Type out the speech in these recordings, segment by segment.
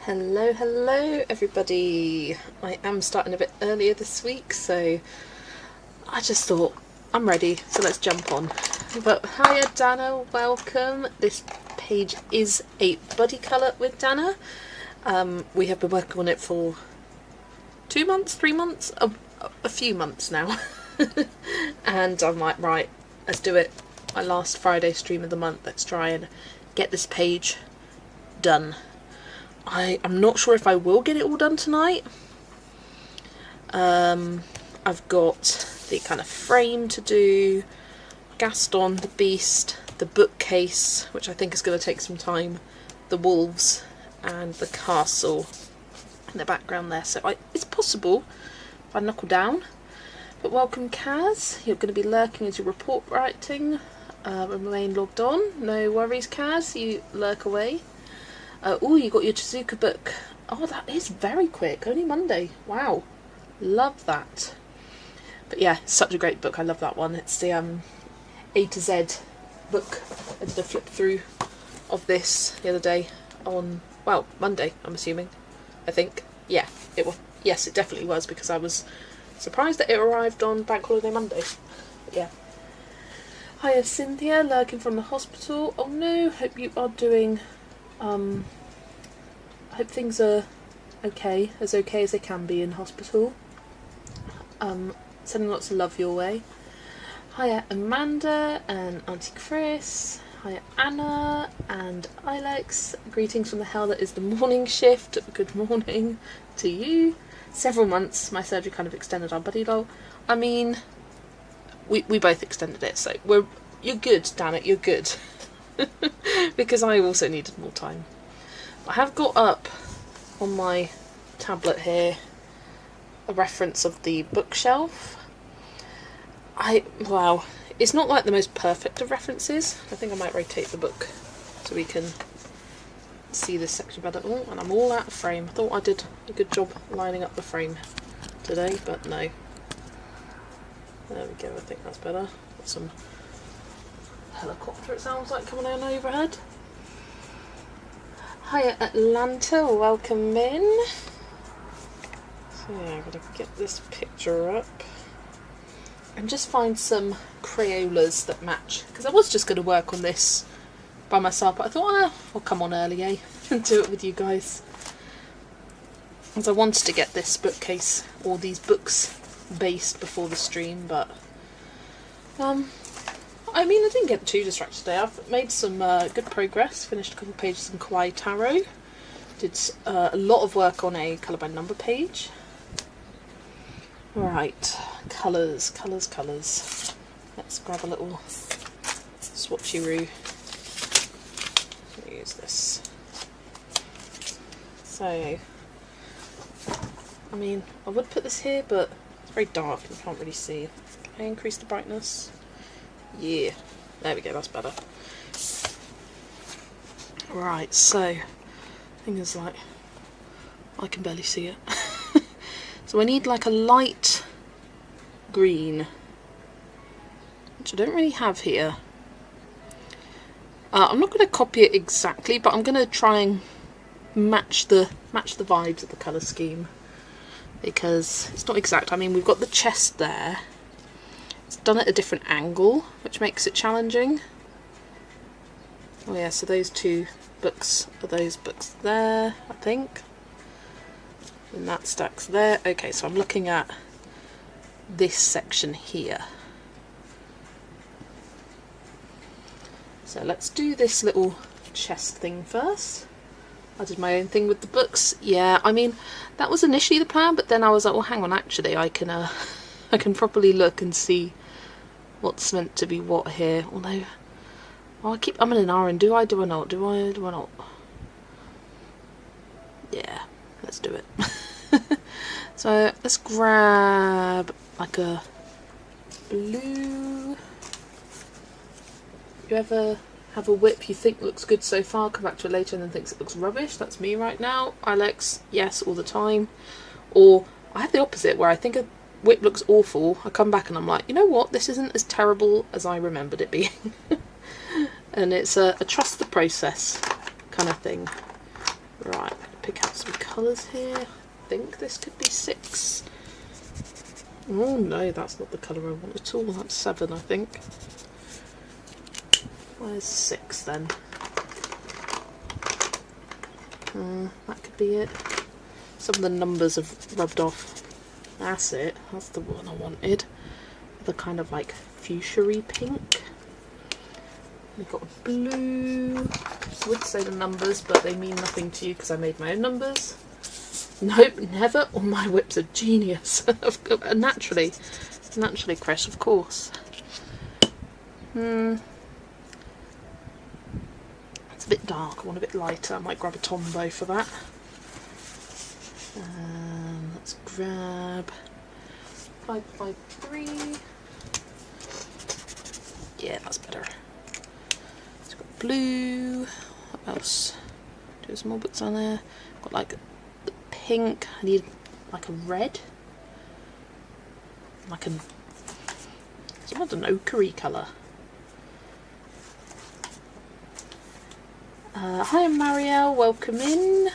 Hello everybody. I am starting a bit earlier this week, so I just thought I'm ready, so let's jump on. But hiya Dana, welcome. This page is a buddy colour with Dana. We have been working on it for 2 months, 3 months, a few months now. And I'm like, right, let's do it. My last Friday stream of the month, let's try and get this page done. I'm not sure if I will get it all done tonight. I've got the kind of frame to do, Gaston, the Beast, the bookcase, which I think is going to take some time, the wolves, and the castle in the background there. So it's possible if I knuckle down. But welcome Kaz, you're going to be lurking as you report writing. Remain logged on. No worries Kaz, you lurk away. Oh, you got your Chizuka book. Oh, that is very quick. Only Monday. Wow. Love that. But yeah, such a great book. I love that one. It's the A to Z book. I did a flip through of this the other day on, well, Monday, I'm assuming. I think. Yeah, it was. Yes, it definitely was, because I was surprised that it arrived on Bank Holiday Monday. But yeah. Hiya Cynthia, lurking from the hospital. Oh no, hope you are doing... I hope things are okay as they can be in hospital. Sending lots of love your way. Hiya Amanda and Auntie Chris. Hiya Anna and Ilex. Greetings from the hell that is the morning shift. Good morning to you. Several months. My surgery kind of extended our buddy lol. I mean, we both extended it, so you're good, damn it, you're good. Because I also needed more time. I have got up on my tablet here a reference of the bookshelf. Wow, it's not like the most perfect of references. I think I might rotate the book so we can see this section better. Oh, and I'm all out of frame. I thought I did a good job lining up the frame today, but no. There we go, I think that's better. Got some helicopter, it sounds like, coming on overhead. Hiya Atlanta, welcome in. So yeah, I'm going to get this picture up and just find some Crayolas that match, because I was just going to work on this by myself, but I thought I'll come on early, and do it with you guys, as I wanted to get this bookcase or these books based before the stream. But I mean, I didn't get too distracted today. I've made some good progress, finished a couple of pages in Kawaii Tarot, did a lot of work on a colour by number page. Right, colours. Let's grab a little swatcheroo. Use this. So, I mean, I would put this here, but it's very dark and you can't really see. Can I increase the brightness? Yeah, there we go, that's better. Right, so, I think it's like, I can barely see it. So I need like a light green, which I don't really have here. I'm not going to copy it exactly, but I'm going to try and match the vibes of the colour scheme, because it's not exact. I mean, we've got the chest there. It's done at a different angle, which makes it challenging. Oh yeah, so those two books are those books there, I think. And that stacks there. Okay, so I'm looking at this section here. So let's do this little chest thing first. I did my own thing with the books. Yeah, I mean, that was initially the plan, but then I was like, well, hang on, actually, I can properly look and see what's meant to be what here. Although, well, I keep umming and ahhing. Do I not? Yeah, let's do it. So let's grab like a blue. You ever have a whip you think looks good so far, come back to it later and then thinks it looks rubbish? That's me right now. Alex, yes, all the time. Or I have the opposite, where I think a whip looks awful, I come back and I'm like, you know what, this isn't as terrible as I remembered it being. And it's a trust the process kind of thing. Right, pick out some colours here. I think this could be 6. Oh no, that's not the colour I want at all. That's 7, I think. Where's 6 then? That could be it. Some of the numbers have rubbed off. That's it. That's the one I wanted. The kind of like fuchsia-y pink. We've got blue. I would say the numbers, but they mean nothing to you because I made my own numbers. Nope, never. All my whips are genius. Naturally, Chris, of course. It's a bit dark. I want a bit lighter. I might grab a Tombow for that. Let's grab 553. Yeah, that's better. Let's got blue. What else? Do some more books on there. Got like the pink. I need like a red. Like an, it's not an ochre colour. Hi Marielle, welcome in.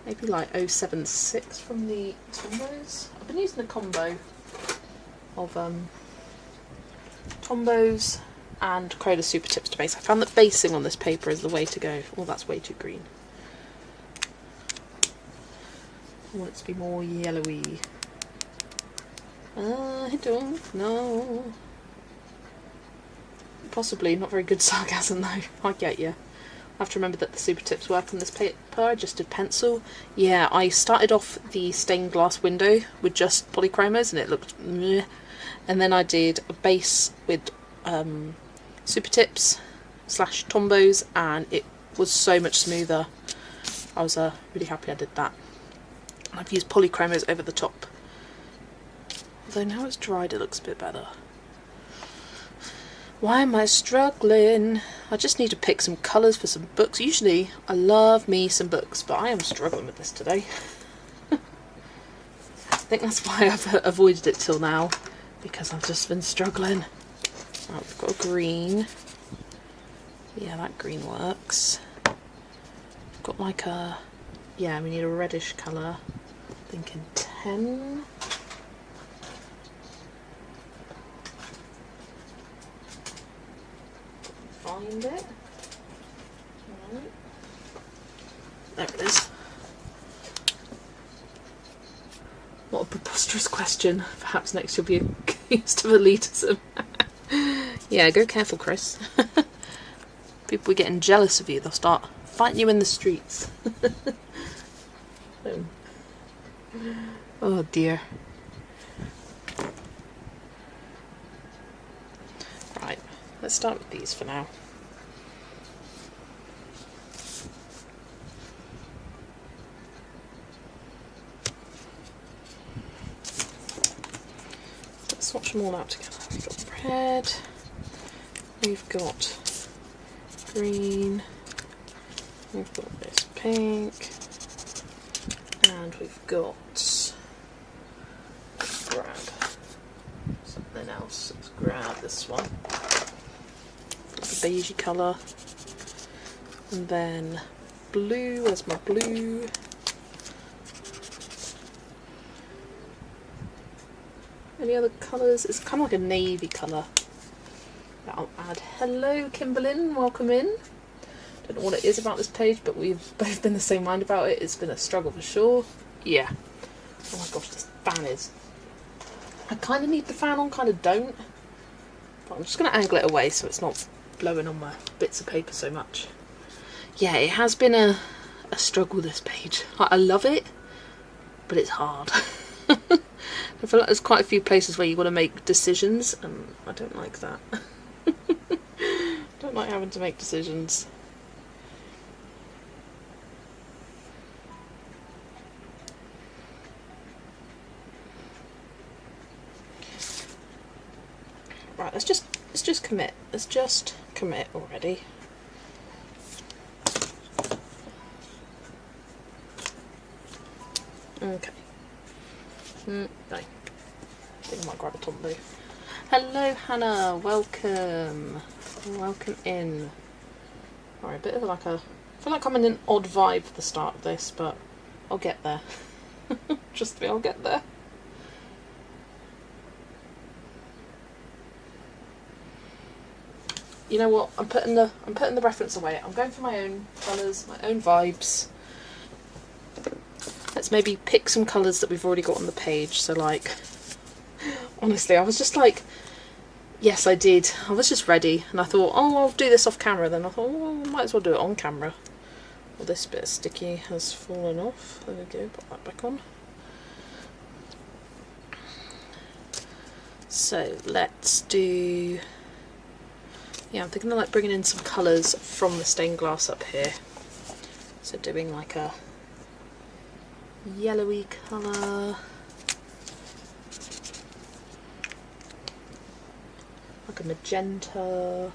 Maybe like 076 from the Tombows. I've been using a combo of Tombows and Crayola Super Tips to base. I found that basing on this paper is the way to go. Oh, that's way too green. I want it to be more yellowy. I don't know. Possibly not very good sarcasm though. I get you. I have to remember that the Super Tips work on this paper. I just did pencil. Yeah, I started off the stained glass window with just polychromos and it looked meh. And then I did a base with Super Tips / Tombows and it was so much smoother. I was really happy I did that. I've used polychromos over the top. Although now it's dried it looks a bit better. Why am I struggling? I just need to pick some colours for some books. Usually I love me some books, but I am struggling with this today. I think that's why I've avoided it till now, because I've just been struggling. Right, we've got a green. Yeah, that green works. We've got like a, yeah, we need a reddish colour. Thinking 10. Find it. Right. There it is. What a preposterous question. Perhaps next you'll be accused of elitism. Yeah, go careful, Chris. People are getting jealous of you. They'll start fighting you in the streets. Oh dear. Right, let's start with these for now. Let's swatch them all out together. We've got red, we've got green, we've got this pink, and we've got, let's grab something else. Let's grab this one, like a beigey colour, and then blue. Where's my blue? Any other colours? It's kind of like a navy colour that I'll add. Hello Kimberlyn, welcome in. Don't know what it is about this page, but we've both been the same mind about it. It's been a struggle for sure. Yeah. Oh my gosh, this fan is... I kind of need the fan on, kind of don't. But I'm just going to angle it away so it's not blowing on my bits of paper so much. Yeah, it has been a struggle, this page. I love it, but it's hard. I feel like there's quite a few places where you've got to make decisions, and I don't like that. Don't like having to make decisions. Right, let's just commit. Let's just commit already. Okay. No. I think I might grab a Tombow. Hello Hannah, welcome. Welcome in. Alright, a bit of like a feel like I'm in an odd vibe at the start of this, but I'll get there. Trust me, I'll get there. You know what? I'm putting the reference away. I'm going for my own colours, my own vibes. Let's maybe pick some colours that we've already got on the page. So like, honestly, I was just like, yes, I did. I was just ready, and I thought, oh, I'll do this off camera. Then I thought, well, I might as well do it on camera. Well, this bit of sticky has fallen off. There we go. Put that back on. So let's do. Yeah, I'm thinking of like bringing in some colours from the stained glass up here. So doing like a yellowy colour, like a magenta,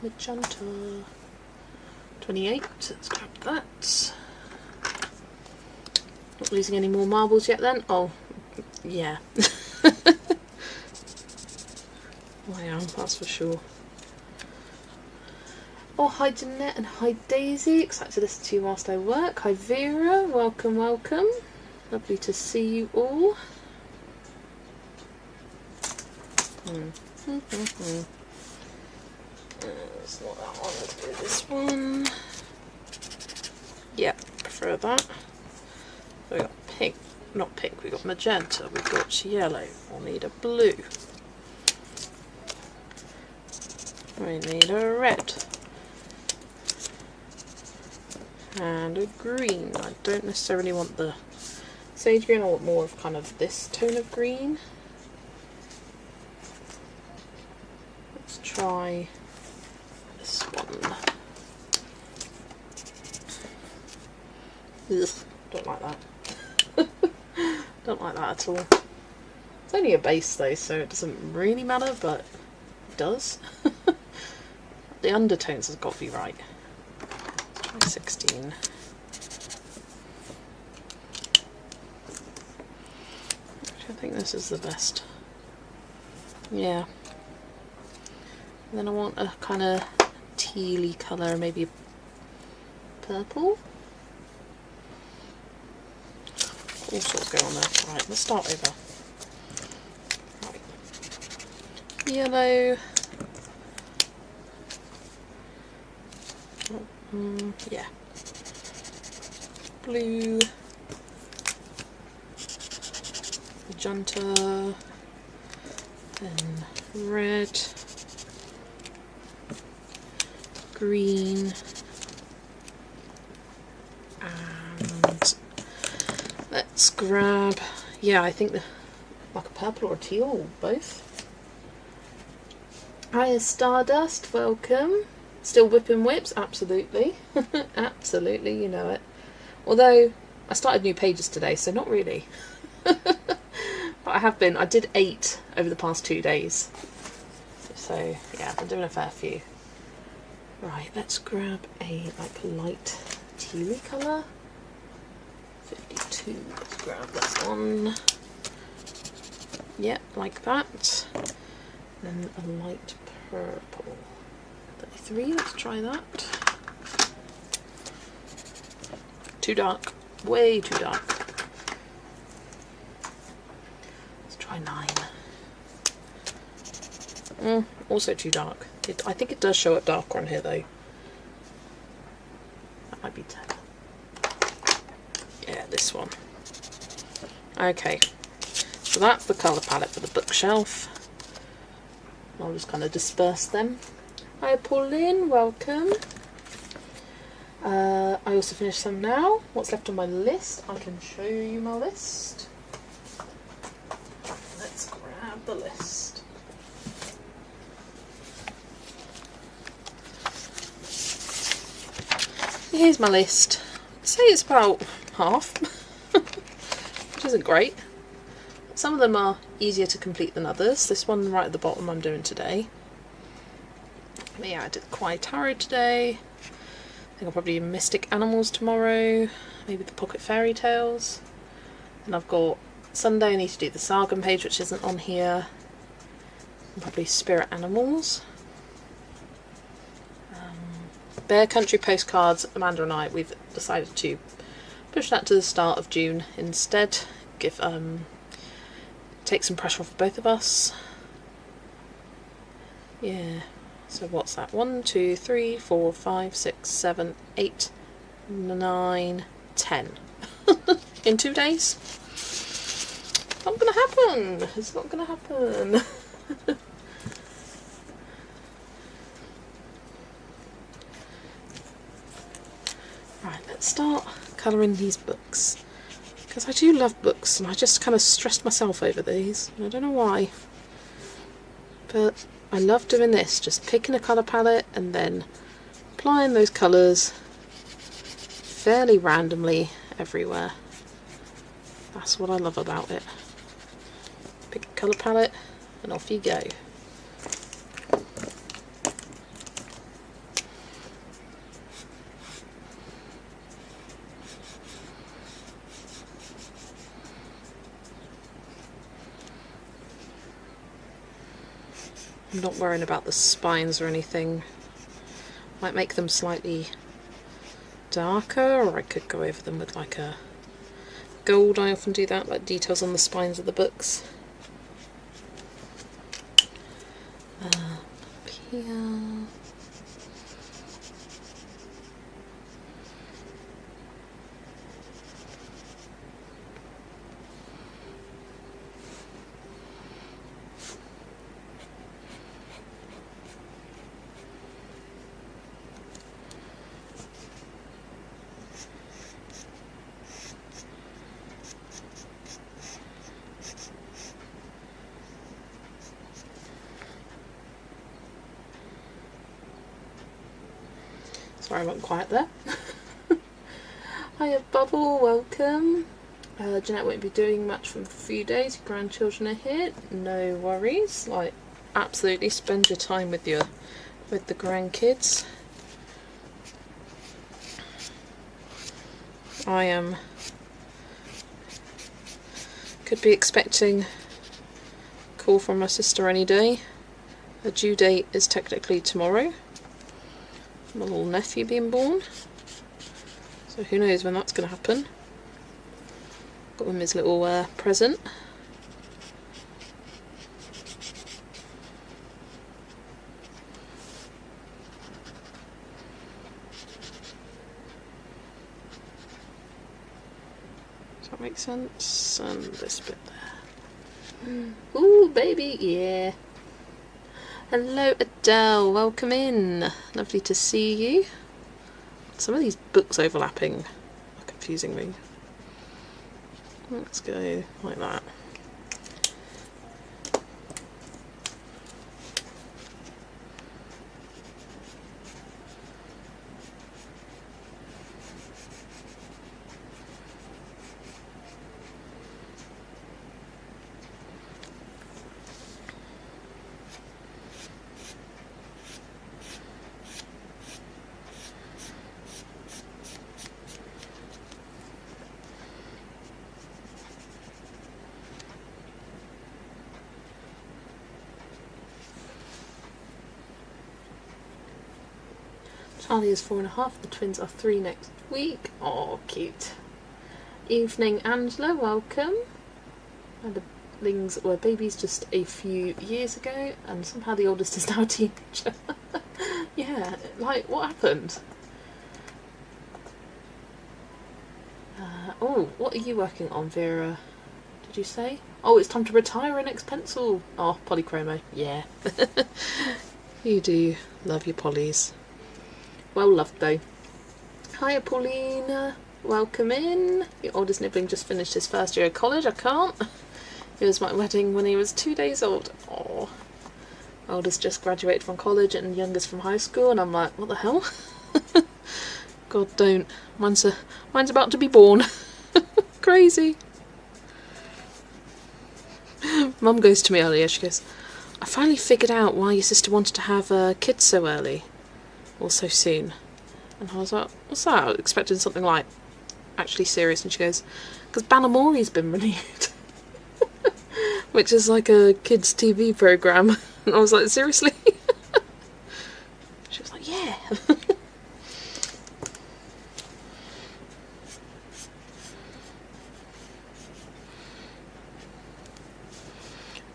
magenta, 28, let's grab that. Not losing any more marbles yet then? Oh, yeah. I am, that's for sure. Oh, hi Jeanette and hi Daisy, excited to listen to you whilst I work. Hi Vera, welcome, welcome. Lovely to see you all. It's not that one, let's do this one. Yeah, prefer that. We got pink, not pink, we got magenta, we've got yellow, we'll need a blue. We need a red. And a green. I don't necessarily want the sage green, I want more of kind of this tone of green. Let's try this one. Ugh, don't like that. Don't like that at all. It's only a base though, so it doesn't really matter, but it does. The undertones has got to be right. Let's try 16. Actually, I think this is the best. Yeah. And then I want a kind of tealy colour, maybe purple. All sorts go on there. Right, let's start over. Right. Yellow. Yeah. Blue. Magenta. Then red. Green. And let's grab, yeah, I think like a purple or a teal, or both. Hiya Stardust, welcome. Still whipping whips? Absolutely. Absolutely, you know it. Although, I started new pages today, so not really. But I did 8 over the past 2 days. So, yeah, I've been doing a fair few. Right, let's grab a like light tealy colour. 52, let's grab this one. Yeah, like that. Then a light purple. 33, let's try that. Too dark, way too dark. Let's try 9. Also too dark. I think it does show up darker on here though. That might be 10. Yeah, this one. Okay, so that's the colour palette for the bookshelf. I'll just kind of disperse them. Hi Pauline, welcome. I also finished some now. What's left on my list? I can show you my list. Let's grab the list. Here's my list. I'd say it's about half, which isn't great. Some of them are easier to complete than others. This one right at the bottom I'm doing today. But yeah, I did Kwai Tarot today. I think I'll probably do Mystic Animals tomorrow. Maybe the Pocket Fairy Tales. And I've got Sunday, I need to do the Sargon page, which isn't on here. And probably Spirit Animals. Bear Country postcards, Amanda and I, we've decided to push that to the start of June instead. Take some pressure off both of us. Yeah. So what's that? 1, 2, 3, 4, 5, 6, 7, 8, 9, 10. In 2 days? Not gonna happen. It's not gonna happen. Right, let's start colouring these books. Because I do love books, and I just kind of stressed myself over these. I don't know why. But I love doing this, just picking a colour palette and then applying those colours fairly randomly everywhere. That's what I love about it. Pick a colour palette and off you go. I'm not worrying about the spines or anything. Might make them slightly darker, or I could go over them with like a gold. I often do that, like details on the spines of the books. Up here. Sorry, I went quiet there. Hiya Bubble, welcome. Jeanette won't be doing much for a few days. Your grandchildren are here. No worries. Like, absolutely spend your time with the grandkids. I could be expecting a call from my sister any day. Her due date is technically tomorrow. My little nephew being born, so who knows when that's going to happen. Got him his little present. Does that make sense? And this bit there. Ooh, baby, yeah. Hello Adele, welcome in. Lovely to see you. Some of these books overlapping are confusing me. Let's go like that. Charlie is 4.5, the twins are 3 next week. Oh, cute. Evening, Angela, welcome. And the Lings were babies just a few years ago, and somehow the oldest is now a teenager. Yeah, like, what happened? Oh, what are you working on, Vera? Did you say? Oh, it's time to retire an next pencil. Oh, polychromo, yeah. You do love your polys. Well loved though. Hiya Paulina, welcome in. Your oldest nibbling just finished his first year of college. I can't. It was my wedding when he was 2 days old. Oh, oldest just graduated from college and youngest from high school, and I'm like, what the hell? God don't. Mine's about to be born. Crazy. Mum goes to me earlier, she goes, I finally figured out why your sister wanted to have kids so early. Or so soon. And I was like, what's that? I was expecting something like actually serious, and she goes, because Banamori's been renewed. Which is like a kids TV programme. And I was like, seriously? She was like, yeah.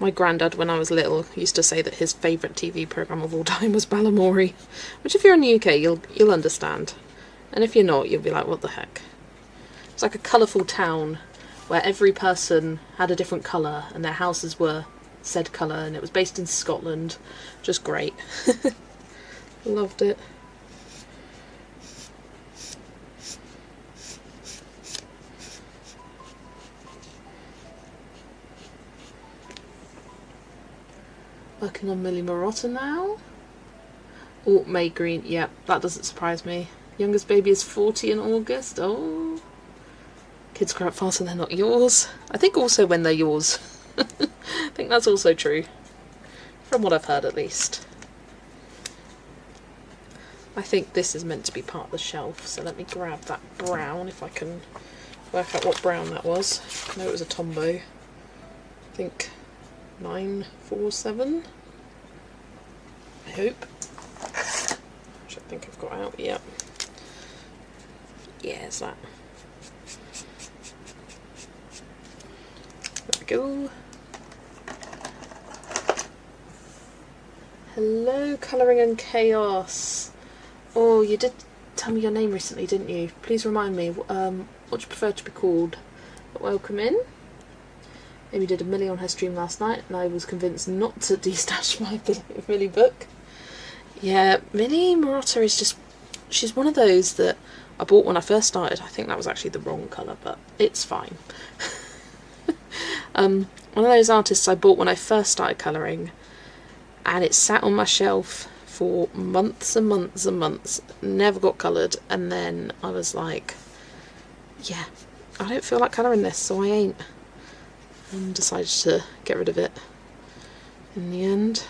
My granddad, when I was little, used to say that his favourite TV programme of all time was Balamory, which if you're in the UK, you'll understand. And if you're not, you'll be like, what the heck? It's like a colourful town where every person had a different colour and their houses were said colour, and it was based in Scotland. Just great. Loved it. Working on Millie Marotta now. Oh, May Green. Yep, that doesn't surprise me. Youngest baby is 40 in August. Oh. Kids grow up fast and they're not yours. I think also when they're yours. I think that's also true. From what I've heard, at least. I think this is meant to be part of the shelf, so let me grab that brown if I can work out what brown that was. I know it was a Tombow. I think 947. I hope. Which I think I've got out. Yep. Yeah, it's that. There we go. Hello, Colouring and Chaos. Oh, you did tell me your name recently, didn't you? Please remind me. What do you prefer to be called? But welcome in. Amy did a Millie on her stream last night, and I was convinced not to destash my Millie book. Yeah, Millie Marotta is just... she's one of those that I bought when I first started. I think that was actually the wrong colour, but it's fine. One of those artists I bought when I first started colouring, and it sat on my shelf for months and months and months, never got coloured, and then I was like, yeah, I don't feel like colouring this, so I ain't. And decided to get rid of it in the end.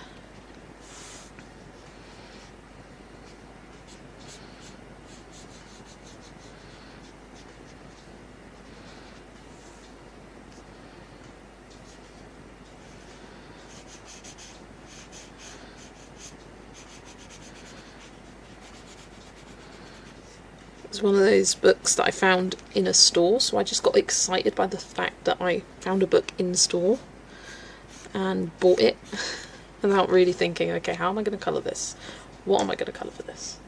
It's one of those books that I found in a store, so I just got excited by the fact that I found a book in store and bought it without really thinking, okay, how am I going to colour this? What am I going to colour for this?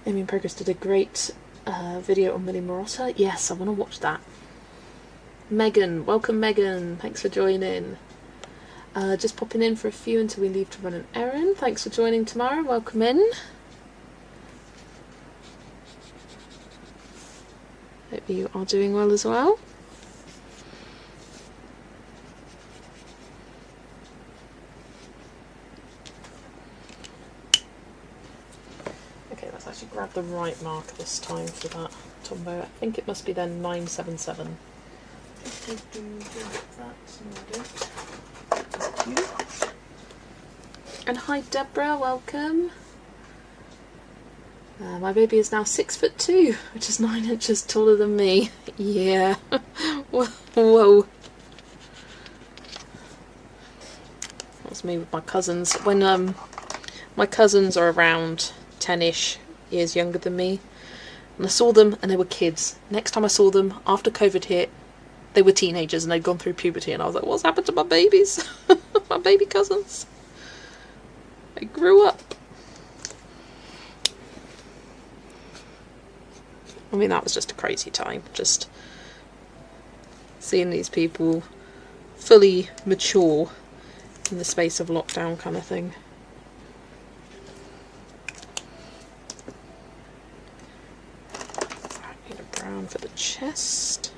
Amy in Progress did a great video on Millie Marotta. Yes, I want to watch that. Megan, welcome Megan, thanks for joining. Just popping in for a few until we leave to run an errand. Thanks for joining tomorrow, welcome in. Hope you are doing well as well. Okay, let's actually grab the right marker this time for that Tombow. I think it must be then 977. And hi Deborah, welcome. My baby is now 6'2", which is 9 inches taller than me. Yeah. Whoa. That's me with my cousins. When my cousins are around 10-ish years younger than me, and I saw them and they were kids. Next time I saw them, after COVID hit, they were teenagers and they'd gone through puberty, and I was like, what's happened to my babies? My baby cousins. They grew up. I mean, that was just a crazy time, just seeing these people fully mature in the space of lockdown kind of thing. I need a brown for the chest.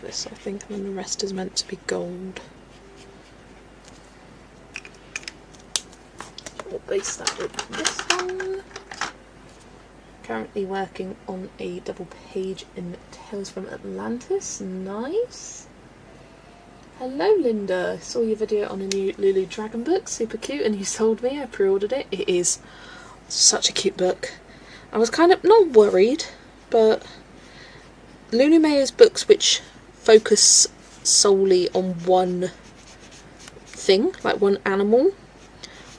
This I think, and then the rest is meant to be gold. We'll base that with this one. Currently working on a double page in Tales from Atlantis. Nice. Hello Linda, I saw your video on a new Lulu Dragon book, super cute, and you sold me. I pre-ordered it. It is such a cute book. I was kind of not worried, but Lulu Mayo's books which focus solely on one thing, like one animal,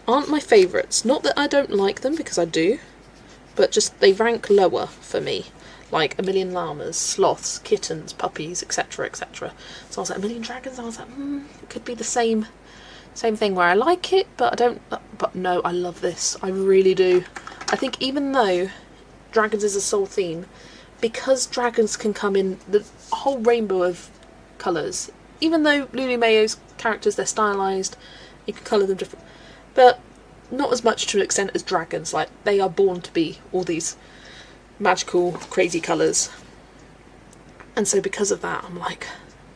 aren't my favourites. Not that I don't like them, because I do, but just they rank lower for me. Like A Million Llamas, Sloths, Kittens, Puppies, etc, etc. So I was like, A Million Dragons, I was like, it could be the same thing where I like it, but I don't, but no, I love this. I really do. I think even though dragons is a sole theme, because dragons can come in the whole rainbow of colours, even though Lulu Mayo's characters, they're stylised, you can colour them different, but not as much to an extent as dragons. Like, they are born to be all these magical, crazy colours. And so because of that, I'm like,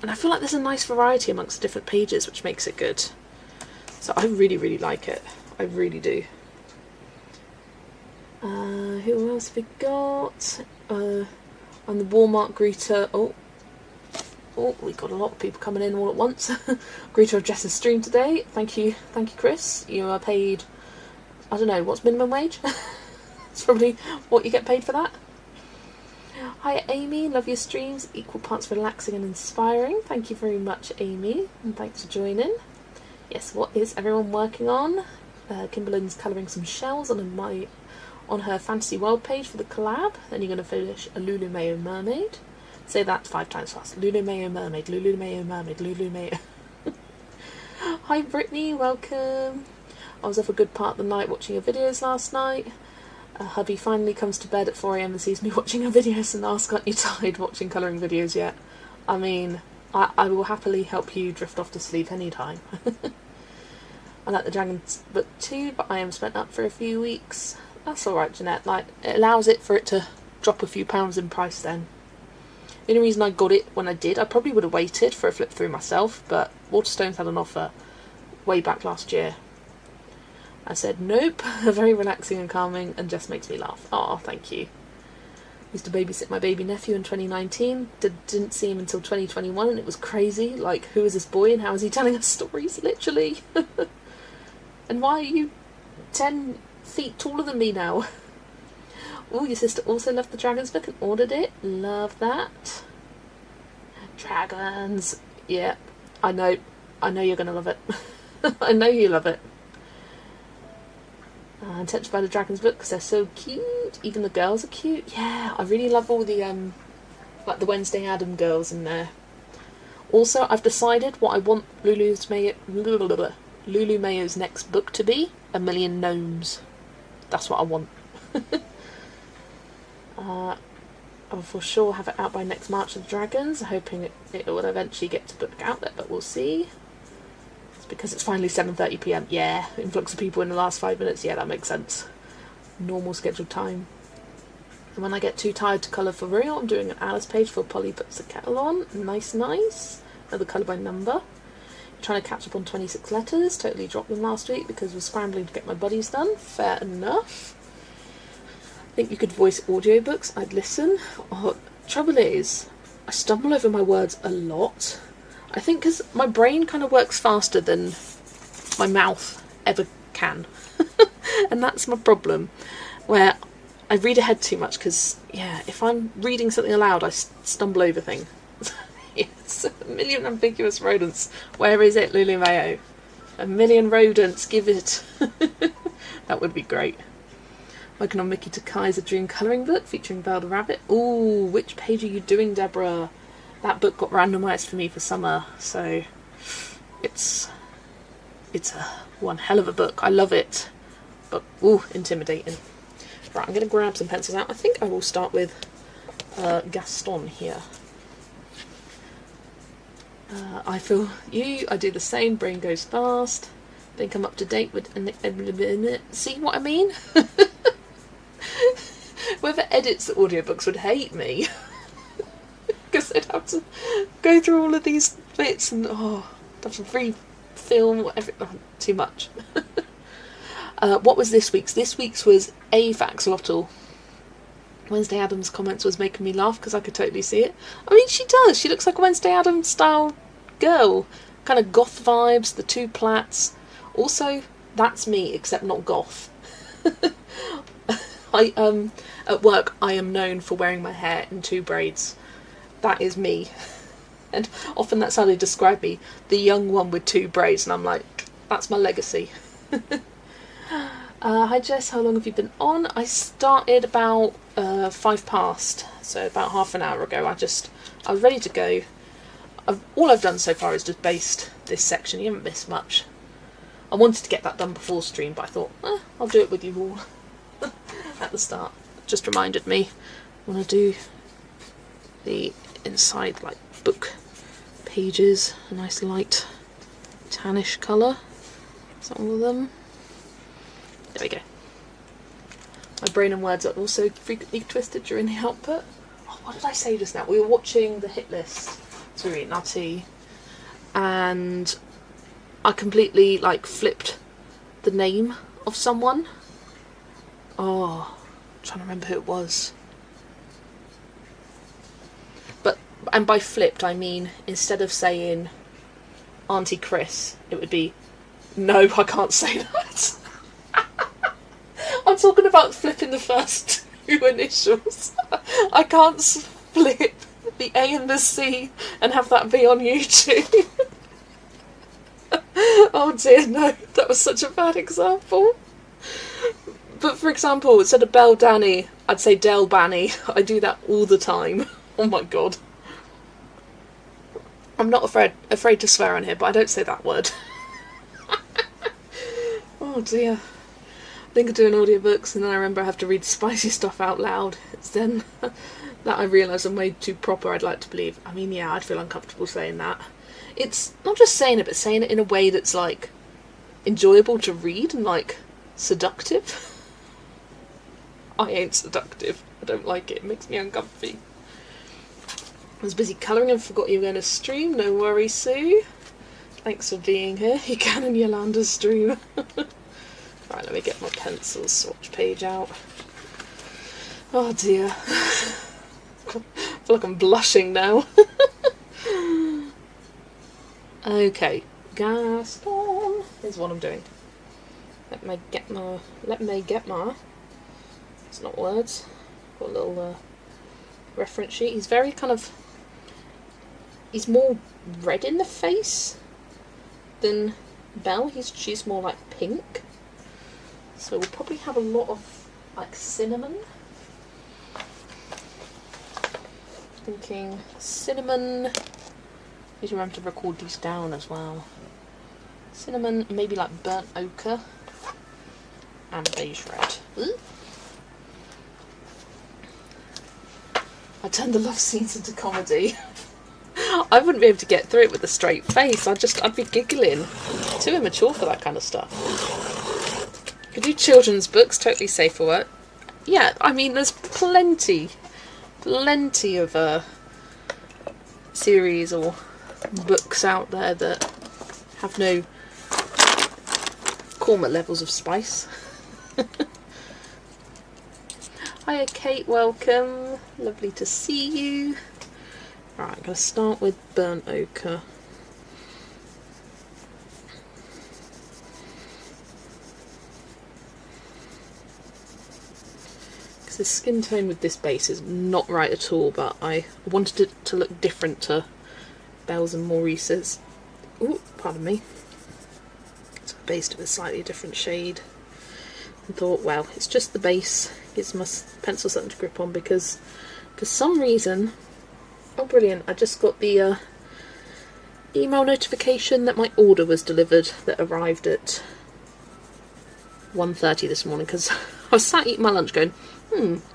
and I feel like there's a nice variety amongst the different pages, which makes it good. So I really, really like it. I really do. Who else have we got? On the Walmart greeter. Oh, we've got a lot of people coming in all at once. Greeter of Jess's stream today. Thank you, Chris. You are paid, I don't know, what's minimum wage? It's probably what you get paid for that. Hi Amy, love your streams, equal parts relaxing and inspiring. Thank you very much, Amy, and thanks for joining. Yes, what is everyone working on? Kimberly's colouring some shells on her Fantasy World page for the collab. Then you're going to finish a Lulu Mayo mermaid. Say that 5 times fast. Lulu Mayo mermaid, Lulu Mayo mermaid, Lulu Mayo. Hi Brittany, welcome. I was up a good part of the night watching your videos last night. Hubby finally comes to bed at 4 AM and sees me watching her videos and asks, aren't you tired watching colouring videos yet? I mean, I will happily help you drift off to sleep anytime. I like the Dragons book too, but I am spent up for a few weeks. That's alright, Jeanette. Like, it allows it for it to drop a few pounds in price then. The only reason I got it when I did, I probably would have waited for a flip through myself, but Waterstones had an offer way back last year. I said nope. Very relaxing and calming and just makes me laugh. Oh, thank you. Used to babysit my baby nephew in 2019. Didn't see him until 2021 and it was crazy. Like, who is this boy and how is he telling us stories? Literally. And why are you 10 feet taller than me now? Oh, your sister also loved the Dragons book and ordered it. Love that. Dragons. Yeah, I know you're going to love it. I know you love it. Intention to buy the Dragons book because they're so cute. Even the girls are cute. Yeah, I really love all the like the Wednesday Adam girls in there. Also, I've decided what I want Lulu Mayo's next book to be. 1 Million Gnomes. That's what I want. I'll for sure have it out by next March of the Dragons. Hoping it will eventually get to book out there, but we'll see. Because it's finally 7:30 PM. Yeah, influx of people in the last 5 minutes. Yeah, that makes sense. Normal scheduled time. And when I get too tired to colour for real, I'm doing an Alice page for Polly Puts the Kettle On. Nice. Another colour by number. Trying to catch up on 26 letters. Totally dropped them last week because we're scrambling to get my buddies done. Fair enough. I think you could voice audiobooks. I'd listen. Trouble is, I stumble over my words a lot. I think because my brain kind of works faster than my mouth ever can. And that's my problem. Where I read ahead too much because, yeah, if I'm reading something aloud, I stumble over things. Yes, 1 million ambiguous rodents. Where is it, Lulu Mayo? 1 million rodents, give it. That would be great. Working on Mickey Takai's A Dream colouring book featuring Belle the Rabbit. Ooh, which page are you doing, Deborah? That book got randomised for me for summer, so it's a one hell of a book. I love it, but ooh, intimidating. Right, I'm going to grab some pencils out. I think I will start with Gaston here. I feel you. I do the same. Brain goes fast. Think I'm up to date with. See what I mean? Whoever edits the audiobooks would hate me. Because they'd have to go through all of these bits and have to re-film everything. Too much. What was this week's? This week's was a Faxolotl. Wednesday Addams' comments was making me laugh because I could totally see it. I mean, she does. She looks like a Wednesday Addams style girl. Kind of goth vibes, the 2 plaits. Also, that's me, except not goth. At work I am known for wearing my hair in 2 braids. That is me. And often that's how they describe me, the young one with 2 braids, and I'm like, that's my legacy. Hi Jess, how long have you been on? I started about 5 past, so about half an hour ago. I was ready to go. All I've done so far is just based this section. You haven't missed much. I wanted to get that done before stream, but I thought, I'll do it with you all at the start. Just reminded me, I want to do the inside like book pages, a nice light tannish colour. Is that all of them? There we go. My brain and words are also frequently twisted during the output. Oh, what did I say just now? We were watching the hit list, so we were eating our tea, and I completely like flipped the name of someone. Oh, I'm trying to remember who it was. And by flipped I mean, instead of saying Auntie Chris, it would be, no, I can't say that. I'm talking about flipping the first 2 initials. I can't flip the A and the C and have that be on YouTube. Oh dear, no, that was such a bad example. But for example, instead of Bell Danny, I'd say Del Banny. I do that all the time. Oh my god. I'm not afraid to swear on here, but I don't say that word. Oh dear. I think of doing audiobooks and then I remember I have to read spicy stuff out loud. It's then that I realise I'm way too proper, I'd like to believe. I mean, yeah, I'd feel uncomfortable saying that. It's not just saying it, but saying it in a way that's like enjoyable to read and like seductive. I ain't seductive. I don't like it. It makes me uncomfy. I was busy colouring and forgot you were going to stream. No worries, Sue. Thanks for being here. You can in Yolanda's stream. Right, let me get my pencil swatch page out. Oh dear. I feel like I'm blushing now. Okay, Gaston. Here's what I'm doing. Let me get my. It's not words. Got a little reference sheet. He's very kind of. He's more red in the face than Belle. She's more like pink. So we'll probably have a lot of like cinnamon. Thinking cinnamon. Please remember to record these down as well. Cinnamon, maybe like burnt ochre and beige red. Ooh. I turned the love scenes into comedy. I wouldn't be able to get through it with a straight face. I'd be giggling. Too immature for that kind of stuff. Could do children's books, totally safe for work. Yeah, I mean, there's plenty of series or books out there that have no Cormet levels of spice. Hiya Kate, welcome. Lovely to see you. Right, I'm going to start with burnt ochre. Because the skin tone with this base is not right at all, but I wanted it to look different to Belle's and Maurice's. Ooh, pardon me. So I based it with a slightly different shade. And thought, well, it's just the base. Gives my pencil something to grip on, because for some reason... Oh, brilliant. I just got the email notification that my order was delivered that arrived at 1:30 this morning, because I was sat eating my lunch going,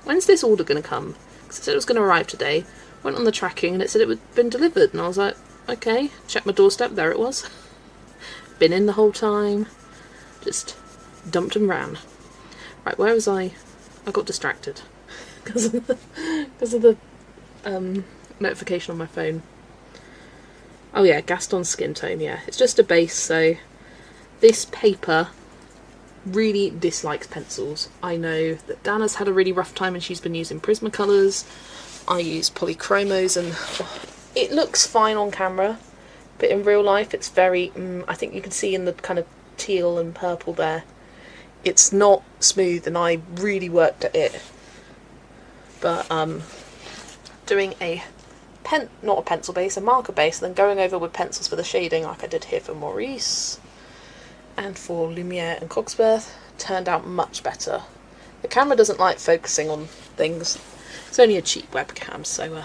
when's this order going to come? Because it said it was going to arrive today. Went on the tracking and it said it had been delivered, and I was like, okay, checked my doorstep, there it was. Been in the whole time. Just dumped and ran. Right, where was I? I got distracted because of the notification on my phone. Oh yeah, Gaston skin tone, yeah. It's just a base, so this paper really dislikes pencils. I know that Dana's had a really rough time and she's been using Prismacolors. I use polychromos and it looks fine on camera, but in real life it's very, I think you can see in the kind of teal and purple there, it's not smooth, and I really worked at it. But doing not a pencil base, a marker base, and then going over with pencils for the shading like I did here for Maurice and for Lumiere and Cogsworth turned out much better. The camera doesn't like focusing on things. It's only a cheap webcam, so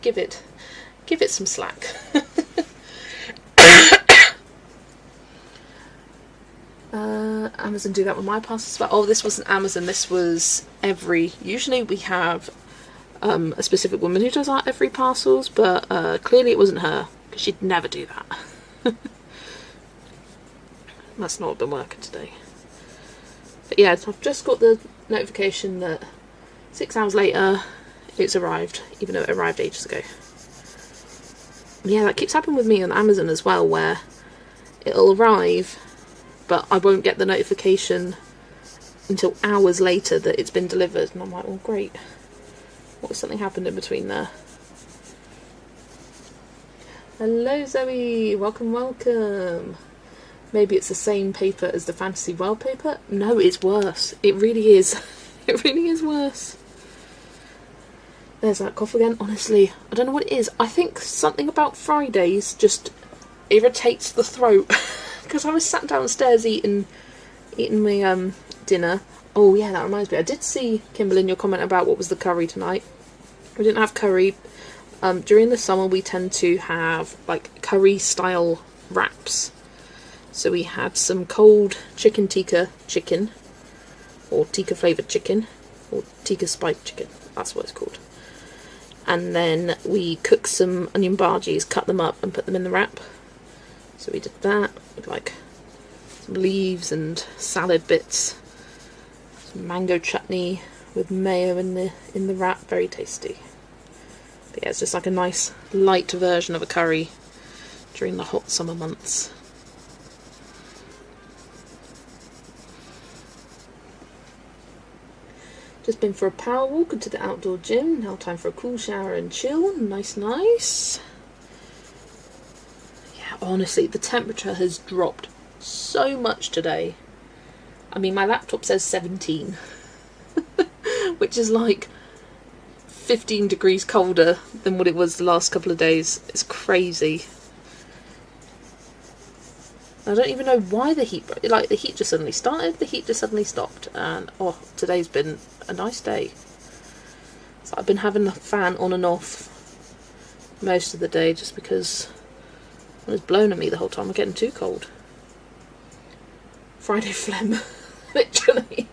give it some slack. Amazon do that with my parcels as well. Oh, this wasn't Amazon, this was Every. Usually we have a specific woman who does our Every parcels, but clearly it wasn't her, because she'd never do that. Must not have been working today. But yeah, so I've just got the notification that 6 hours later it's arrived, even though it arrived ages ago. Yeah, that keeps happening with me on Amazon as well, where it'll arrive but I won't get the notification until hours later that it's been delivered, and I'm like, well, great. What if something happened in between there? Hello Zoe, welcome, welcome. Maybe it's the same paper as the Fantasy wallpaper? No, it's worse. It really is. It really is worse. There's that cough again. Honestly, I don't know what it is. I think something about Fridays just irritates the throat. Because I was sat downstairs eating my dinner. Oh yeah, that reminds me. I did see, Kimberly, in your comment about what was the curry tonight. We didn't have curry. During the summer we tend to have like curry style wraps. So we had some cold chicken tikka chicken, or tikka flavoured chicken, or tikka spiked chicken, that's what it's called. And then we cooked some onion bhajis, cut them up and put them in the wrap. So we did that with like some leaves and salad bits, some mango chutney with mayo in the wrap, very tasty. But yeah, it's just like a nice light version of a curry during the hot summer months. Just been for a power walk into the outdoor gym. Now time for a cool shower and chill. Nice, nice. Yeah, honestly, the temperature has dropped so much today. I mean, my laptop says 17, which is like 15 degrees colder than what it was the last couple of days. It's crazy. I don't even know why the heat just suddenly started, the heat just suddenly stopped, and oh, today's been a nice day. So I've been having the fan on and off most of the day just because it was blowing at me the whole time. I'm getting too cold. Friday phlegm, literally.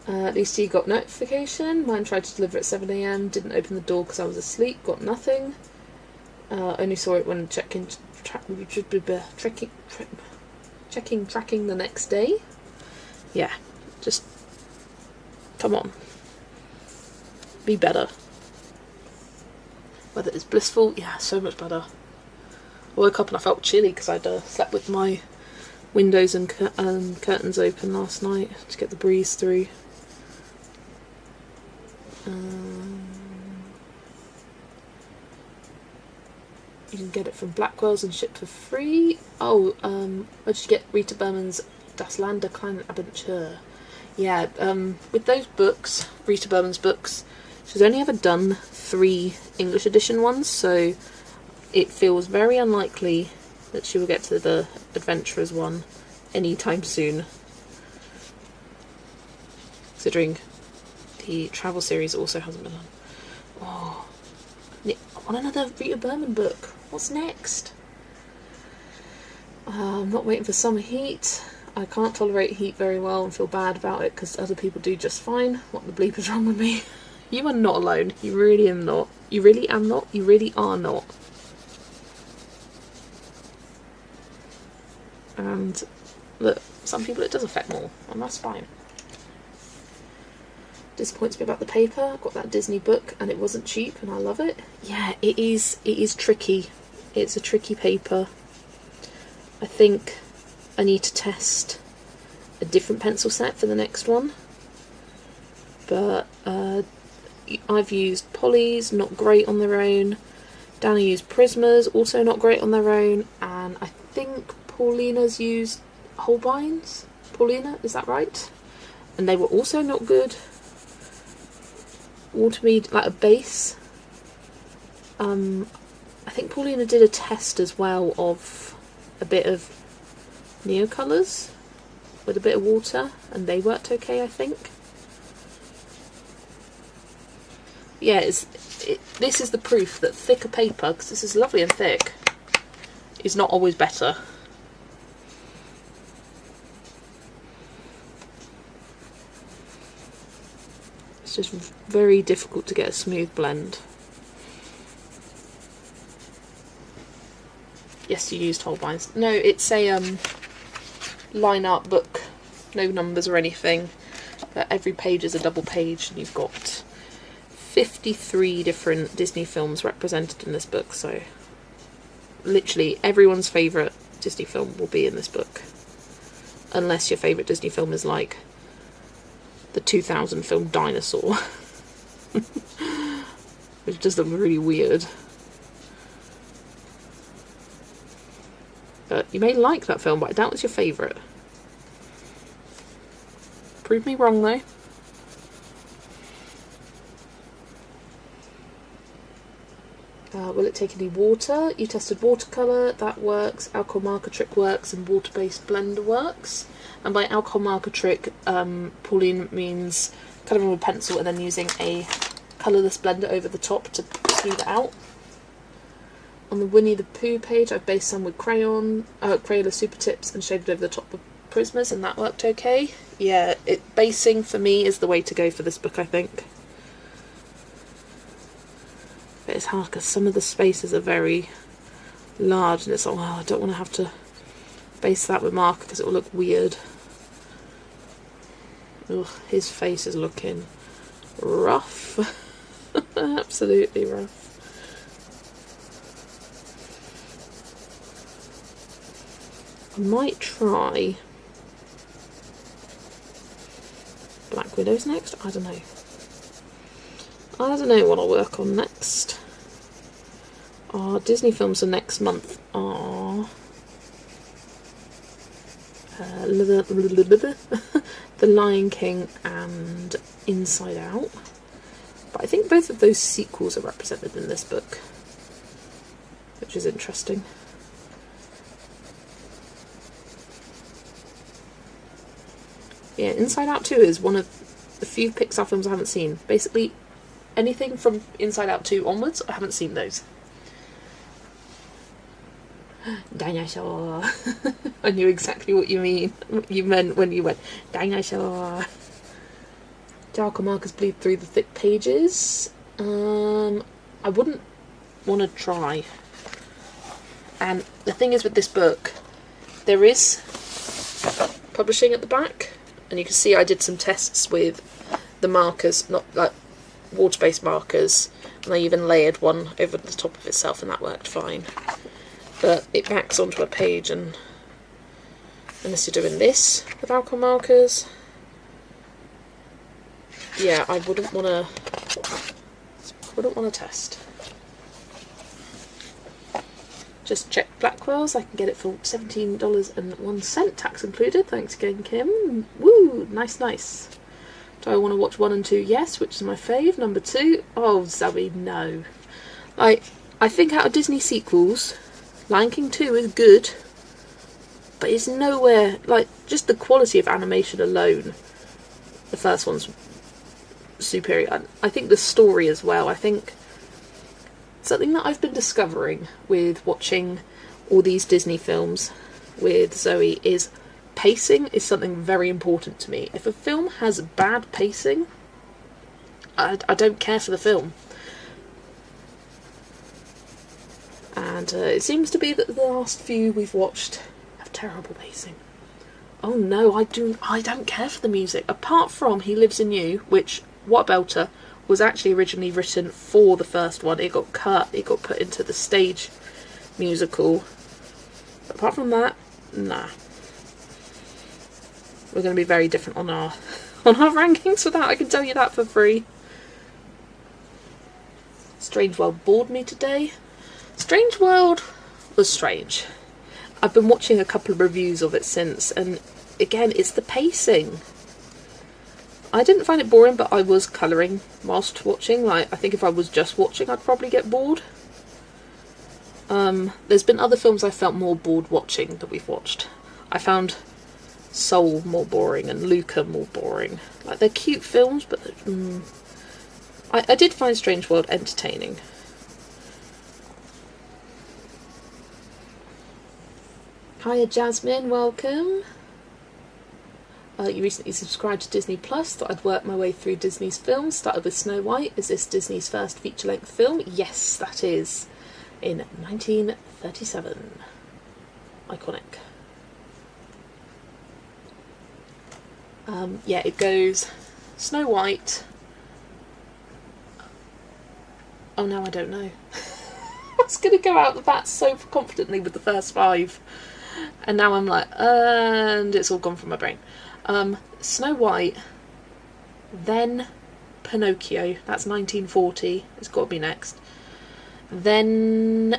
At least you got notification. Mine tried to deliver at 7 AM, didn't open the door because I was asleep, got nothing. Only saw it when tracking the next day. Yeah, just come on, be better. Whether it's blissful, yeah, so much better. I woke up and I felt chilly because I'd slept with my windows and curtains open last night to get the breeze through. You can get it from Blackwell's and shipped for free. Oh, where did you get Rita Berman's Das Land der kleinen Abenteuer? Yeah, with those books, Rita Berman's books, she's only ever done 3 English edition ones, so it feels very unlikely that she will get to the Adventurers one anytime soon. Considering the travel series also hasn't been done. Oh, I want another Rita Berman book. What's next? I'm not waiting for summer heat. I can't tolerate heat very well and feel bad about it because other people do just fine. What the bleep is wrong with me? You are not alone. You really am not. You really am not. You really are not. And look, some people it does affect more, and that's fine. Disappoints me about the paper. I got that Disney book and it wasn't cheap and I love it. Yeah, it is tricky. It's a tricky paper. I think I need to test a different pencil set for the next one. But I've used Polly's, not great on their own. Danny used Prisma's, also not great on their own. And I think Paulina's used Holbein's. Paulina, is that right? And they were also not good. Watermead, like a base. I think Paulina did a test as well of a bit of Neocolours with a bit of water, and they worked okay, I think. Yeah, this is the proof that thicker paper, because this is lovely and thick, is not always better. It's just very difficult to get a smooth blend. Yes, you used Holbein's. No, it's a line art book, no numbers or anything, but every page is a double page, and you've got 53 different Disney films represented in this book, so literally everyone's favourite Disney film will be in this book. Unless your favourite Disney film is like the 2000 film Dinosaur. Which just looks really weird. But you may like that film, but I doubt it's your favourite. Prove me wrong though. Will it take any water? You tested watercolour, that works. Alcohol marker trick works, and water-based blender works. And by alcohol marker trick, Pauline means colouring with a pencil and then using a colourless blender over the top to smooth it out. On the Winnie the Pooh page, I've based some with Crayola Super Tips and shaded over the top with Prismas, and that worked okay. Yeah, basing for me is the way to go for this book, I think. But it's hard because some of the spaces are very large, and it's like, oh, I don't want to have to base that with marker because it will look weird. Ugh, his face is looking rough. Absolutely rough. I might try Black Widows next. I don't know. I don't know what I'll work on next. Our Disney films for next month are The Lion King and Inside Out. But I think both of those sequels are represented in this book, which is interesting. Yeah, Inside Out 2 is one of the few Pixar films I haven't seen. Basically, anything from Inside Out 2 onwards, I haven't seen those. Dinosaur. I knew exactly what you meant when you went, dinosaur. Darker markers bleed through the thick pages. I wouldn't want to try. And the thing is with this book, there is publishing at the back, and you can see I did some tests with the markers, not like water-based markers, and I even layered one over the top of itself, and that worked fine. But it backs onto a page, and unless you're doing this with alcohol markers, yeah, I wouldn't want to test. Just check Blackwell's. I can get it for $17.01, tax included. Thanks again, Kim. Woo, nice, nice. Do I want to watch 1 and 2? Yes, which is my fave. Number 2. Oh, Zoe, no. I think out of Disney sequels, Lion King 2 is good, but it's nowhere, like, just the quality of animation alone, the first one's superior. I think the story as well. I think something that I've been discovering with watching all these Disney films with Zoe is pacing is something very important to me. If a film has bad pacing, I don't care for the film. And it seems to be that the last few we've watched have terrible pacing. Oh no, I don't care for the music. Apart from He Lives in You, which, what a belter, was actually originally written for the first one. It got cut, it got put into the stage musical. But apart from that, nah. We're going to be very different on our rankings for that, I can tell you that for free. Strange World bored me today. Strange World was strange. I've been watching a couple of reviews of it since, and again, it's the pacing. I didn't find it boring, but I was colouring whilst watching. Like, I think if I was just watching, I'd probably get bored. There's been other films I felt more bored watching that we've watched. I found Soul more boring and Luca more boring. Like, they're cute films, but I did find Strange World entertaining. Hiya Jasmine, welcome. You recently subscribed to Disney Plus. Thought I'd work my way through Disney's films. Started with Snow White. Is this Disney's first feature-length film? Yes, that is. In 1937. Iconic. Yeah, it goes Snow White. Oh no, I don't know. I was going to go out the bat so confidently with the first 5. And now I'm like, and it's all gone from my brain. Snow White, then Pinocchio, that's 1940, it's got to be next. Then,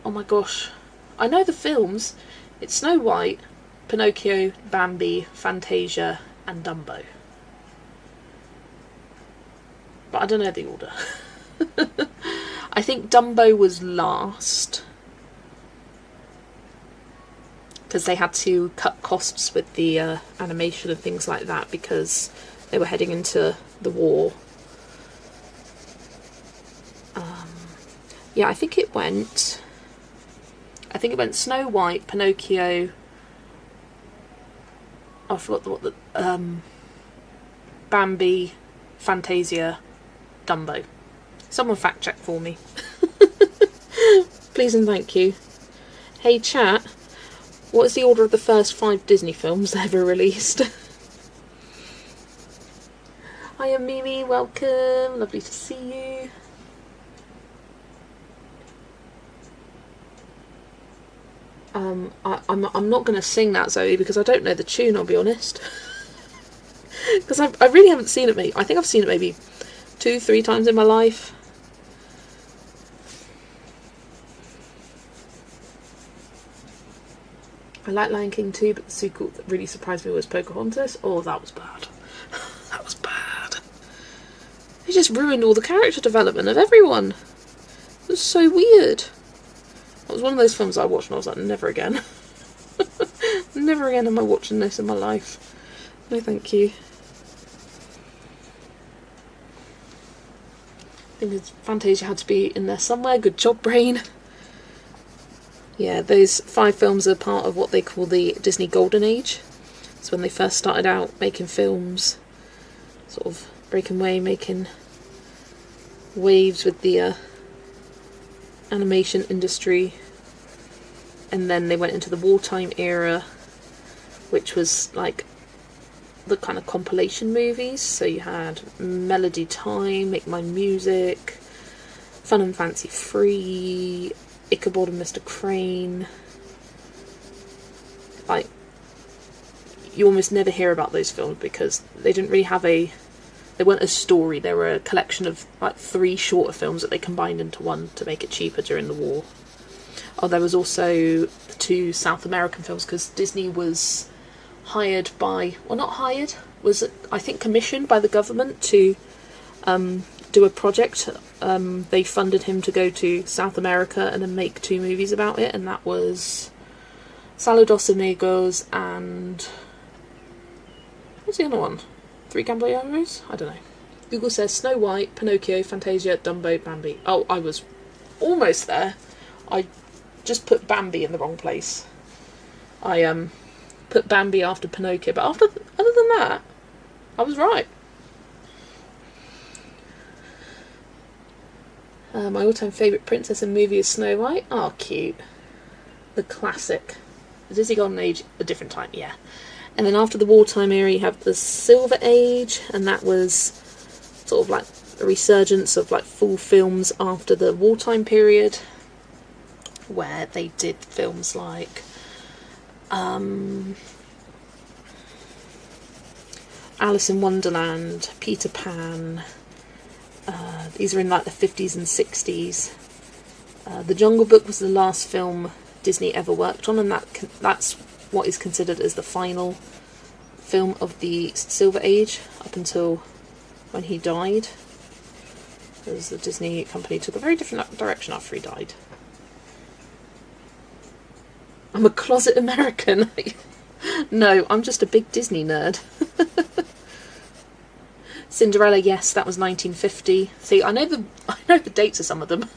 oh my gosh, I know the films. It's Snow White, Pinocchio, Bambi, Fantasia and Dumbo. But I don't know the order. I think Dumbo was last, because they had to cut costs with the animation and things like that because they were heading into the war. Yeah, I think it went Snow White, Pinocchio. I forgot what the Bambi, Fantasia, Dumbo. Someone fact check for me. Please and thank you. Hey chat, what is the order of the first 5 Disney films ever released? Hiya Mimi, welcome. Lovely to see you. I'm not going to sing that, Zoe, because I don't know the tune, I'll be honest. Because I really haven't seen it. I think I've seen it maybe 2-3 times in my life. I like Lion King too, but the sequel that really surprised me was Pocahontas. Oh, that was bad. That was bad. They just ruined all the character development of everyone. It was so weird. It was one of those films I watched and I was like, never again. Never again am I watching this in my life. No thank you. I think Fantasia had to be in there somewhere. Good job, brain. Yeah, those 5 films are part of what they call the Disney Golden Age. It's when they first started out making films, sort of breaking away, making waves with the animation industry. And then they went into the wartime era, which was like the kind of compilation movies. So you had Melody Time, Make My Music, Fun and Fancy Free, Ichabod and Mr. Crane. Like, you almost never hear about those films because they didn't really have they weren't a story, they were a collection of like 3 shorter films that they combined into one to make it cheaper during the war. Oh, there was also the 2 South American films because Disney was hired by, well not hired, was I think commissioned by the government to do a project. They funded him to go to South America and then make 2 movies about it, and that was Saludos Amigos and what's the other one? 3 Caballeros? I don't know. Google says Snow White, Pinocchio, Fantasia, Dumbo, Bambi. Oh, I was almost there. I just put Bambi in the wrong place. I put Bambi after Pinocchio, but other than that, I was right. My all-time favourite princess and movie is Snow White. Oh, cute. The classic. The Disney Golden Age, a different time, yeah. And then after the wartime era, you have the Silver Age, and that was sort of like a resurgence of like full films after the wartime period, where they did films like Alice in Wonderland, Peter Pan. These are in like the 50s and 60s. The Jungle Book was the last film Disney ever worked on, and that's what is considered as the final film of the Silver Age up until when he died, because the Disney company took a very different direction after he died. I'm a closet American. No, I'm just a big Disney nerd. Cinderella, yes, that was 1950. See, I know the dates of some of them.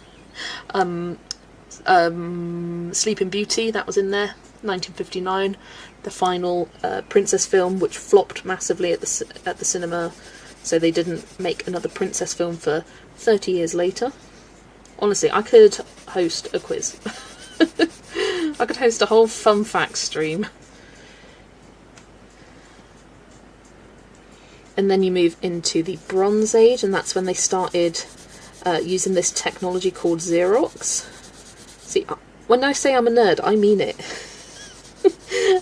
Sleeping Beauty, that was in there, 1959. The final princess film, which flopped massively at the cinema, so they didn't make another princess film for 30 years later. Honestly, I could host a quiz. I could host a whole fun fact stream. And then you move into the Bronze Age, and that's when they started using this technology called Xerox. See, when I say I'm a nerd, I mean it.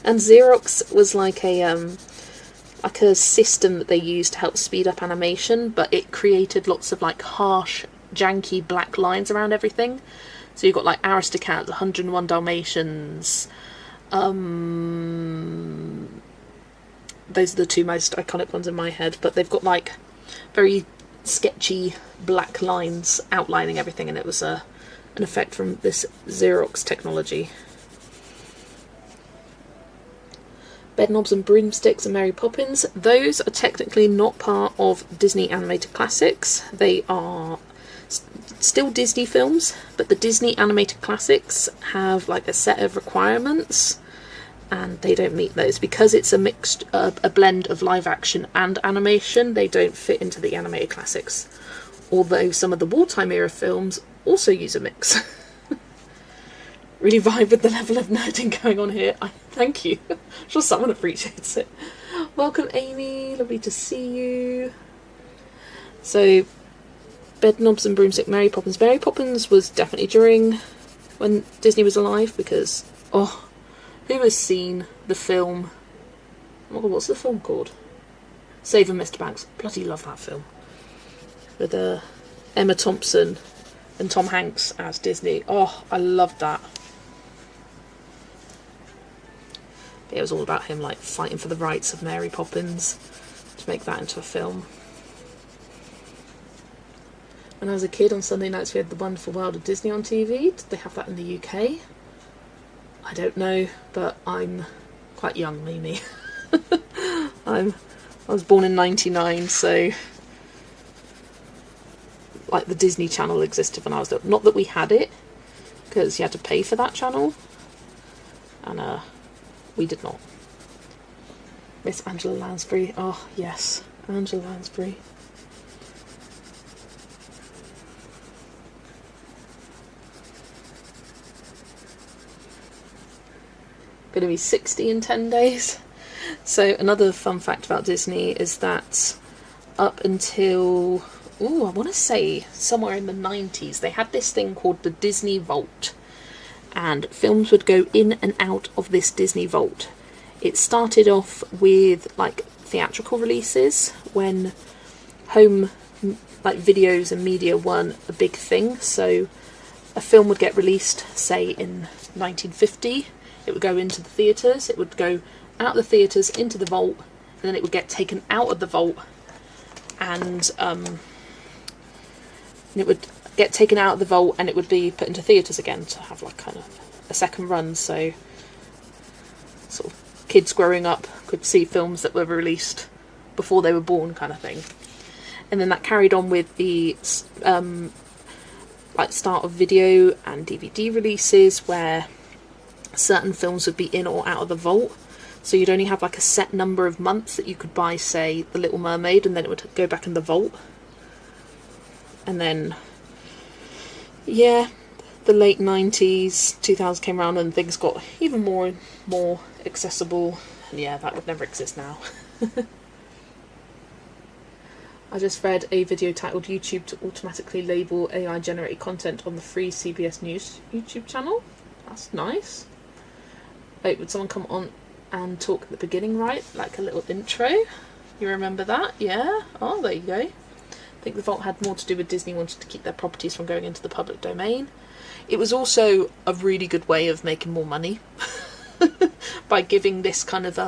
And Xerox was like a system that they used to help speed up animation, but it created lots of like harsh, janky black lines around everything. So you've got like Aristocats, 101 Dalmatians. Those are the two most iconic ones in my head, but they've got like very sketchy black lines outlining everything, and it was an effect from this Xerox technology. Bedknobs and Broomsticks and Mary Poppins, those are technically not part of Disney Animated Classics. They are still Disney films, but the Disney Animated Classics have like a set of requirements, and they don't meet those because it's a blend of live action and animation. They don't fit into the Animated Classics, although some of the wartime era films also use a mix. Really vibe with the level of nerding going on here. Thank you. I'm sure someone appreciates it. Welcome, Amy. Lovely to see you. So, Bedknobs and Broomstick, Mary Poppins. Mary Poppins was definitely during when Disney was alive, because, oh, who has seen the film? Oh my god, what's the film called? Saving Mr. Banks. Bloody love that film. With Emma Thompson and Tom Hanks as Disney. Oh, I loved that. It was all about him like fighting for the rights of Mary Poppins to make that into a film. When I was a kid, on Sunday nights we had The Wonderful World of Disney on TV. Did they have that in the UK? I don't know, but I'm quite young, Mimi. I was born in 99, so like the Disney Channel existed when I was little. Not that we had it, because you had to pay for that channel, and we did not. Miss Angela Lansbury. Oh yes, Angela Lansbury. Going to be 60 in 10 days. So another fun fact about Disney is that up until, I want to say somewhere in the 90s, they had this thing called the Disney Vault, and films would go in and out of this Disney Vault. It started off with like theatrical releases when home like videos and media weren't a big thing. So a film would get released, say in 1950. It would go into the theatres, it would go out of the theatres into the vault, and then it would get taken out of the vault, and it would get taken out of the vault and it would be put into theatres again to have like kind of a second run, so sort of kids growing up could see films that were released before they were born, kind of thing. And then that carried on with the like start of video and DVD releases, where certain films would be in or out of the vault, so you'd only have like a set number of months that you could buy, say, The Little Mermaid, and then it would go back in the vault. And then, yeah, the late 90s, 2000s came around and things got even more accessible, and yeah, that would never exist now. I just read a video titled YouTube to automatically label AI generated content on the free CBS News YouTube channel. That's nice. Wait, would someone come on and talk at the beginning, right? Like a little intro? You remember that? Yeah? Oh, there you go. I think the Vault had more to do with Disney wanting to keep their properties from going into the public domain. It was also a really good way of making more money by giving this kind of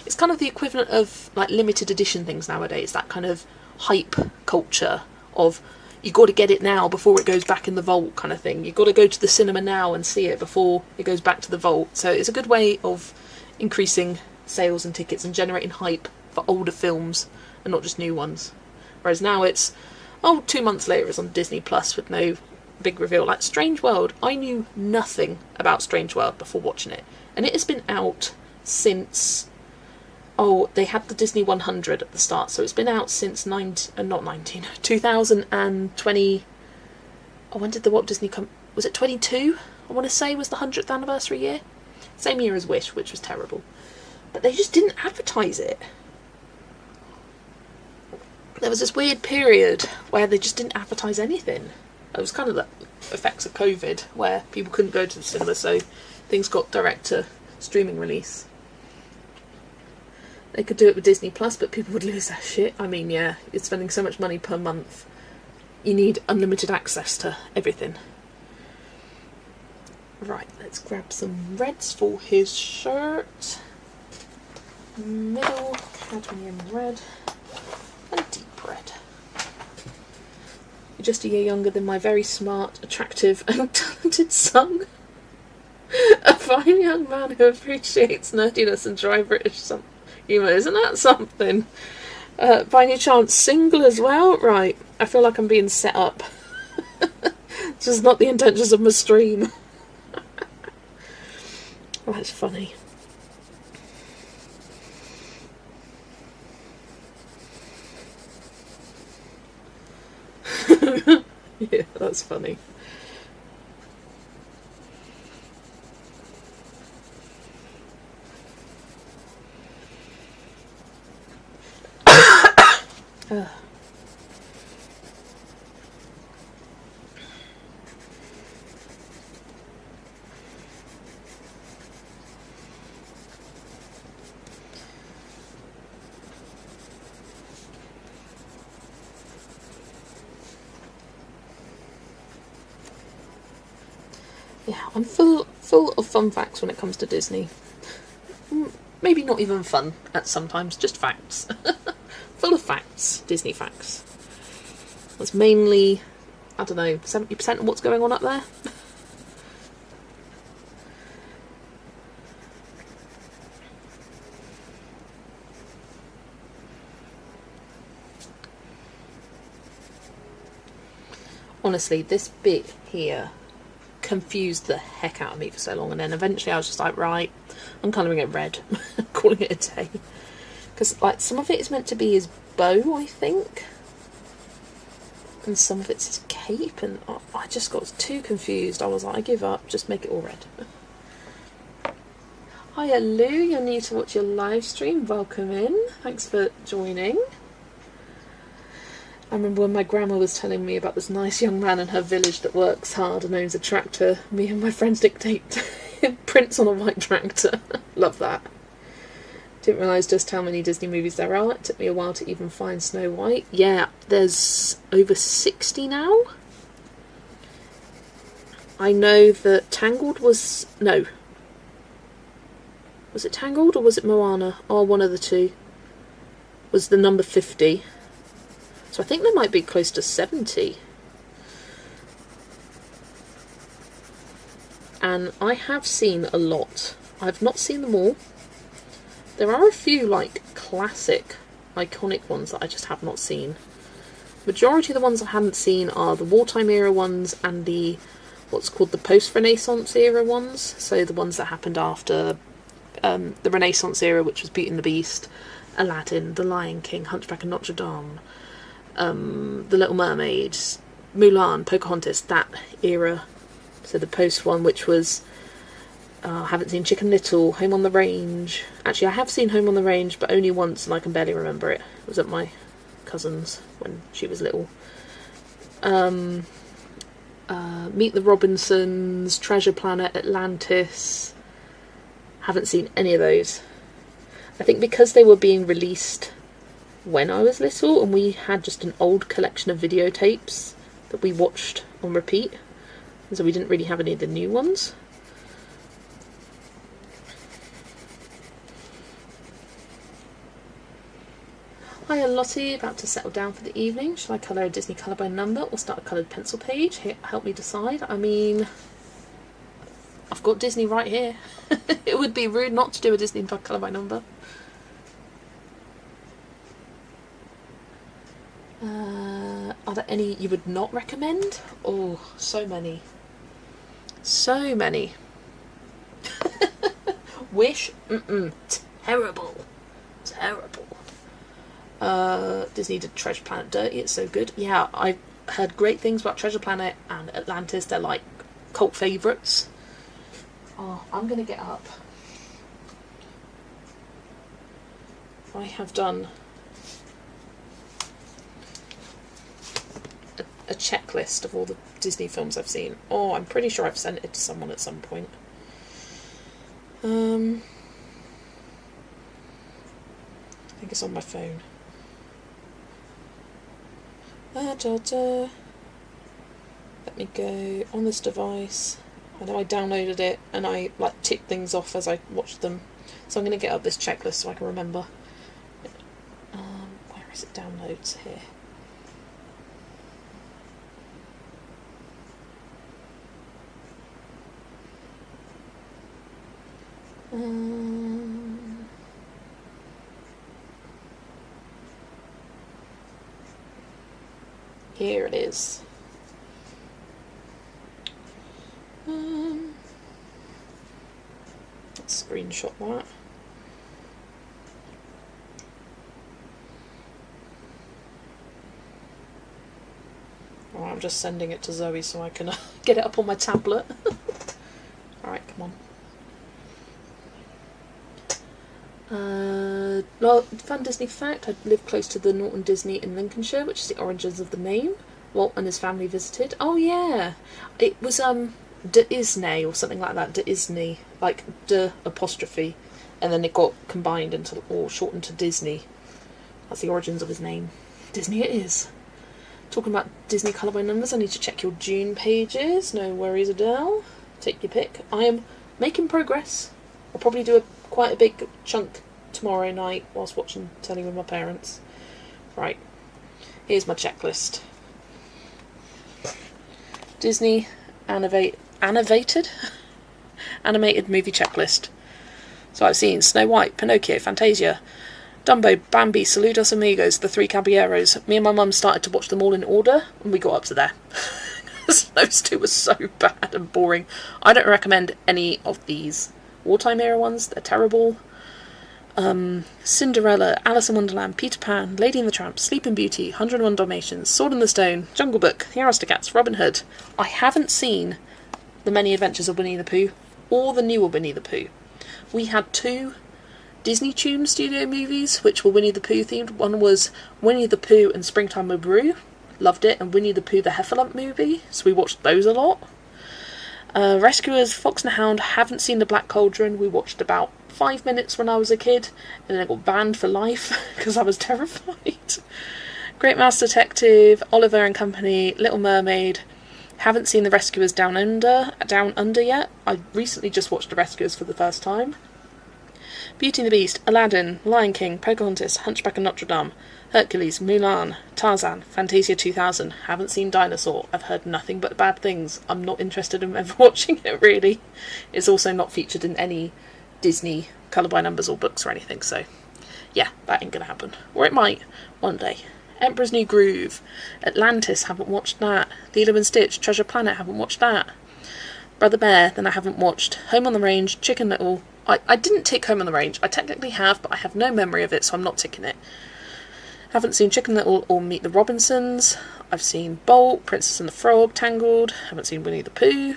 it's kind of the equivalent of like limited edition things nowadays, that kind of hype culture of you got to get it now before it goes back in the vault kind of thing. You've got to go to the cinema now and see it before it goes back to the vault. So it's a good way of increasing sales and tickets and generating hype for older films and not just new ones. Whereas now it's, 2 months later it's on Disney Plus with no big reveal. Like Strange World, I knew nothing about Strange World before watching it. And it has been out since, they had the Disney 100 at the start. So it's been out since 2020. When did the Walt Disney come? Was it 22? I want to say was the 100th anniversary year. Same year as Wish, which was terrible. But they just didn't advertise it. There was this weird period where they just didn't advertise anything. It was kind of the effects of COVID, where people couldn't go to the cinema, so things got direct to streaming release. They could do it with Disney Plus, but people would lose their shit. I mean, yeah, you're spending so much money per month. You need unlimited access to everything. Right, let's grab some reds for his shirt. Middle cadmium red and deep red. You're just a year younger than my very smart, attractive and talented son. A fine young man who appreciates nerdiness and dry British humour. Isn't that something? By any chance single as well? Right, I feel like I'm being set up. This is not the intentions of my stream. Oh, that's funny. Yeah, that's funny. Yeah, I'm full of fun facts when it comes to Disney. Maybe not even fun at sometimes, just facts. Full of facts, Disney facts. That's mainly, 70% of what's going on up there. Honestly, this bit here confused the heck out of me for so long, and then eventually I was just like, right, I'm colouring it red. Calling it a day. Because like some of it is meant to be his bow, I think, and some of it's his cape, and I just got too confused. I was like, I give up, just make it all red. Hiya Lou, you're new to watch your live stream, welcome in, thanks for joining. I remember when my grandma was telling me about this nice young man in her village that works hard and owns a tractor. Me and my friends dictate prints on a white tractor. Love that. Didn't realise just how many Disney movies there are. It took me a while to even find Snow White. Yeah, there's over 60 now. I know that Tangled was... No. Was it Tangled or was it Moana? Oh, one of the two. Was the number 50. So I think there might be close to 70. And I have seen a lot. I've not seen them all. There are a few like classic, iconic ones that I just have not seen. Majority of the ones I haven't seen are the wartime era ones and the what's called the post-Renaissance era ones. So the ones that happened after the Renaissance era, which was Beauty and the Beast, Aladdin, The Lion King, Hunchback of Notre Dame, The Little Mermaid, Mulan, Pocahontas, that era. So the post one, which was, I haven't seen Chicken Little, Home on the Range. Actually, I have seen Home on the Range, but only once, and I can barely remember it. It was at my cousin's when she was little. Meet the Robinsons, Treasure Planet, Atlantis. Haven't seen any of those. I think because they were being released when I was little, and we had just an old collection of videotapes that we watched on repeat, so we didn't really have any of the new ones. Hiya Lottie, about to settle down for the evening. Shall I colour a Disney colour by number or start a coloured pencil page? Here, help me decide. I mean, I've got Disney right here. It would be rude not to do a Disney colour by number. Are there any you would not recommend? Oh, so many. So many. Wish? Terrible. Terrible. Disney did Treasure Planet Dirty, it's so good. Yeah, I've heard great things about Treasure Planet and Atlantis. They're like cult favourites. Oh, I'm gonna get up. I have done a checklist of all the Disney films I've seen. Oh, I'm pretty sure I've sent it to someone at some point. I think it's on my phone. Let me go on this device. I know I downloaded it and I like ticked things off as I watched them, so I'm going to get up this checklist so I can remember. Where is it? Downloads here. Here it is. Let's screenshot that. Oh, I'm just sending it to Zoe so I can get it up on my tablet. Alright, come on. Well, fun Disney fact, I live close to the Norton Disney in Lincolnshire, which is the origins of the name. Walt and his family visited. Oh yeah, it was de Isney or something like that, de Isney, like de apostrophe, and then it got combined into, or shortened to Disney. That's the origins of his name. Disney it is. Talking about Disney colour by numbers, I need to check your June pages. No worries, Adele. Take your pick. I am making progress. I'll probably do quite a big chunk tomorrow night whilst watching telly with my parents. Right, here's my checklist. Disney animated movie checklist. So I've seen Snow White, Pinocchio, Fantasia, Dumbo, Bambi, Saludos Amigos, The Three Caballeros. Me and my mum started to watch them all in order and we got up to there. Those two were so bad and boring. I don't recommend any of these wartime era ones, they're terrible. Cinderella, Alice in Wonderland, Peter Pan, Lady and the Tramp, Sleeping Beauty, 101 Dalmatians, Sword in the Stone, Jungle Book, The Aristocats, Robin Hood. I haven't seen The Many Adventures of Winnie the Pooh or the newer Winnie the Pooh. We had two Disney Toon Studio movies which were Winnie the Pooh themed. One was Winnie the Pooh and Springtime with Roo, loved it, and Winnie the Pooh the Heffalump movie, so we watched those a lot. Rescuers, Fox and the Hound, haven't seen The Black Cauldron. We watched about 5 minutes when I was a kid, and then I got banned for life because I was terrified. Great Mouse Detective, Oliver and Company, Little Mermaid. Haven't seen The Rescuers Down Under yet. I recently just watched The Rescuers for the first time. Beauty and the Beast, Aladdin, Lion King, Pocahontas, Hunchback of Notre Dame, Hercules, Mulan, Tarzan, Fantasia 2000. Haven't seen Dinosaur. I've heard nothing but bad things. I'm not interested in ever watching it, really. It's also not featured in any Disney colour by numbers or books or anything, so yeah, that ain't gonna happen. Or it might, one day. Emperor's New Groove, Atlantis, haven't watched that. Lilo and Stitch, Treasure Planet, haven't watched that. Brother Bear, then I haven't watched. Home on the Range, Chicken Little. I didn't tick Home on the Range. I technically have, but I have no memory of it, so I'm not ticking it. Haven't seen Chicken Little or Meet the Robinsons. I've seen Bolt, Princess and the Frog, Tangled. Haven't seen Winnie the Pooh.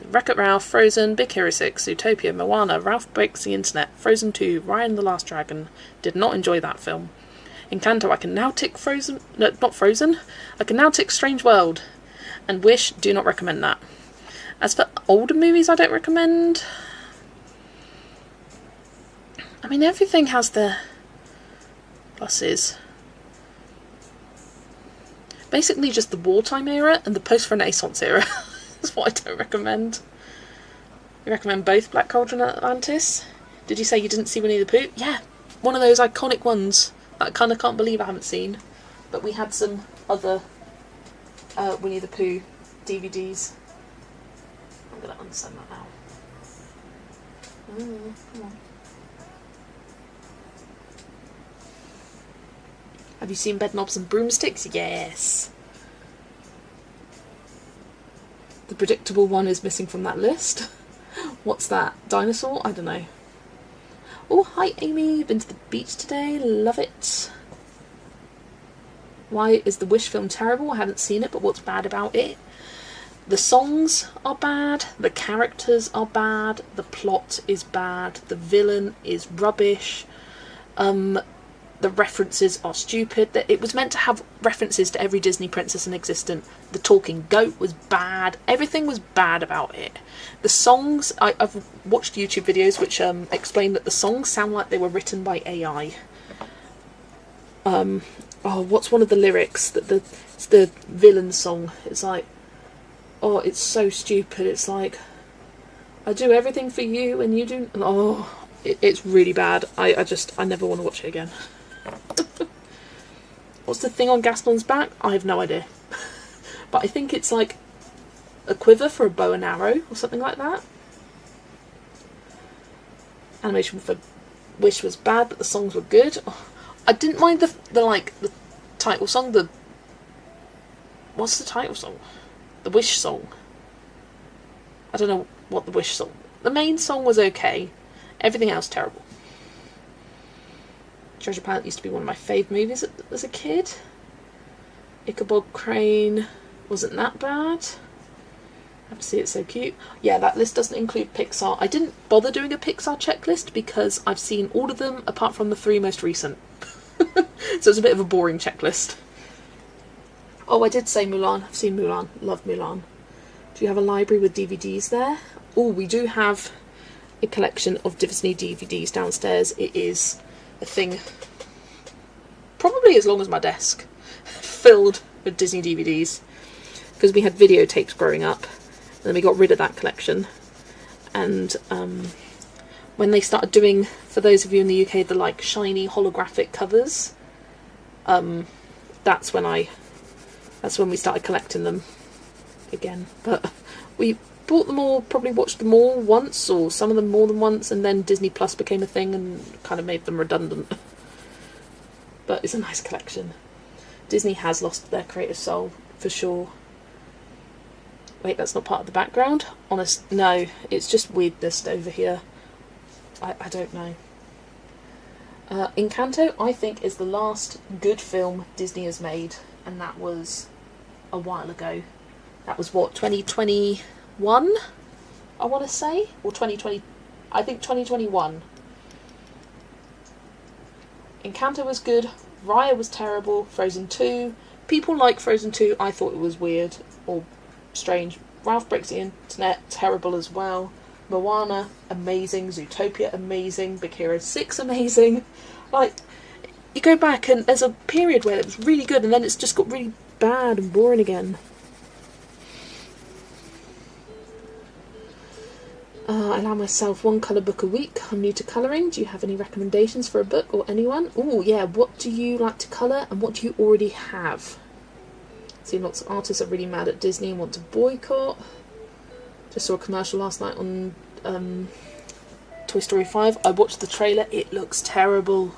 Wreck-It Ralph, Frozen, Big Hero 6, Zootopia, Moana, Ralph Breaks the Internet, Frozen 2, Ryan the Last Dragon. Did not enjoy that film. Encanto, I can now tick Frozen... No, not Frozen. I can now tick Strange World. And Wish, do not recommend that. As for older movies I don't recommend... I mean, everything has their pluses. Basically just the wartime era and the post-Renaissance era. That's what I don't recommend. You recommend both Black Cauldron and Atlantis? Did you say you didn't see Winnie the Pooh? Yeah, one of those iconic ones that I kind of can't believe I haven't seen. But we had some other Winnie the Pooh DVDs. I'm going to unsend that now. Come on. Have you seen Bedknobs and Broomsticks? Yes. The predictable one is missing from that list. What's that? Dinosaur? I don't know. Oh, hi Amy. Been to the beach today. Love it. Why is the Wish film terrible? I haven't seen it, but what's bad about it? The songs are bad. The characters are bad. The plot is bad. The villain is rubbish. The references are stupid. It was meant to have references to every Disney princess in existence. The talking goat was bad. Everything was bad about it. The songs, I've watched YouTube videos which explain that the songs sound like they were written by AI. What's one of the lyrics? It's the villain song. It's like, oh, it's so stupid. It's like, I do everything for you and you do... Oh, it's really bad. I never want to watch it again. What's the thing on Gaston's back? I have no idea. But I think it's like a quiver for a bow and arrow or something like that. Animation for Wish was bad, but the songs were good. Oh, I didn't mind the title song. What's the title song? The Wish song. I don't know what the Wish song. The main song was okay. Everything else terrible. Treasure Planet used to be one of my fave movies as a kid. Ichabod Crane wasn't that bad. I have to see, it's so cute. Yeah, that list doesn't include Pixar. I didn't bother doing a Pixar checklist because I've seen all of them apart from the 3 most recent. So it's a bit of a boring checklist. Oh, I did say Mulan. I've seen Mulan. Love Mulan. Do you have a library with DVDs there? Oh, we do have a collection of Disney DVDs downstairs. It is a thing probably as long as my desk, filled with Disney DVDs, because we had videotapes growing up and then we got rid of that collection. And when they started doing, for those of you in the UK, the like shiny holographic covers, that's when we started collecting them again. But we bought them all, probably watched them all once, or some of them more than once, and then Disney Plus became a thing and kind of made them redundant. But it's a nice collection. Disney has lost their creative soul, for sure. Wait, that's not part of the background? No, it's just weirdness over here. I don't know. Encanto, I think, is the last good film Disney has made, and that was a while ago. That was what, 2021? I want to say, or 2020. I think 2021. Encanto was good. Raya was terrible. Frozen 2. People like Frozen 2. I thought it was weird or strange. Ralph Breaks the Internet, terrible as well. Moana, amazing. Zootopia, amazing. Big Hero 6, amazing. Like, you go back and there's a period where it was really good and then it's just got really bad and boring again. I allow myself 1 colour book a week. I'm new to colouring. Do you have any recommendations for a book or anyone? Oh yeah, what do you like to colour and what do you already have? See, lots of artists are really mad at Disney and want to boycott. Just saw a commercial last night on Toy Story 5. I watched the trailer. It looks terrible.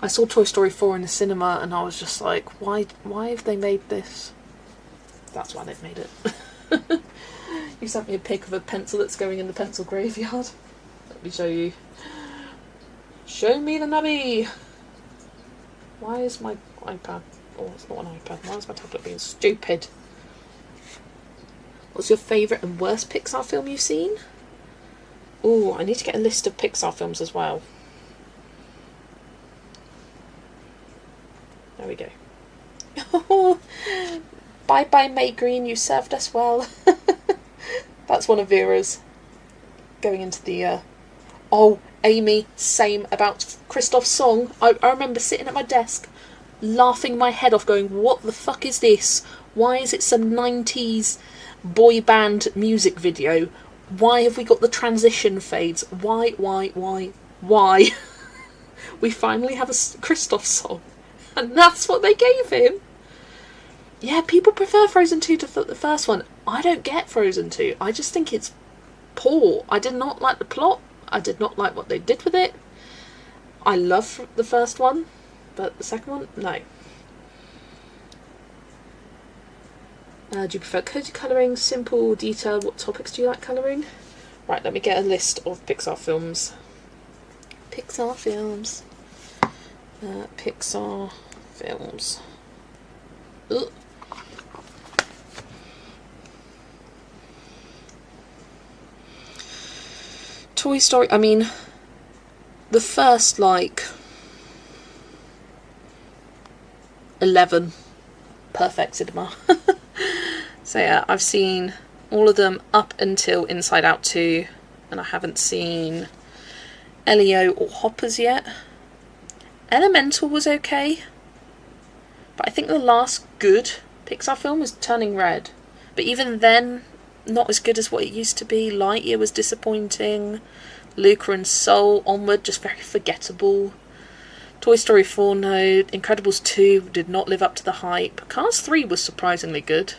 I saw Toy Story 4 in the cinema and I was just like, why have they made this? That's why they've made it. You sent me a pic of a pencil that's going in the pencil graveyard. Let me show you. Show me the nubby! Why is my iPad... Oh, it's not an iPad. Why is my tablet being stupid? What's your favourite and worst Pixar film you've seen? Oh, I need to get a list of Pixar films as well. There we go. Bye bye May Green, you served us well. That's one of Vera's going into the... Oh, Amy, same about Christoph's song. I remember sitting at my desk laughing my head off going, what the fuck is this? Why is it some 90s boy band music video? Why have we got the transition fades? Why? We finally have a Kristoff song, and that's what they gave him. Yeah, people prefer Frozen 2 to the first one. I don't get Frozen 2. I just think it's poor. I did not like the plot. I did not like what they did with it. I love the first one, but the second one, no. Do you prefer cozy colouring, simple, detailed? What topics do you like colouring? Right, let me get a list of Pixar films. Pixar films. Pixar films. Ugh. Toy Story, I mean, the first, like, 11, perfect cinema. So yeah, I've seen all of them up until Inside Out 2, and I haven't seen Elio or Hoppers yet. Elemental was okay, but I think the last good Pixar film was Turning Red. But even then, not as good as what it used to be. Lightyear was disappointing. Luca and Soul, Onward, just very forgettable. Toy Story 4, no. Incredibles 2 did not live up to the hype. Cars 3 was surprisingly good.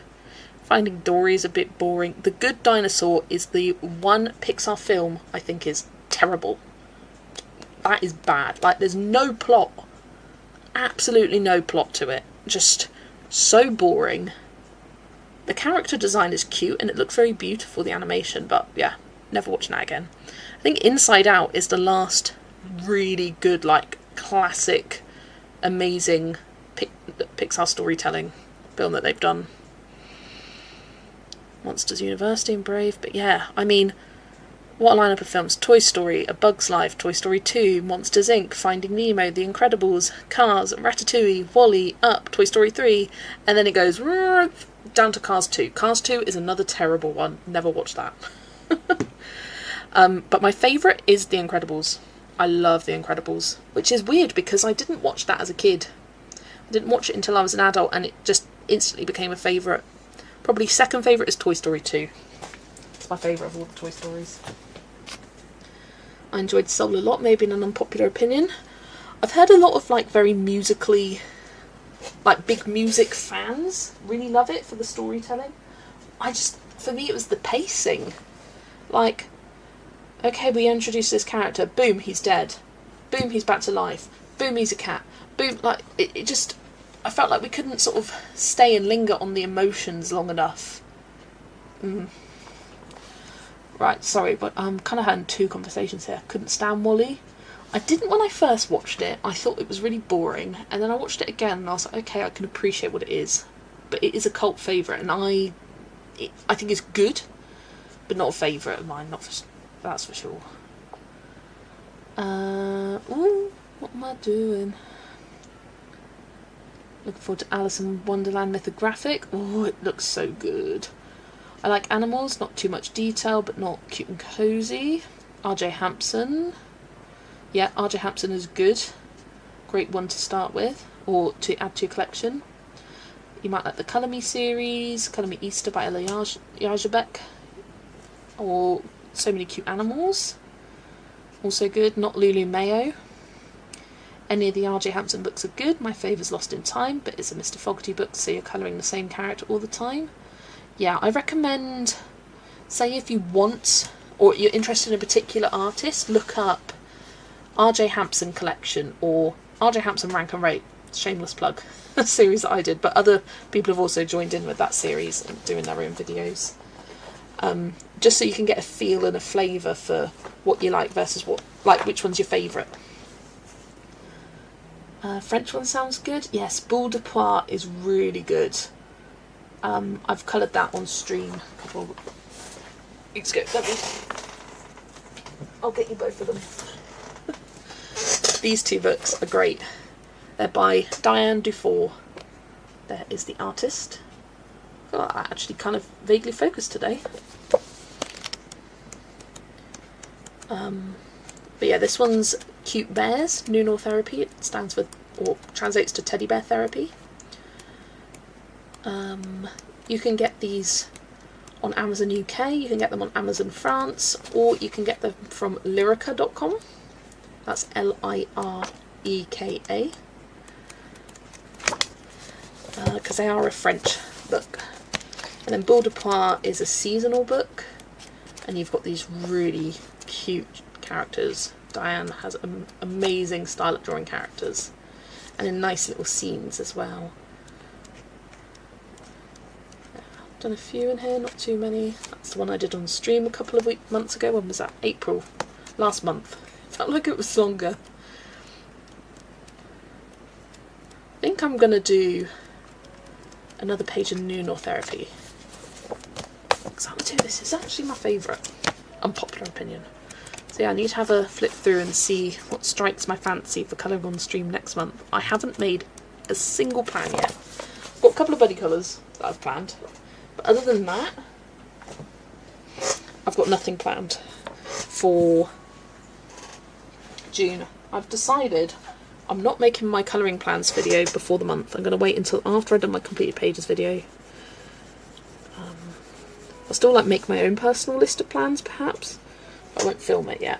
Finding Dory is a bit boring. The Good Dinosaur is the one Pixar film I think is terrible. That is bad. Like, there's no plot. Absolutely no plot to it. Just so boring. The character design is cute and it looks very beautiful, the animation, but yeah, never watching that again. I think Inside Out is the last really good, like, classic, amazing Pixar storytelling film that they've done. Monsters University and Brave, but yeah, I mean, what a lineup of films. Toy Story, A Bug's Life, Toy Story 2, Monsters Inc., Finding Nemo, The Incredibles, Cars, Ratatouille, WALL-E, Up, Toy Story 3, and then it goes down to Cars 2. Cars 2 is another terrible one. Never watched that. But my favourite is The Incredibles. I love The Incredibles, which is weird because I didn't watch that as a kid. I didn't watch it until I was an adult, and it just instantly became a favourite. Probably second favourite is Toy Story 2. It's my favourite of all the Toy Stories. I enjoyed Soul a lot, maybe in an unpopular opinion. I've heard a lot of, like, very musically, like, big music fans really love it for the storytelling. For me, it was the pacing. Like, okay, we introduce this character, boom, he's dead. Boom, he's back to life. Boom, he's a cat. Boom, like, it just, I felt like we couldn't sort of stay and linger on the emotions long enough. Right, sorry, but I'm kind of having two conversations here. Couldn't stand WALL-E. I didn't when I first watched it. I thought it was really boring, and then I watched it again and I was like, okay, I can appreciate what it is. But it is a cult favourite, and I think it's good, but not a favourite of mine, that's for sure. Ooh, what am I doing? Looking forward to Alice in Wonderland Mythographic. Oh, it looks so good. I like animals, not too much detail, but not cute and cosy. R.J. Hampson. Yeah, R.J. Hampson is good. Great one to start with, or to add to your collection. You might like the Colour Me series, Colour Me Easter by Ella Yarzabek, or So Many Cute Animals. Also good. Not Lulu Mayo. Any of the R.J. Hampson books are good. My favourite's Lost in Time, but it's a Mr. Fogarty book, so you're colouring the same character all the time. Yeah, I recommend, say if you want, or you're interested in a particular artist, look up R.J. Hampson Collection, or R.J. Hampson Rank and Rate, shameless plug, a series that I did, but other people have also joined in with that series and doing their own videos. Just so you can get a feel and a flavour for what you like versus which one's your favourite. French one sounds good. Yes, Boule de Poire is really good. I've coloured that on stream a couple of weeks ago. I'll get you both of them. These two books are great. They're by Diane Dufour. There is the artist. I feel like I actually kind of vaguely focused today. But yeah, this one's Cute Bears, Noonar Therapy. It stands for or translates to teddy bear therapy. You can get these on Amazon UK, you can get them on Amazon France, or you can get them from lyrica.com. That's Lireka. Because they are a French book. And then Bulle de Poire is a seasonal book, and you've got these really cute characters. Diane has an amazing style at drawing characters, and in nice little scenes as well. I've done a few in here, not too many. That's the one I did on stream a couple of months ago. When was that? April. Last month. Felt like it was longer. I think I'm going to do another page in Une Therapy. Xanadu, this is actually my favourite. Unpopular opinion. So yeah, I need to have a flip through and see what strikes my fancy for colouring on stream next month. I haven't made a single plan yet. I've got a couple of buddy colours that I've planned, but other than that, I've got nothing planned for June. I've decided I'm not making my colouring plans video before the month. I'm going to wait until after I've done my completed pages video. I'll still like make my own personal list of plans perhaps, but I won't film it yet.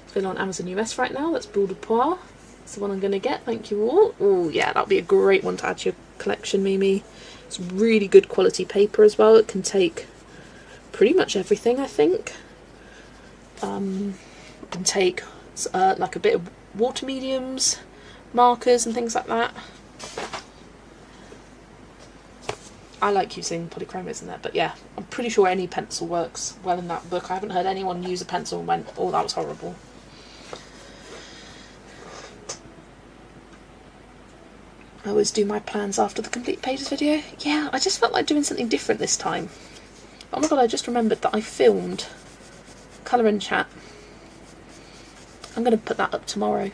It's been on Amazon US right now. That's Bulle de Poire. That's the one I'm going to get. Thank you all. Oh yeah, that'll be a great one to add to your collection, Mimi. It's really good quality paper as well. It can take pretty much everything, I think. It can take like a bit of water mediums, markers and things like that. I like using polychromos in there, but yeah, I'm pretty sure any pencil works well in that book. I haven't heard anyone use a pencil and went, oh, that was horrible. I always do my plans after the complete pages video. Yeah, I just felt like doing something different this time. Oh my god, I just remembered that I filmed Colour and Chat. I'm going to put that up tomorrow.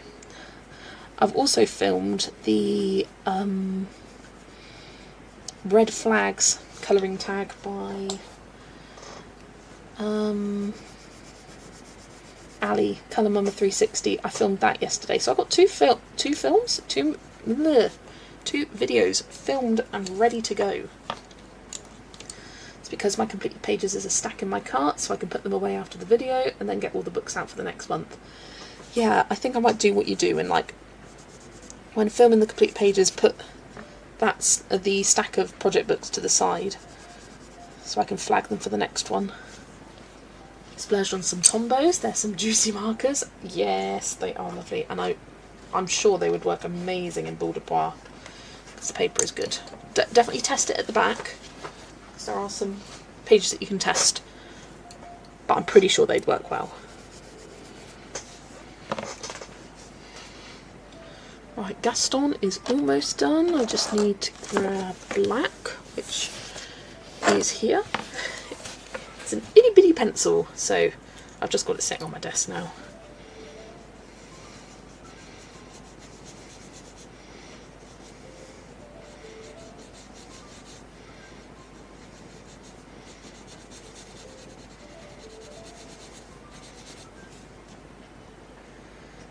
I've also filmed the Red Flags colouring tag by Ali, Colour Mama 360. I filmed that yesterday, so I've got two videos filmed and ready to go. It's because my completed pages is a stack in my cart, so I can put them away after the video and then get all the books out for the next month. Yeah, I think I might do what you do and like when filming the complete pages, put that's the stack of project books to the side so I can flag them for the next one. Splurged on some Tombos. There's some juicy markers. Yes, they are lovely, and I'm sure they would work amazing in Bulle de Poire because the paper is good. Definitely test it at the back, because there are some pages that you can test, but I'm pretty sure they'd work well. Right, Gaston is almost done. I just need to grab black, which is here. It's an itty bitty pencil, so I've just got it sitting on my desk now.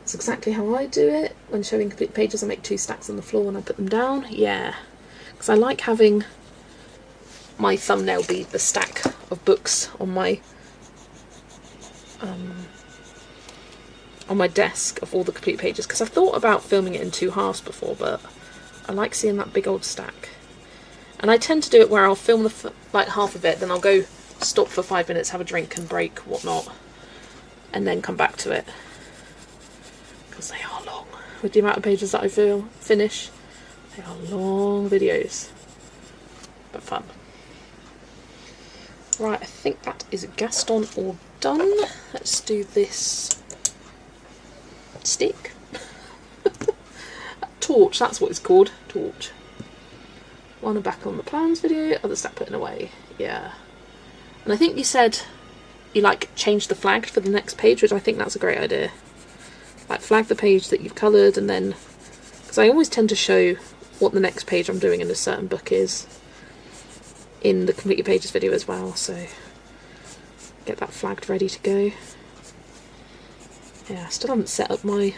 That's exactly how I do it. When showing complete pages, I make 2 stacks on the floor and I put them down. Yeah, because I like having my thumbnail be the stack of books on my desk of all the complete pages, because I've thought about filming it in 2 halves before, but I like seeing that big old stack. And I tend to do it where I'll film like half of it, then I'll go stop for 5 minutes, have a drink and break, whatnot, and then come back to it. Because they are long. With the amount of pages that I finish, they are long videos, but fun. Right, I think that is Gaston all done. Let's do this stick. Torch, that's what it's called. Torch. One back on the plans video, other stack putting away. Yeah. And I think you said you like change the flag for the next page, which I think that's a great idea. Like flag the page that you've coloured, and then, because I always tend to show what the next page I'm doing in a certain book is in the completed pages video as well, so get that flagged ready to go. Yeah, I still haven't set up my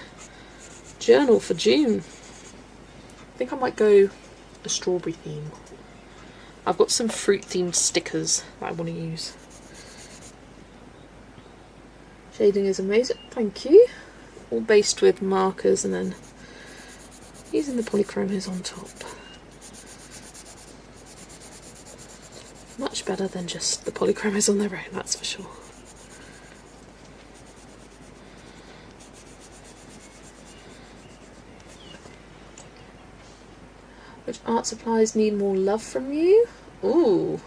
journal for June. I think I might go a strawberry theme. I've got some fruit themed stickers that I want to use. Shading is amazing, thank you. All based with markers and then using the polychromos on top. Much better than just the polychromos on their own, that's for sure. Which art supplies need more love from you? Ooh.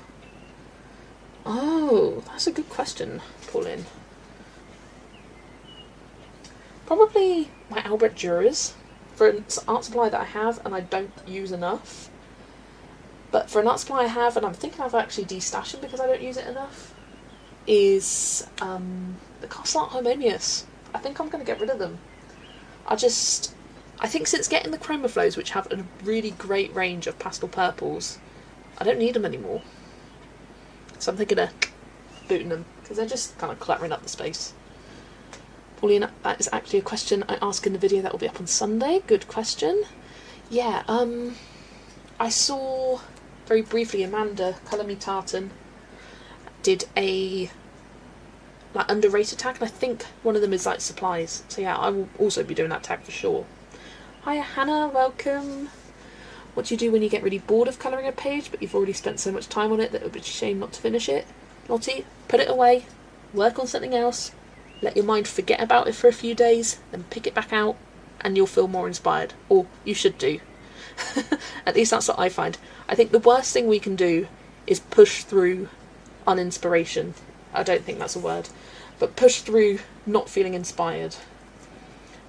Oh, that's a good question, Pauline. Probably my Albrecht Dürers, for an art supply that I have and I don't use enough. But for an art supply I have, and I'm thinking of actually destashing because I don't use it enough, is the Castle Art Harmonious. I think I'm going to get rid of them. I think since getting the Chroma Flows, which have a really great range of pastel purples, I don't need them anymore. So I'm thinking of booting them, because they're just kind of cluttering up the space. Pauline, that is actually a question I ask in the video that will be up on Sunday. Good question. Yeah, I saw very briefly Amanda, Colour Me Tartan, did a like underrated tag, and I think one of them is like supplies. So yeah, I will also be doing that tag for sure. Hiya Hannah, welcome. What do you do when you get really bored of colouring a page but you've already spent so much time on it that it would be a shame not to finish it? Lottie, put it away, work on something else, let your mind forget about it for a few days, then pick it back out and you'll feel more inspired. Or you should do. At least that's what I find. I think the worst thing we can do is push through uninspiration. I don't think that's a word. But push through not feeling inspired.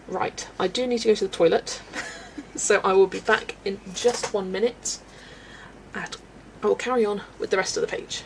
Right, I do need to go to the toilet, so I will be back in just 1 minute, and I will carry on with the rest of the page.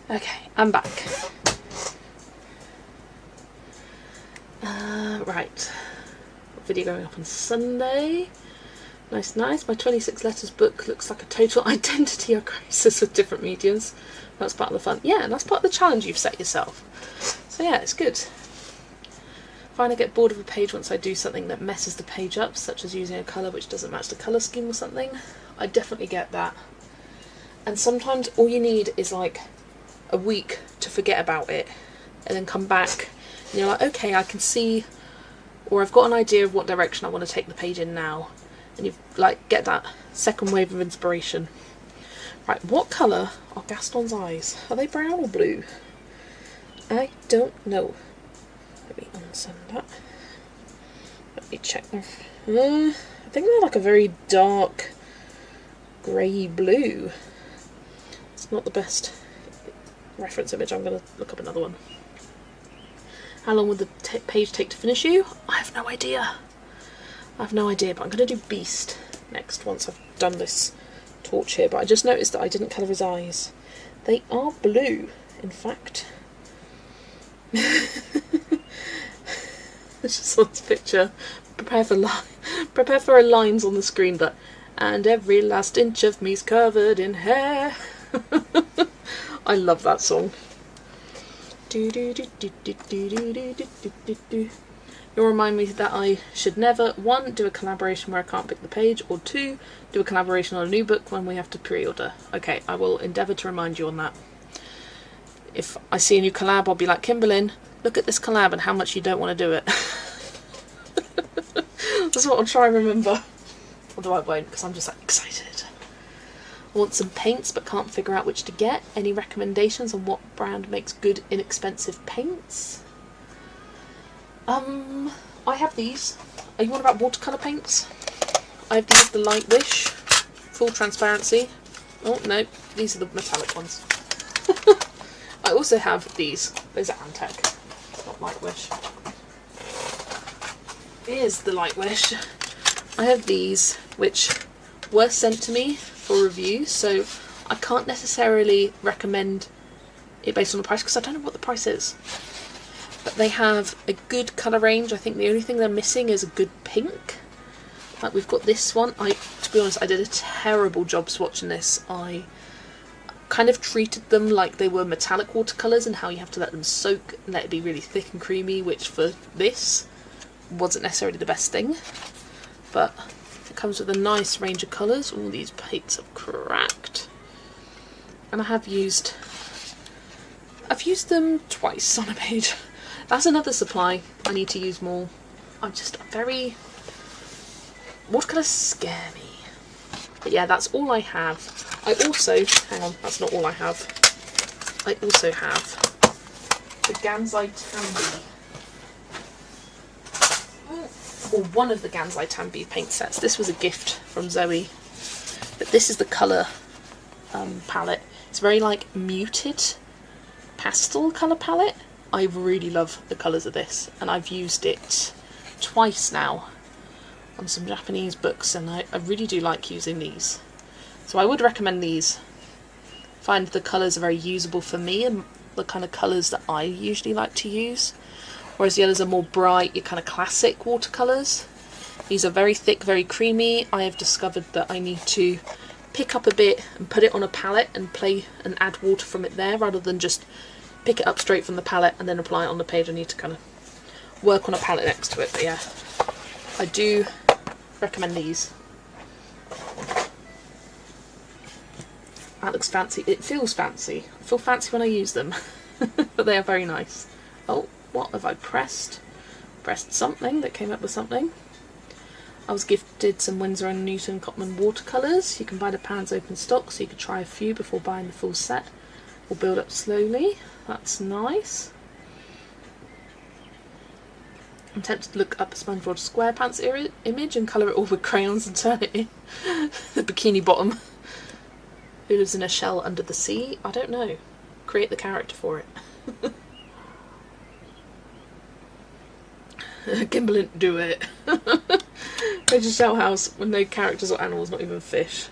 Okay, I'm back. Right, video going up on Sunday. Nice. My 26 letters book looks like a total identity crisis with different mediums. That's part of the fun. Yeah, and that's part of the challenge you've set yourself. So yeah, it's good. Fine, I get bored of a page once I do something that messes the page up, such as using a colour which doesn't match the colour scheme or something. I definitely get that. And sometimes all you need is like a week to forget about it and then come back and you're like, okay, I can see, or I've got an idea of what direction I want to take the page in now, and you like get that second wave of inspiration. Right, what colour are Gaston's eyes? Are they brown or blue? I don't know. Let me unsend that. Let me check them. I think they're like a very dark grey blue. It's not the best reference image. I'm going to look up another one. How long would the page take to finish you? I have no idea. I have no idea, but I'm going to do Beast next once I've done this torch here. But I just noticed that I didn't colour his eyes. They are blue, in fact. It's just on this picture. Prepare for lines on the screen, but and every last inch of me's covered in hair. I love that song. You'll remind me that I should never, 1, do a collaboration where I can't pick the page, or 2, do a collaboration on a new book when we have to pre-order. Okay, I will endeavour to remind you on that. If I see a new collab, I'll be like, Kimberlyn, look at this collab and how much you don't want to do it. That's what I'll try and remember. Although I won't, because I'm just like excited. I want some paints but can't figure out which to get. Any recommendations on what brand makes good, inexpensive paints? I have these. Are you on about watercolour paints? I have these, the Light Wish, full transparency. Oh no, these are the metallic ones. I also have these. Those are Antec, not Light Wish. Here's the Light Wish. I have these, which were sent to me for review, so I can't necessarily recommend it based on the price because I don't know what the price is. But they have a good colour range. I think the only thing they're missing is a good pink. Like we've got this one. To be honest, I did a terrible job swatching this. I kind of treated them like they were metallic watercolours and how you have to let them soak and let it be really thick and creamy, which for this wasn't necessarily the best thing. But it comes with a nice range of colours. All these paints are cracked. And I've used them twice on a page. That's another supply I need to use more. I'm just very... watercolours scare me. But yeah, that's all I have. I also... hang on, that's not all I have. I also have the Gansai Tambi. Or one of the Gansai Tambi paint sets. This was a gift from Zoe. But this is the colour palette. It's very like muted pastel colour palette. I really love the colours of this, and I've used it twice now on some Japanese books, and I really do like using these. So I would recommend these. I find the colours are very usable for me and the kind of colours that I usually like to use. Whereas the others are more bright, your kind of classic watercolours. These are very thick, very creamy. I have discovered that I need to pick up a bit and put it on a palette and play and add water from it there, rather than just pick it up straight from the palette and then apply it on the page. I need to kind of work on a palette next to it. But yeah, I do recommend these. That looks fancy. It feels fancy. I feel fancy when I use them. But they are very nice. Oh, what have I pressed? Pressed something that came up with something. I was gifted some Winsor & Newton Cotman watercolours. You can buy the pans open stock, so you can try a few before buying the full set. Or build up slowly. That's nice. I'm tempted to look up a SpongeBob SquarePants image and colour it all with crayons and turn it in. The Bikini Bottom. Who lives in a shell under the sea? I don't know. Create the character for it. Kimberlyn, do it. Create a shell house with no characters or animals, not even fish.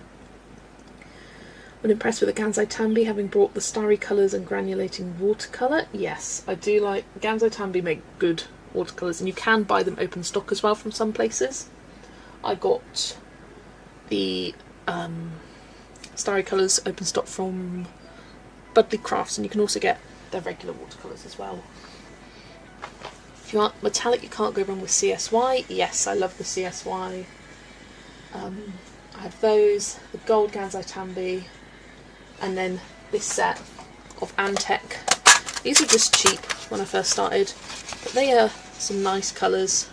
I'm impressed with the Gansai Tambi, having brought the starry colours and granulating watercolour. Yes, I do like... Gansai Tambi make good watercolours, and you can buy them open stock as well from some places. I got the starry colours open stock from Budley Crafts, and you can also get their regular watercolours as well. If you want metallic, you can't go wrong with CSY. Yes, I love the CSY. I have those, the gold Gansai Tambi, and then this set of Antec. These were just cheap when I first started, but they are some nice colours.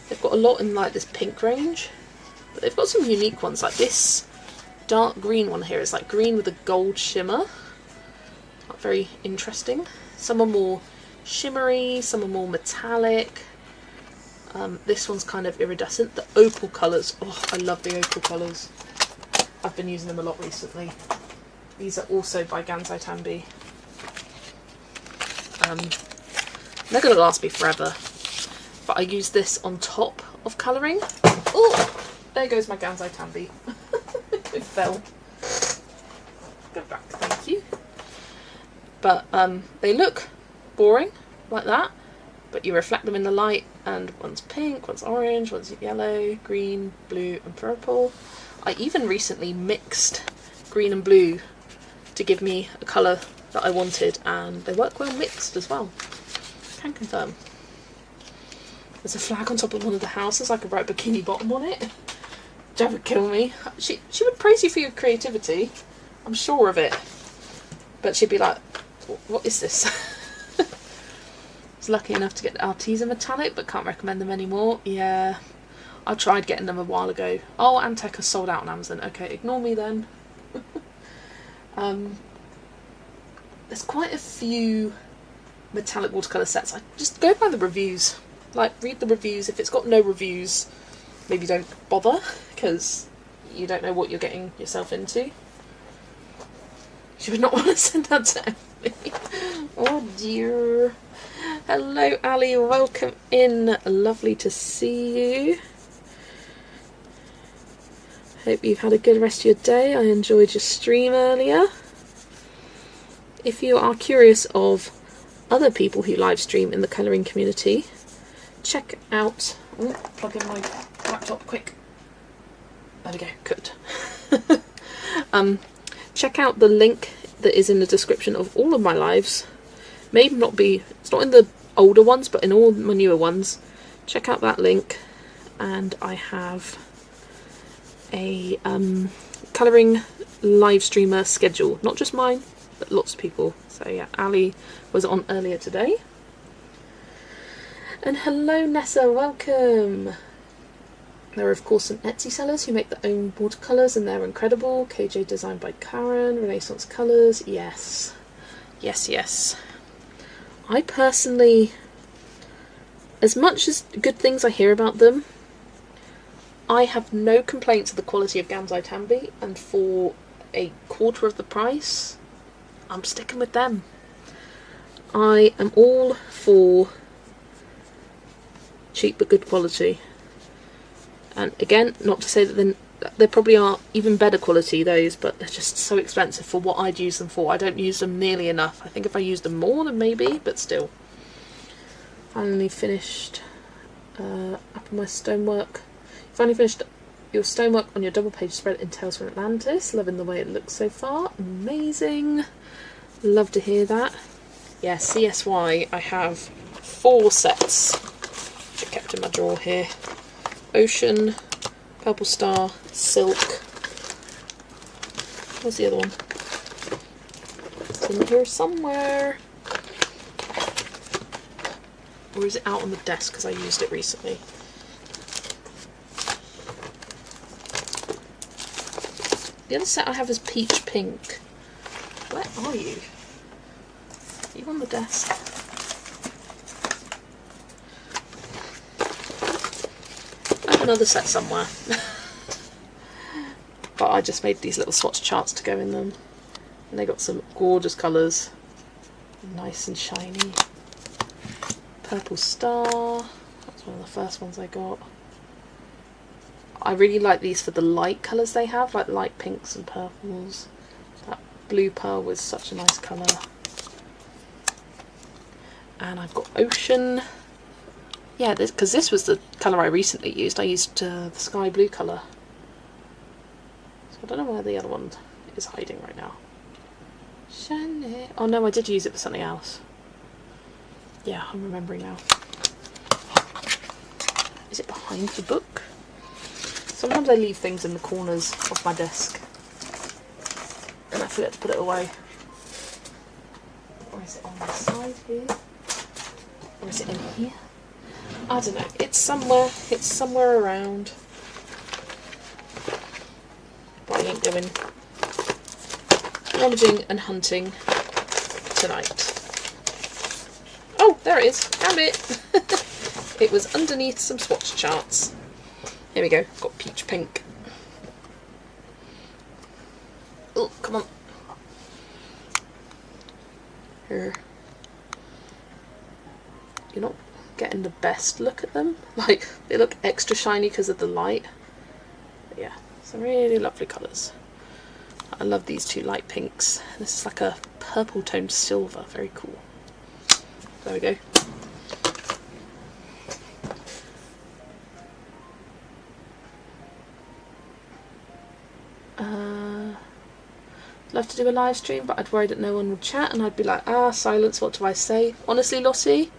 They've got a lot in like this pink range, But they've got some unique ones, like this dark green one here is like green with a gold shimmer. Very interesting. Some are more shimmery, some are more metallic. This one's kind of iridescent. The opal colours, oh, I love the opal colours. I've been using them a lot recently. These are also by Gansai Tambi. They're going to last me forever. But I use this on top of colouring. Oh, there goes my Gansai Tambi. It fell. Go back, thank you. But they look boring like that, but you reflect them in the light, and one's pink, one's orange, one's yellow, green, blue and purple. I even recently mixed green and blue to give me a colour that I wanted, and they work well mixed as well. Can confirm. There's a flag on top of one of the houses. I could write Bikini Bottom on it. That would kill me. She would praise you for your creativity, I'm sure of it, but she'd be like, what is this? I was lucky enough to get the Arteza metallic, but can't recommend them anymore. Yeah, I tried getting them a while ago. Oh, Anteca sold out on Amazon. Okay, ignore me then. There's quite a few metallic watercolour sets. I just go by the reviews. Like, read the reviews. If it's got no reviews, maybe don't bother, because you don't know what you're getting yourself into. She would not want to send that to Emily. Oh dear. Hello Ali, welcome in. Lovely to see you. Hope you've had a good rest of your day. I enjoyed your stream earlier. If you are curious of other people who live stream in the colouring community, check out... Oh, plug in my laptop quick. There we go, good. Check out the link that is in the description of all of my lives. Maybe not be, it's not in the older ones, but in all my newer ones. Check out that link, and I have a colouring live streamer schedule. Not just mine, but lots of people. So yeah, Ali was on earlier today. And hello Nessa, welcome! There are of course some Etsy sellers who make their own watercolours, and they're incredible. KJ designed by Karen, Renaissance Colours, yes. Yes, yes. I personally, as much as good things I hear about them, I have no complaints of the quality of Gansai Tambi, and for a quarter of the price, I'm sticking with them. I am all for cheap but good quality. And again, not to say that there probably are even better quality those, but they're just so expensive for what I'd use them for. I don't use them nearly enough. I think if I used them more, then maybe, but still. Finally finished up on my stonework. Finally finished your stonework on your double page spread in Tales from Atlantis. Loving the way it looks so far. Amazing. Love to hear that. Yeah, CSY, I have 4 sets, which are kept in my drawer here. Ocean, Purple Star, Silk. Where's the other one? It's in here somewhere. Or is it out on the desk because I used it recently? The other set I have is Peach Pink. Where are you? Are you on the desk? I have another set somewhere. But I just made these little swatch charts to go in them. And they got some gorgeous colours. Nice and shiny. Purple Star. That's one of the first ones I got. I really like these for the light colours they have, like light pinks and purples. That blue pearl was such a nice colour. And I've got Ocean. Yeah, because this was the colour I recently used. I used the sky blue colour. So I don't know where the other one is hiding right now. Shiny. Oh no, I did use it for something else. Yeah, I'm remembering now. Is it behind the book? Sometimes I leave things in the corners of my desk and I forget to put it away. Or is it on the side here? Or is it in here? I don't know. It's somewhere. It's somewhere around. going rummaging and hunting tonight. Oh, there it is. Found it. It was underneath some swatch charts. Here we go. Got peach pink. Oh, come on. Here. You're not getting the best look at them. Like, they look extra shiny because of the light. But yeah, some really lovely colours. I love these two light pinks. This is like a purple toned silver. Very cool. There we go. Love to do a live stream, but I'd worry that no one would chat and I'd be like, silence, what do I say? Honestly, Lottie,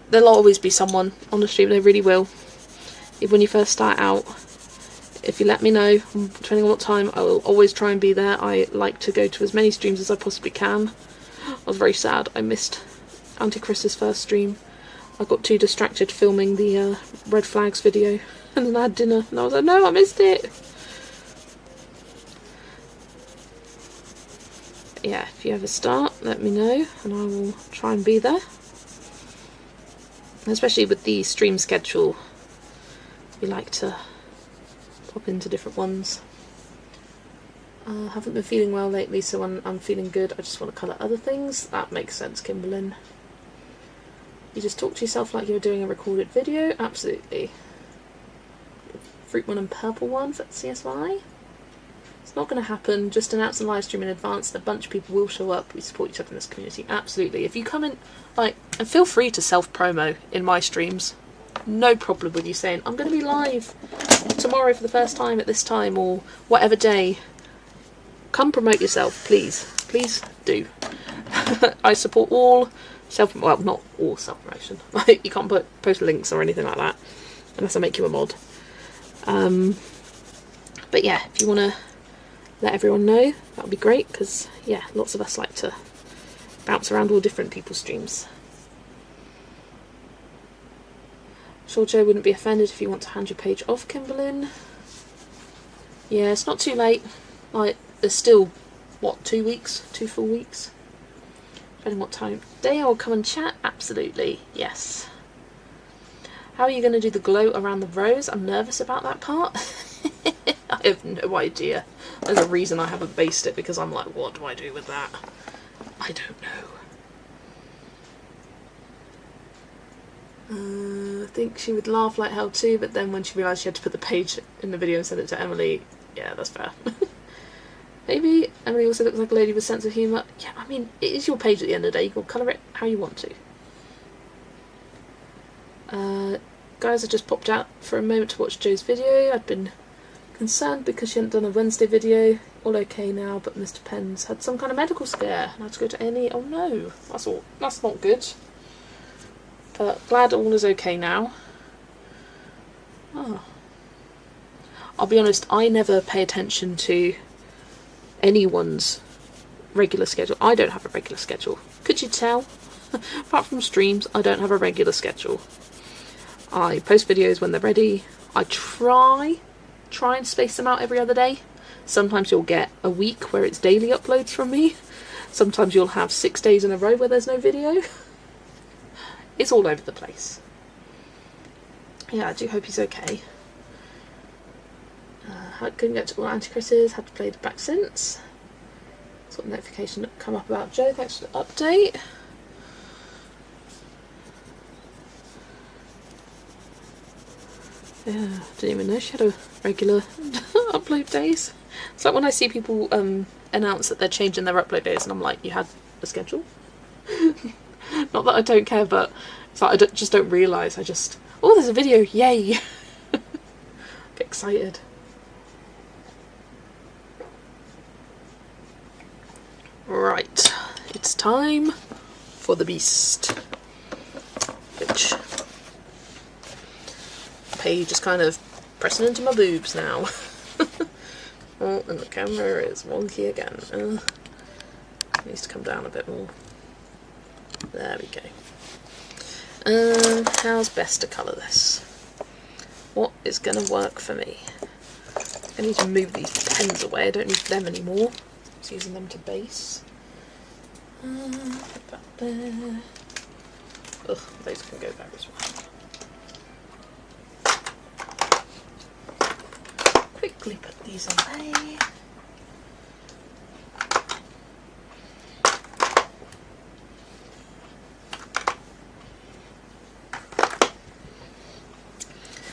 there'll always be someone on the stream, they really will. Even when you first start out, if you let me know, depending on what time, I will always try and be there. I like to go to as many streams as I possibly can. I was very sad, I missed Auntie Chris's first stream. I got too distracted filming the red flags video, and then I had dinner, and I was like, no, I missed it. Yeah, if you ever start, let me know and I will try and be there. Especially with the stream schedule, we like to pop into different ones. I haven't been feeling well lately, so when I'm feeling good I just want to colour other things. That makes sense, Kimberlyn. You just talk to yourself like you were doing a recorded video. Absolutely. Fruit one and purple one for CSY. It's not going to happen. Just announce a live stream in advance and a bunch of people will show up. We support each other in this community. Absolutely. If you come in, like, and feel free to self-promo in my streams. No problem with you saying, I'm going to be live tomorrow for the first time at this time or whatever day. Come promote yourself, please. Please do. I support all well, not all self-promotion. Like, you can't post links or anything like that unless I make you a mod. But yeah, if you want to let everyone know, that would be great, because yeah, lots of us like to bounce around all different people's streams. I'm sure Joe wouldn't be offended if you want to hand your page off, Kimberlyn. Yeah, it's not too late. Like, there's still, what, 2 weeks? 2 full weeks? Depending what time day I will come and chat. Absolutely, yes. How are you going to do the glow around the rose? I'm nervous about that part. I have no idea. There's a reason I haven't based it, because I'm like, what do I do with that? I don't know. I think she would laugh like hell too, but then when she realised she had to put the page in the video and send it to Emily, yeah, that's fair. Maybe Emily also looks like a lady with a sense of humour. Yeah, I mean, it is your page at the end of the day. You can colour it how you want to. Guys, I just popped out for a moment to watch Joe's video. I'd been concerned because she hadn't done a Wednesday video. All okay now, but Mr. Penn's had some kind of medical scare and I had to go to A&E. Oh no, that's not good. But glad all is okay now. Oh. I'll be honest, I never pay attention to anyone's regular schedule. I don't have a regular schedule. Could you tell? Apart from streams, I don't have a regular schedule. I post videos when they're ready. I try and space them out every other day. Sometimes you'll get a week where it's daily uploads from me. Sometimes you'll have 6 days in a row where there's no video. It's all over the place. Yeah, I do hope he's okay. I couldn't get to all Auntie Chris's, had to play the back since. Sort of notification that come up about Joe, thanks for the update. Yeah, didn't even know she had a regular upload days. It's like when I see people announce that they're changing their upload days and I'm like, you had a schedule? Not that I don't care, but it's like I just don't realise. I just, oh, there's a video, yay! Get excited. Right, it's time for the beast. Which page is kind of pressing into my boobs now. Oh, and the camera is wonky again. It needs to come down a bit more. There we go. How's best to colour this? What is going to work for me? I need to move these pens away, I don't need them anymore. Just using them to base. Put that there. Ugh, those can go there as well. Quickly put these away.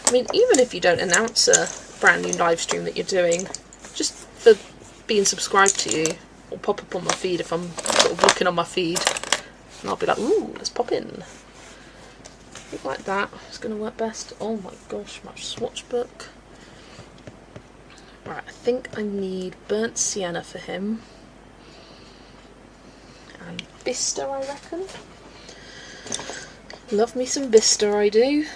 I mean, even if you don't announce a brand new live stream that you're doing, just for being subscribed to you, or pop up on my feed if I'm sort of looking on my feed, and I'll be like, ooh, let's pop in. Look like that. It's going to work best. Oh my gosh, my swatch book. Right, I think I need burnt sienna for him. And Vista, I reckon. Love me some Vista, I do.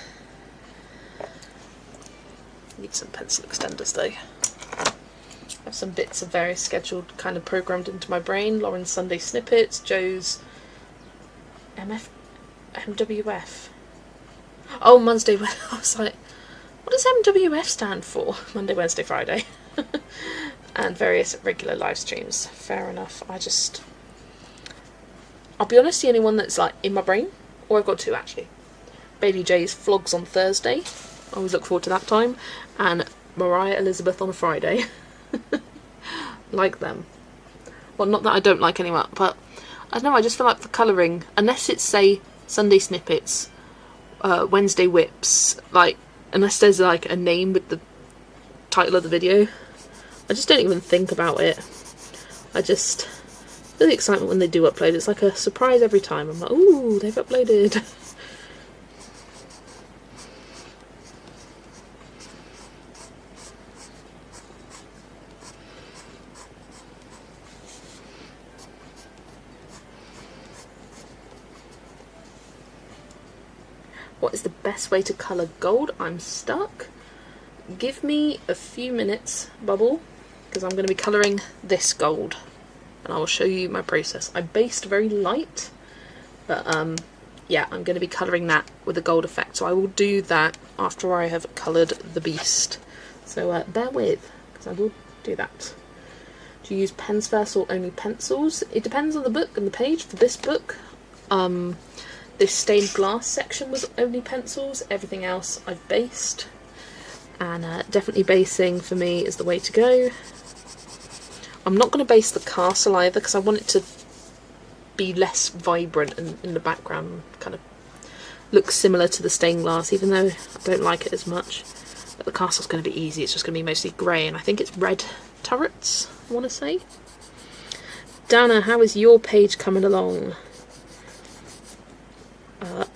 Need some pencil extenders though. I have some bits of various scheduled kind of programmed into my brain. Lauren's Sunday snippets, Joe's MWF. Oh, Monday. I was like, what does MWF stand for? Monday, Wednesday, Friday. And various regular live streams. Fair enough. I'll be honest, the only one that's like in my brain, or I've got two actually. Bailey J's vlogs on Thursday. I always look forward to that time. And Mariah Elizabeth on a Friday. Like them. Well, not that I don't like anyone, but I don't know, I just feel like for colouring, unless it's, say, Sunday snippets, Wednesday whips, like, unless there's like a name with the title of the video, I just don't even think about it. I just feel the excitement when they do upload. It's like a surprise every time. I'm like, ooh, they've uploaded. What is the best way to colour gold? I'm stuck. Give me a few minutes, Bubble, because I'm going to be colouring this gold. And I will show you my process. I based very light, but yeah, I'm going to be colouring that with a gold effect. So I will do that after I have coloured the beast. So bear with, because I will do that. Do you use pens first or only pencils? It depends on the book and the page. For this book, this stained glass section was only pencils, everything else I've based, and definitely basing for me is the way to go. I'm not going to base the castle either because I want it to be less vibrant and in the background kind of look similar to the stained glass, even though I don't like it as much. But the castle's going to be easy, it's just going to be mostly grey, and I think it's red turrets, I want to say. Dana, how is your page coming along?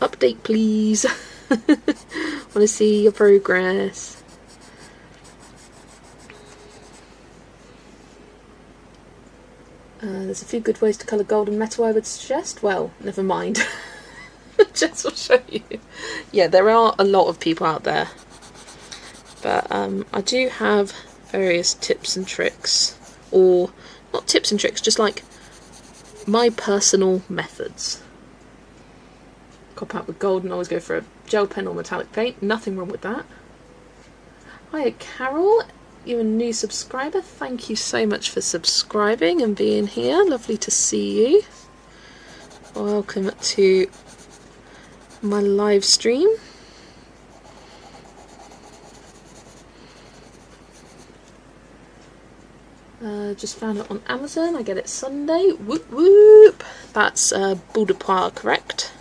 Update please. Want to see your progress. There's a few good ways to colour gold and metal I would suggest. Well, never mind. Jess will show you. Yeah, there are a lot of people out there. But I do have various tips and tricks. Or, not tips and tricks, just like my personal methods. Cop out with gold and always go for a gel pen or metallic paint. Nothing wrong with that. Hiya Carol, you're a new subscriber. Thank you so much for subscribing and being here. Lovely to see you. Welcome to my live stream. Just found it on Amazon. I get it Sunday. Whoop whoop. That's Boule de Poire, correct?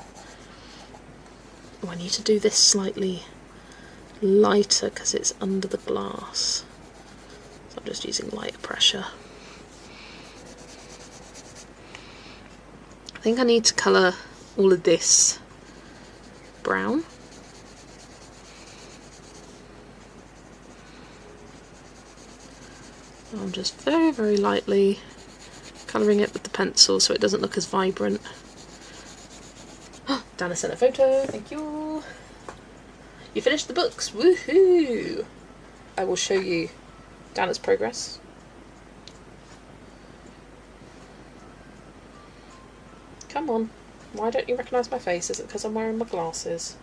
Oh, I need to do this slightly lighter because it's under the glass. So I'm just using lighter pressure. I think I need to colour all of this brown. So I'm just very, very lightly colouring it with the pencil so it doesn't look as vibrant. Dana sent a photo, thank you. You finished the books, woohoo! I will show you Dana's progress. Come on, why don't you recognise my face? Is it because I'm wearing my glasses?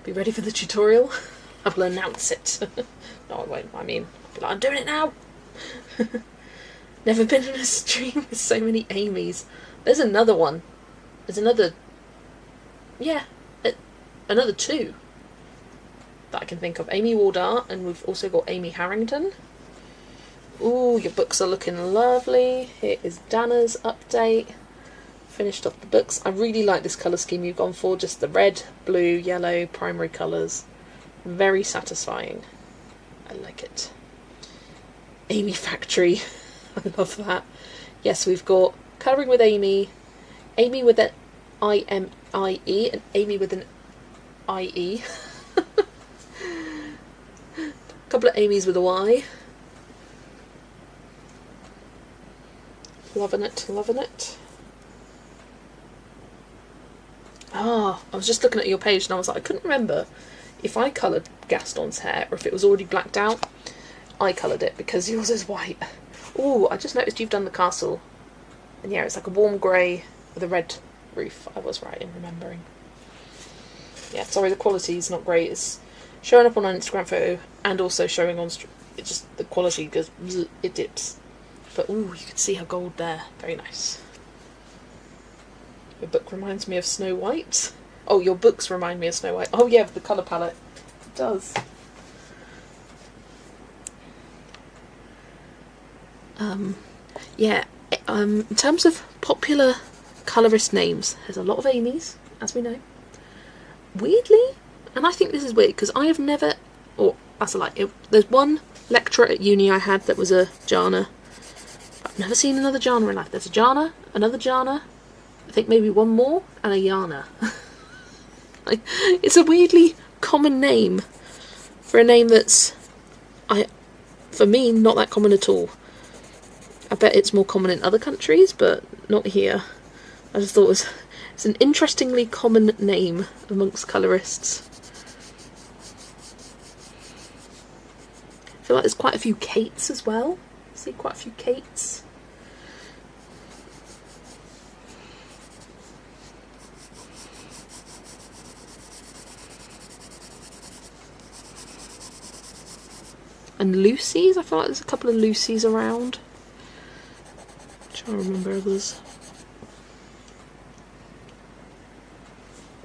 Be ready for the tutorial. I will announce it. No, I won't. I mean, I'll be like, I'm doing it now. Never been in a stream with so many Amy's. There's another one. There's another... Yeah. Another two that I can think of. Amy Wardart, and we've also got Amy Harrington. Ooh, your books are looking lovely. Here is Dana's update. Finished off the books. I really like this colour scheme you've gone for. Just the red, blue, yellow, primary colours. Very satisfying. I like it. Amy Factory. I love that. Yes, we've got Colouring with Amy, Amy with an I-M-I-E, and Amy with an I-E. A couple of Amy's with a Y. Loving it, loving it. Ah, I was just looking at your page and I was like, I couldn't remember if I coloured Gaston's hair or if it was already blacked out. I coloured it because yours is white. Ooh, I just noticed you've done the castle. And yeah, it's like a warm grey with a red roof. I was right in remembering. Yeah, sorry, the quality's not great. It's showing up on an Instagram photo and also showing on... It just, the quality goes... It dips. But ooh, you can see her gold there. Very nice. Your book reminds me of Snow White. Oh, your books remind me of Snow White. Oh yeah, the colour palette. It does. Yeah, in terms of popular colourist names, there's a lot of Amy's, as we know. Weirdly, and I think this is weird, because I have never... Or, that's a lie. There's one lecturer at uni I had that was a Jana. I've never seen another Jana in life. There's a Jana, another Jana, I think maybe one more, and a Yana. Like, it's a weirdly common name for a name that's, for me, not that common at all. I bet it's more common in other countries, but not here. I just thought it's an interestingly common name amongst colourists. I feel like there's quite a few Kates as well. See quite a few Kates. And Lucy's, I feel like there's a couple of Lucy's around. I remember others.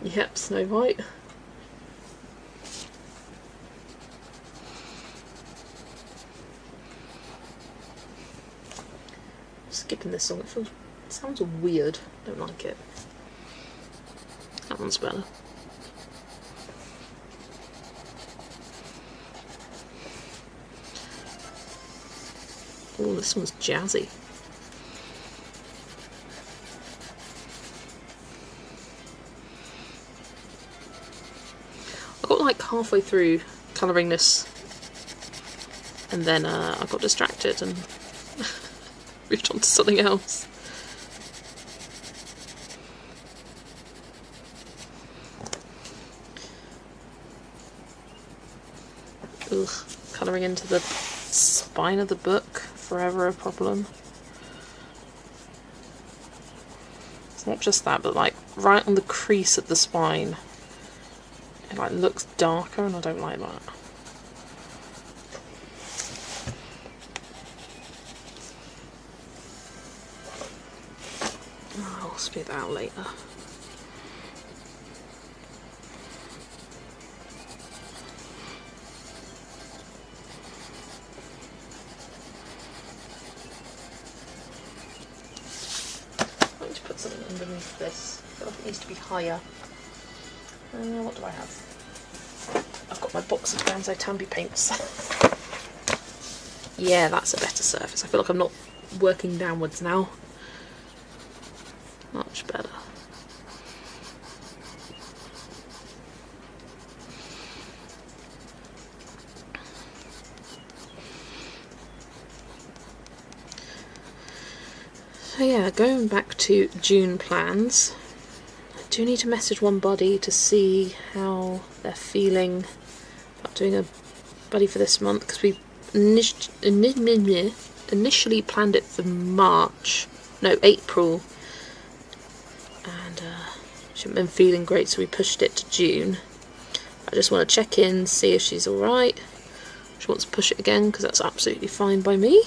Yep, Snow White. Skipping this song, it sounds weird. Don't like it. That one's better. Oh, this one's jazzy. I got like halfway through colouring this and then I got distracted and moved on to something else. Ugh, colouring into the spine of the book, forever a problem. It's not just that, but like right on the crease of the spine. It like looks darker and I don't like that. Oh, I'll spit that out later. I need to put something underneath this. I feel like it needs to be higher. What do I have? I've got my box of Banzo Tambi paints. Yeah, that's a better surface. I feel like I'm not working downwards now. Much better. So yeah, going back to June plans. I do need to message one buddy to see how they're feeling about doing a buddy for this month, because we initially planned it for April, and she hadn't been feeling great, so we pushed it to June. I just want to check in, see if she's alright. She wants to push it again because that's absolutely fine by me.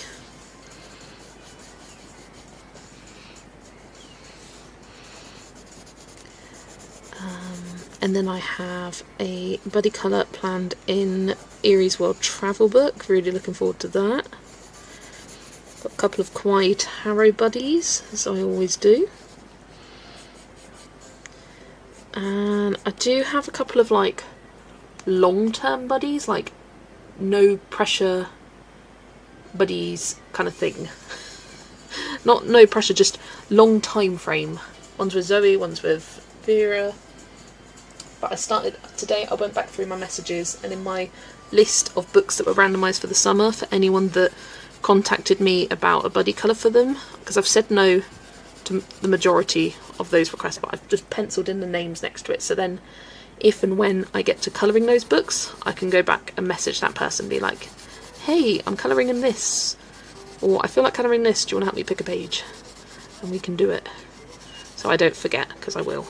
And then I have a buddy colour planned in Erie's World Travel book. Really looking forward to that. Got a couple of Kawaii Tarot buddies, as I always do. And I do have a couple of like long-term buddies, like no pressure buddies kind of thing. Not no pressure, just long time frame. One's with Zoe, one's with Vera. But I started today, I went back through my messages, and in my list of books that were randomised for the summer, for anyone that contacted me about a buddy colour for them, because I've said no to the majority of those requests, but I've just penciled in the names next to it, so then if and when I get to colouring those books, I can go back and message that person and be like, hey, I'm colouring in this, or I feel like colouring this, do you want to help me pick a page? And we can do it. So I don't forget, because I will.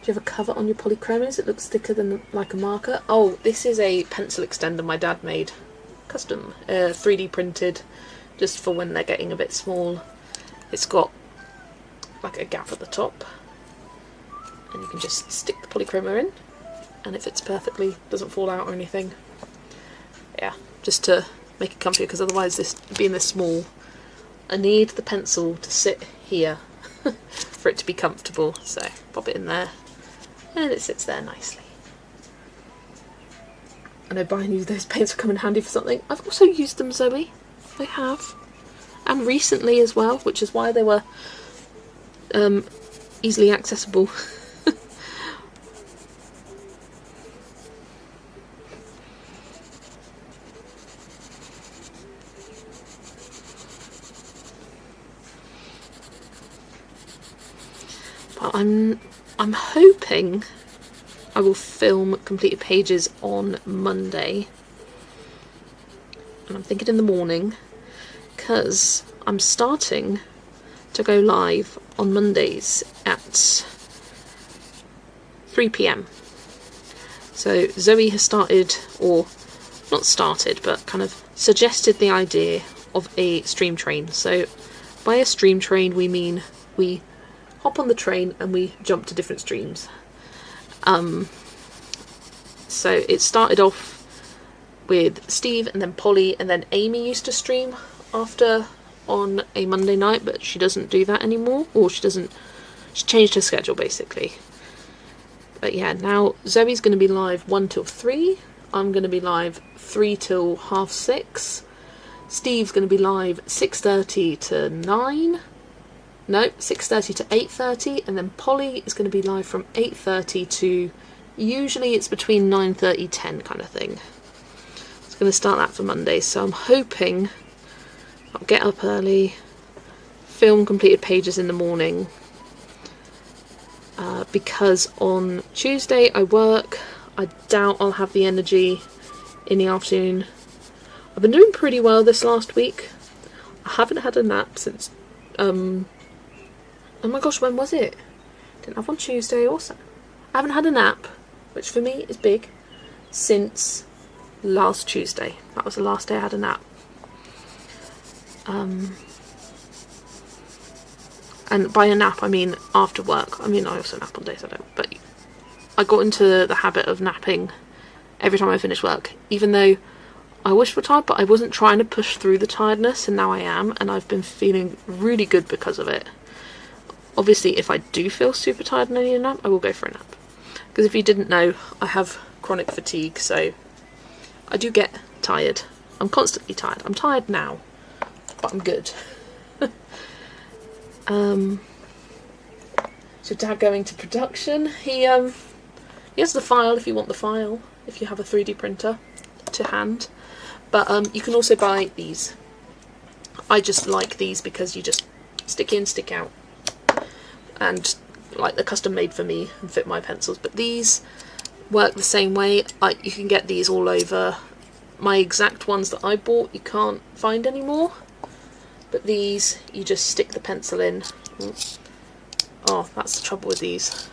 Do you have a cover on your polychromos? It looks thicker than like a marker. Oh, this is a pencil extender my dad made. Custom. 3D printed, just for when they're getting a bit small. It's got like a gap at the top, and you can just stick the polychroma in, and it fits perfectly, doesn't fall out or anything. Yeah, just to make it comfy, because otherwise, this being this small, I need the pencil to sit here for it to be comfortable. So pop it in there, and it sits there nicely. I know buying you those paints will come in handy for something. I've also used them, Zoe. I have. And recently as well, which is why they were easily accessible. But I'm hoping I will film completed pages on Monday, and I'm thinking in the morning, because I'm starting to go live on Mondays at 3 PM. So Zoe has started, or not started, but kind of suggested the idea of a stream train. So by a stream train we mean we hop on the train and we jump to different streams. So it started off with Steve and then Polly, and then Amy used to stream after on a Monday night, but she doesn't do that anymore, or she changed her schedule basically. But yeah, now Zoe's going to be live 1 till 3, I'm going to be live 3 till 6:30, Steve's going to be live 6:30 to 9, no, 6:30 to 8:30, and then Polly is going to be live from 8:30 to, usually it's between 9:30, 10 kind of thing. It's going to start that for Monday, so I'm hoping I'll get up early, film completed pages in the morning, because on Tuesday I work. I doubt I'll have the energy in the afternoon. I've been doing pretty well this last week. I haven't had a nap since, oh my gosh, when was it? Didn't have one Tuesday also. I haven't had a nap, which for me is big, since last Tuesday. That was the last day I had a nap. And by a nap I mean after work. I mean I also nap on days I don't, but I got into the habit of napping every time I finish work, even though I wish for tired, but I wasn't trying to push through the tiredness, and now I am, and I've been feeling really good because of it. Obviously if I do feel super tired and I need a nap, I will go for a nap, because if you didn't know, I have chronic fatigue, so I do get tired. I'm constantly tired. I'm tired now, but I'm good. So Dad going to production. He has the file if you want the file, if you have a 3D printer to hand. But you can also buy these. I just like these because you just stick in, stick out, and like they're custom made for me and fit my pencils. But these work the same way. You can get these all over. My exact ones that I bought you can't find anymore, but these you just stick the pencil in Oh, that's the trouble with these.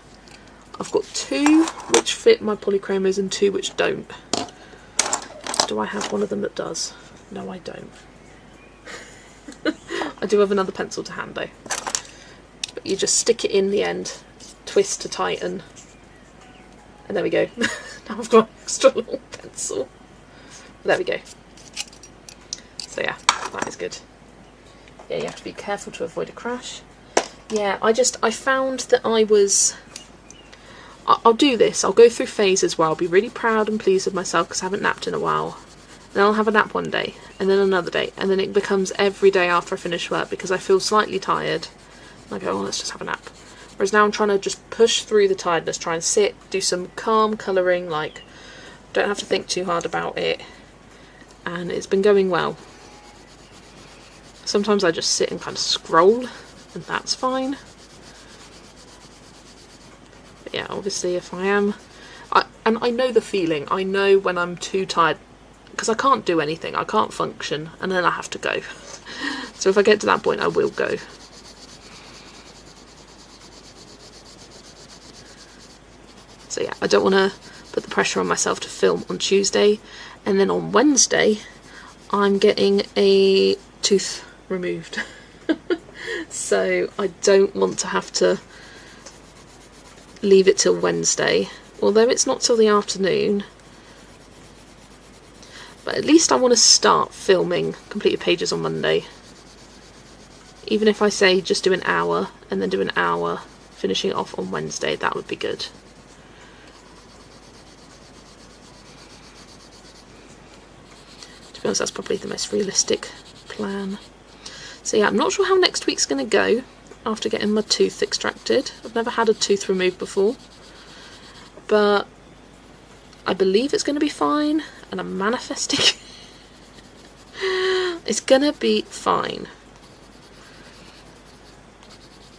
I've got 2 which fit my polychromos and 2 which don't. Do I have one of them that does? No, I don't. I do have another pencil to hand though. But you just stick it in the end, twist to tighten, and there we go. Now I've got an extra long pencil. But there we go. So yeah, that is good. Yeah, you have to be careful to avoid a crash. Yeah, I found that I'll do this. I'll go through phases where I'll be really proud and pleased with myself because I haven't napped in a while. Then I'll have a nap one day, and then another day, and then it becomes every day after I finish work because I feel slightly tired. And I go, oh, let's just have a nap. Whereas now I'm trying to just push through the tiredness, try and sit, do some calm colouring, like, don't have to think too hard about it. And it's been going well. Sometimes I just sit and kind of scroll, and that's fine. But yeah, obviously if I am... and I know the feeling. I know when I'm too tired, because I can't do anything. I can't function, and then I have to go. So if I get to that point, I will go. So yeah, I don't want to put the pressure on myself to film on Tuesday. And then on Wednesday, I'm getting a tooth removed. So I don't want to have to leave it till Wednesday, although it's not till the afternoon. But at least I want to start filming completed pages on Monday. Even if I say just do an hour and then do an hour finishing it off on Wednesday, that would be good. To be honest, that's probably the most realistic plan. So yeah, I'm not sure how next week's going to go after getting my tooth extracted. I've never had a tooth removed before, but I believe it's going to be fine, and I'm manifesting it's going to be fine.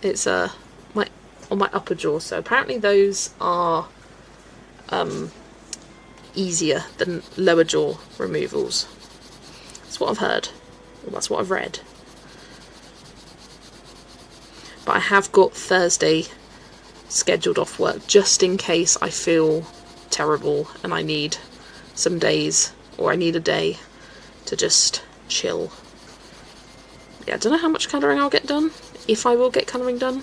It's on my upper jaw, so apparently those are easier than lower jaw removals. That's what I've heard, or that's what I've read. But I have got Thursday scheduled off work just in case I feel terrible and I need some days, or I need a day to just chill. Yeah, I don't know how much colouring I'll get done, if I will get colouring done.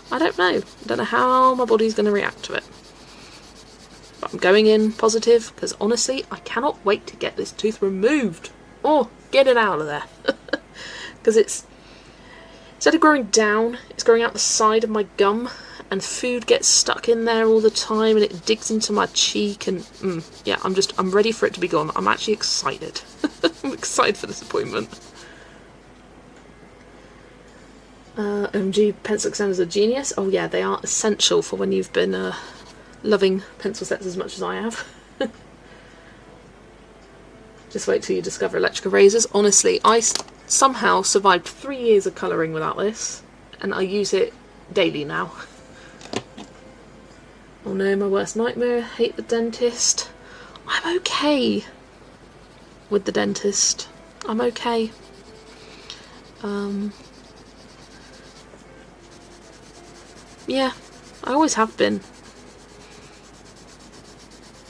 I don't know. I don't know how my body's going to react to it. But I'm going in positive because honestly, I cannot wait to get this tooth removed. Oh, get it out of there. Because instead of growing down, it's growing out the side of my gum, and food gets stuck in there all the time, and it digs into my cheek, and yeah, I'm ready for it to be gone. I'm actually excited. I'm excited for this appointment. OMG, pencil extenders are genius. Oh yeah, they are essential for when you've been loving pencil sets as much as I have. Just wait till you discover electric erasers. Honestly, I somehow survived 3 years of colouring without this, and I use it daily now. Oh no, my worst nightmare, hate the dentist. I'm okay with the dentist. I'm okay. Yeah, I always have been.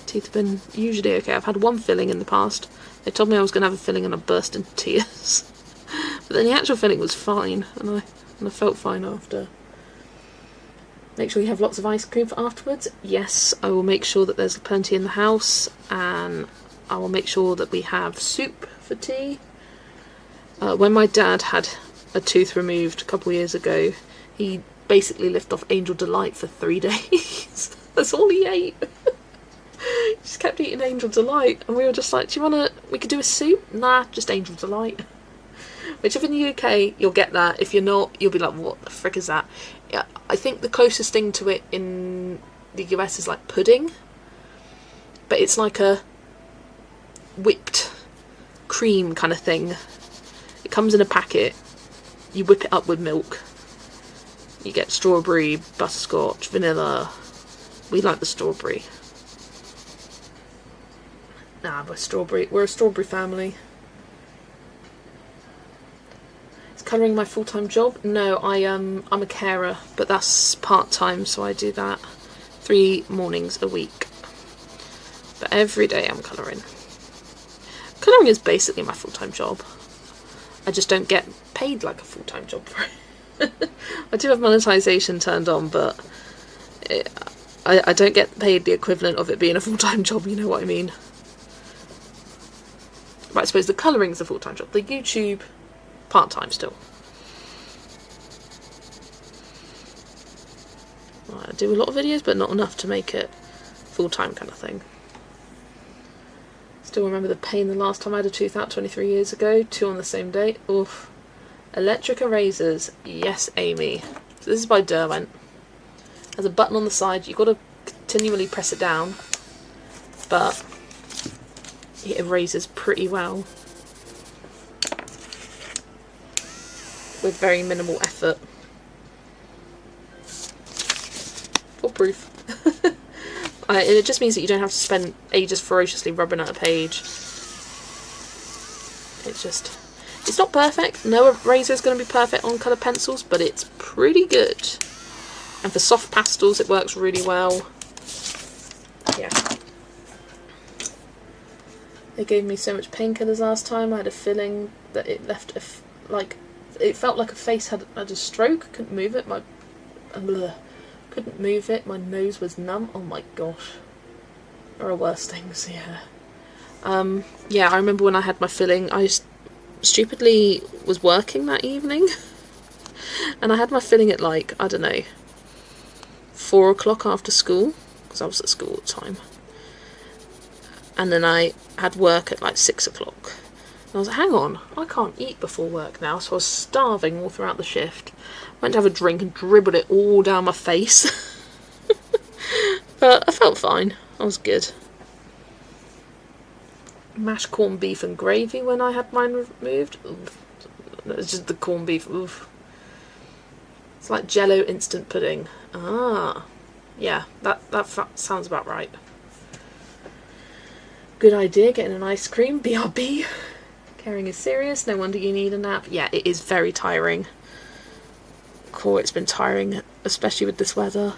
Teeth have been usually okay. I've had one filling in the past. They told me I was going to have a filling and I burst into tears. But then the actual filling was fine, and I felt fine after. Make sure you have lots of ice cream for afterwards. Yes, I will make sure that there's plenty in the house, and I will make sure that we have soup for tea. When my dad had a tooth removed a couple of years ago, he basically lived off Angel Delight for 3 days. That's all he ate. He just kept eating Angel Delight, and we were just like, we could do a soup? Nah, just Angel Delight. Which if in the UK you'll get that, if you're not, you'll be like, what the frick is that? Yeah, I think the closest thing to it in the US is like pudding, but it's like a whipped cream kind of thing. It comes in a packet, you whip it up with milk, you get strawberry, butterscotch, vanilla. We like the strawberry. Nah, we're a strawberry family. It's colouring my full-time job? No, I'm a carer, but that's part-time, so I do that 3 mornings a week. But every day I'm colouring. Colouring is basically my full-time job. I just don't get paid like a full-time job for it. I do have monetisation turned on, but I don't get paid the equivalent of it being a full-time job, you know what I mean? But I suppose the colouring is a full-time job. The YouTube, part-time still. I do a lot of videos, but not enough to make it full-time kind of thing. Still remember the pain the last time I had a tooth out 23 years ago. 2 on the same day. Oof. Electric erasers. Yes, Amy. So this is by Derwent. Has a button on the side. You've got to continually press it down, but it erases pretty well with very minimal effort. Foolproof. It just means that you don't have to spend ages ferociously rubbing at a page. It's not perfect. No eraser is going to be perfect on colour pencils, but it's pretty good. And for soft pastels it works really well. Yeah. They gave me so much painkillers last time. I had a feeling that it left it felt like a face had a stroke. Couldn't move it. Couldn't move it. My nose was numb. Oh my gosh. There are worse things. Yeah. Yeah. I remember when I had my filling, I stupidly was working that evening, and I had my filling at like, I don't know, 4 o'clock after school, because I was at school at the time. And then I had work at like 6 o'clock. And I was like, hang on, I can't eat before work now, so I was starving all throughout the shift. Went to have a drink and dribbled it all down my face. But I felt fine. I was good. Mashed corned beef and gravy when I had mine removed. Oof. It's just the corned beef. Oof. It's like Jello instant pudding. Ah, yeah, that sounds about right. Good idea, getting an ice cream. BRB. Caring is serious. No wonder you need a nap. Yeah, it is very tiring. Cool, it's been tiring, especially with this weather.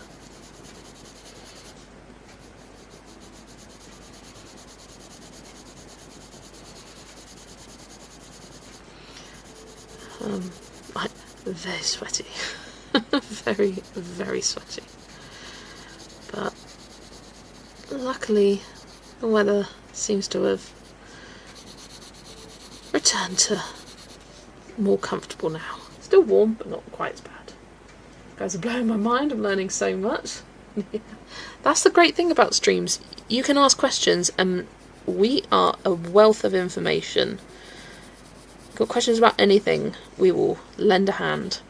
Very sweaty. Very, very sweaty. But luckily the weather seems to have returned to more comfortable now. Still warm, but not quite as bad. You guys are blowing my mind. I'm learning so much. That's the great thing about streams. You can ask questions and we are a wealth of information. Got questions about anything, we will lend a hand.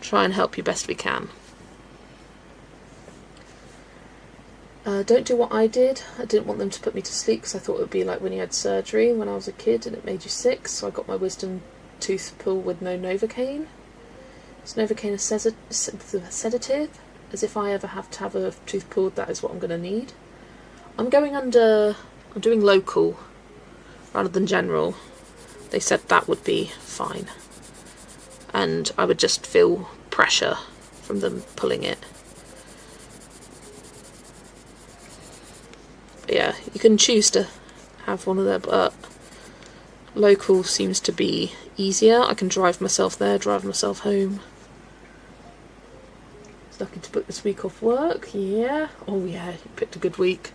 Try and help you best we can. Don't do what I did. I didn't want them to put me to sleep because I thought it would be like when you had surgery when I was a kid and it made you sick, so I got my wisdom tooth pulled with no Novocaine. Is Novocaine a sedative? As if I ever have to have a tooth pulled, that is what I'm going to need. I'm doing local rather than general. They said that would be fine. And I would just feel pressure from them pulling it. But yeah, you can choose to have one of them, but local seems to be easier. I can drive myself there, drive myself home. It's lucky to book this week off work. Yeah. Oh yeah, you picked a good week.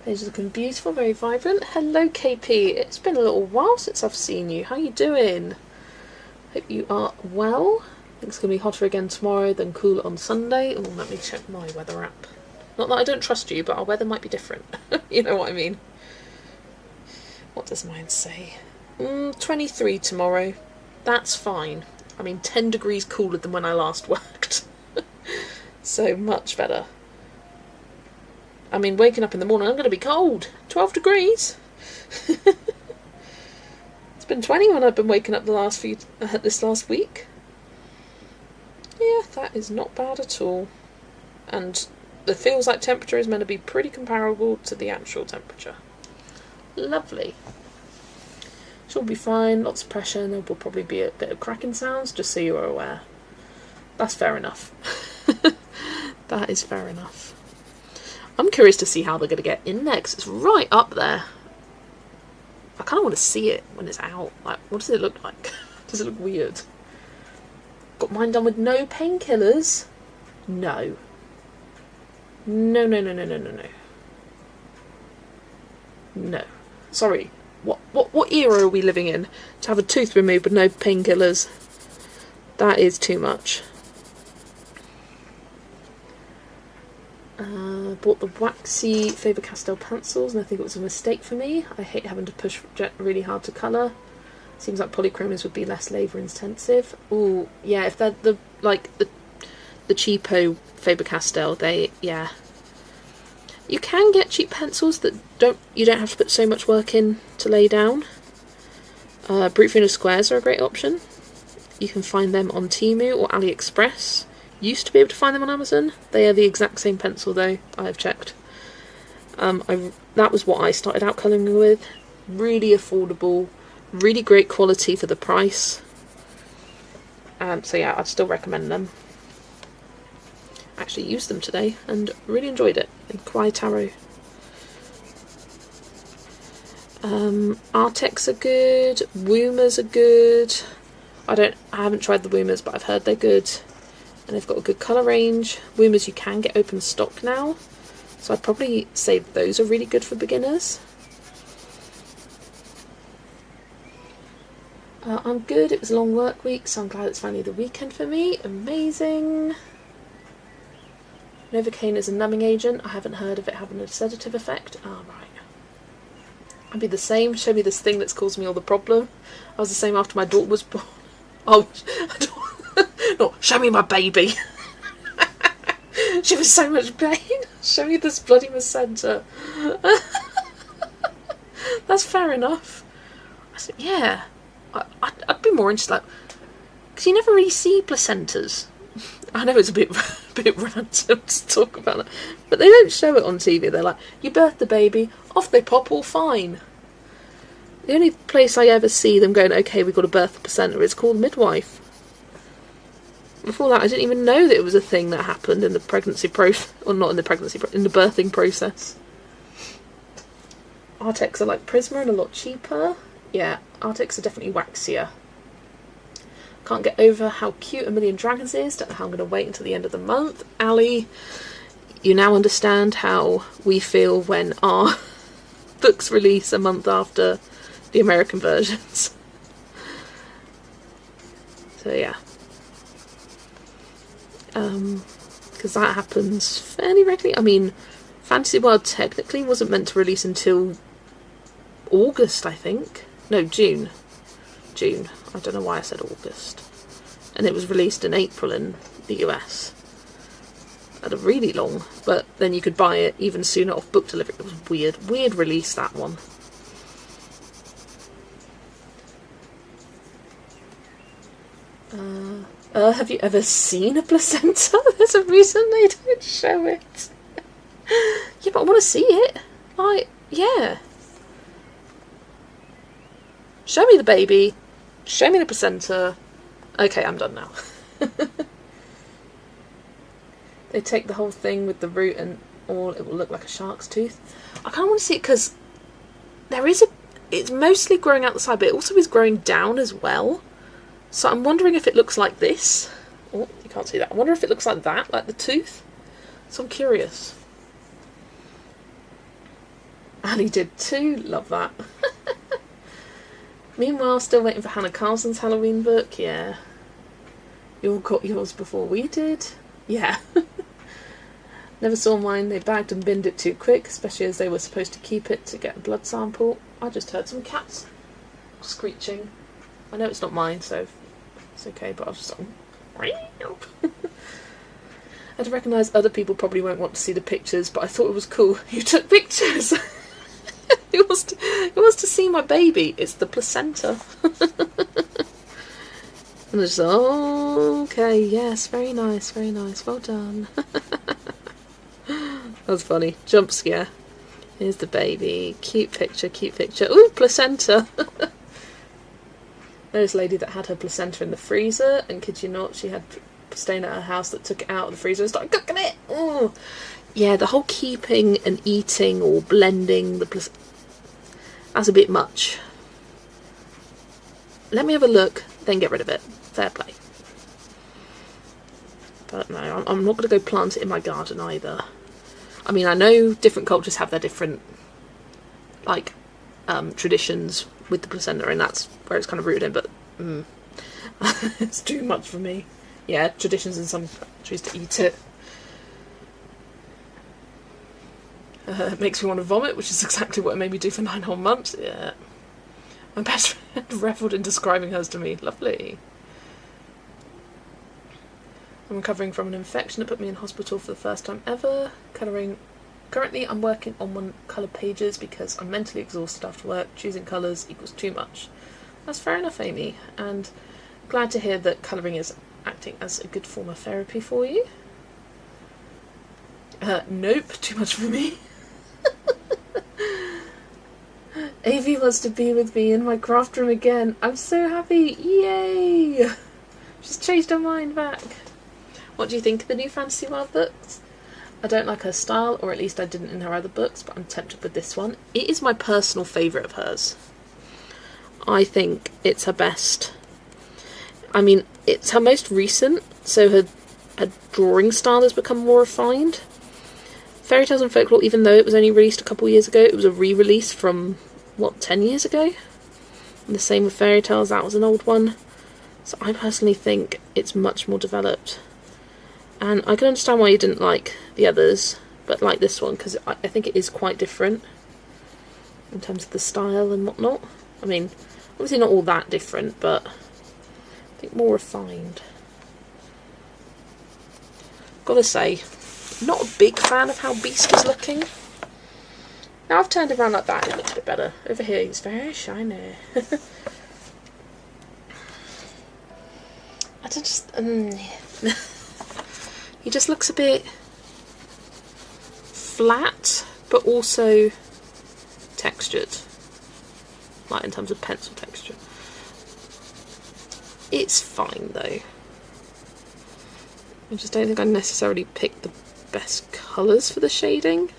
Page is looking beautiful, very vibrant. Hello KP, it's been a little while since I've seen you. How you doing? Hope you are well. I think it's going to be hotter again tomorrow, then cooler on Sunday. Oh, let me check my weather app. Not that I don't trust you, but our weather might be different. You know what I mean. What does mine say? 23 tomorrow. That's fine. I mean, 10 degrees cooler than when I last worked. So much better. I mean, waking up in the morning, I'm going to be cold. 12 degrees. It's been 20 when I've been waking up this last week. Yeah, that is not bad at all. And the feels like temperature is meant to be pretty comparable to the actual temperature. Lovely. which will be fine. Lots of pressure, and there will probably be a bit of cracking sounds, just so you are aware. That's fair enough. That is fair enough. I'm curious to see how they're going to get in there, because it's right up there. I kind of want to see it when it's out. Like, what does it look like? Does it look weird? Got mine done with no painkillers. No. No, no, no, no, no, no, no. No. Sorry. What era are we living in to have a tooth removed with no painkillers? That is too much. Bought the waxy Faber-Castell pencils, and I think it was a mistake for me. I hate having to push really hard to colour. Seems like polychromos would be less labour intensive. Ooh, yeah, if they're the cheapo Faber-Castell, yeah. You can get cheap pencils that you don't have to put so much work in to lay down. Brute Funer squares are a great option. You can find them on Temu or AliExpress. Used to be able to find them on Amazon. They are the exact same pencil though, I have checked. That was what I started out colouring with. Really affordable, really great quality for the price. So yeah, I'd still recommend them. Actually used them today and really enjoyed it in Kwai Taro. Artex are good, Woomers are good. I haven't tried the Woomers, but I've heard they're good. And they've got a good colour range. Woomers you can get open stock now, so I'd probably say those are really good for beginners. I'm good. It was a long work week, so I'm glad it's finally the weekend for me. Amazing. Novocaine is a numbing agent. I haven't heard of it having a sedative effect. Oh, right. I'd be the same. Show me this thing that's caused me all the problem. I was the same after my daughter was born. Oh, no, show me my baby. She was so much pain. Show me this bloody placenta. That's fair enough. I said, yeah. I'd be more interested, like, because you never really see placentas. I know it's a bit random to talk about that, but they don't show it on TV. They're like, you birth the baby, off they pop, all fine. The only place I ever see them going, okay, we've got to birth the placenta, is called midwife. Before that, I didn't even know that it was a thing that happened in the pregnancy or not in the pregnancy, in the birthing process. Artex are like Prisma and a lot cheaper. Yeah, Artex are definitely waxier. Can't get over how cute A Million Dragons is. Don't know how I'm going to wait until the end of the month. Ali, you now understand how we feel when our books release a month after the American versions. So yeah. Because that happens fairly regularly. I mean, Fantasy World technically wasn't meant to release until August, I think. No, June. I don't know why I said August. And it was released in April in the US. At a really long, but then you could buy it even sooner off book delivery. It was weird. Weird release, that one. Have you ever seen a placenta? There's a reason they don't show it. Yeah, but I want to see it. Yeah. Show me the baby. Show me the placenta. Okay, I'm done now. They take the whole thing with the root and all, it will look like a shark's tooth. I kind of want to see it because it's mostly growing out the side, but it also is growing down as well. So I'm wondering if it looks like this. Oh, you can't see that. I wonder if it looks like that, like the tooth. So I'm curious. Ali did too. Love that. Meanwhile, still waiting for Hannah Carlson's Halloween book. Yeah. You all got yours before we did. Yeah. Never saw mine. They bagged and binned it too quick, especially as they were supposed to keep it to get a blood sample. I just heard some cats screeching. I know it's not mine, so it's okay, but I was just like, I'd recognise other people probably won't want to see the pictures, but I thought it was cool. You took pictures! It was to see my baby. It's the placenta. And I just, oh, okay, yes, very nice, well done. That was funny. Jump scare. Here's the baby. Cute picture. Ooh, placenta. There's a lady that had her placenta in the freezer, and kid you not, she had staying at her house that took it out of the freezer and started cooking it. Oh, yeah, the whole keeping and eating or blending the placenta, that's a bit much. Let me have a look, then get rid of it. Fair play. But no, I'm not going to go plant it in my garden either. I mean, I know different cultures have their different, like, traditions with the placenta, and that's where it's kind of rooted in, but it's too much for me. Yeah, traditions in some countries to eat it. It makes me want to vomit, which is exactly what it made me do for 9 whole months. Yeah. My best friend revelled in describing hers to me. Lovely. I'm recovering from an infection that put me in hospital for the first time ever. Currently I'm working on one colour pages because I'm mentally exhausted after work. Choosing colours equals too much. That's fair enough, Amy. And glad to hear that colouring is acting as a good form of therapy for you. Nope, too much for me. Avi wants to be with me in my craft room again. I'm so happy. Yay! She's changed her mind back. What do you think of the new Fantasy World books? I don't like her style, or at least I didn't in her other books, but I'm tempted with this one. It is my personal favourite of hers. I think it's her best. I mean, it's her most recent, so her drawing style has become more refined. Fairy Tales and Folklore, even though it was only released a couple of years ago, it was a re-release from, 10 years ago? And the same with Fairy Tales, that was an old one. So I personally think it's much more developed. And I can understand why you didn't like the others, but like this one, because I think it is quite different in terms of the style and whatnot. I mean, obviously not all that different, but I think more refined. Gotta say, not a big fan of how Beast is looking. Now I've turned it around like that, it looks a bit better. Over here, he's very shiny. I just... he just looks a bit flat, but also textured. Like in terms of pencil texture. It's fine though. I just don't think I necessarily picked the best colours for the shading.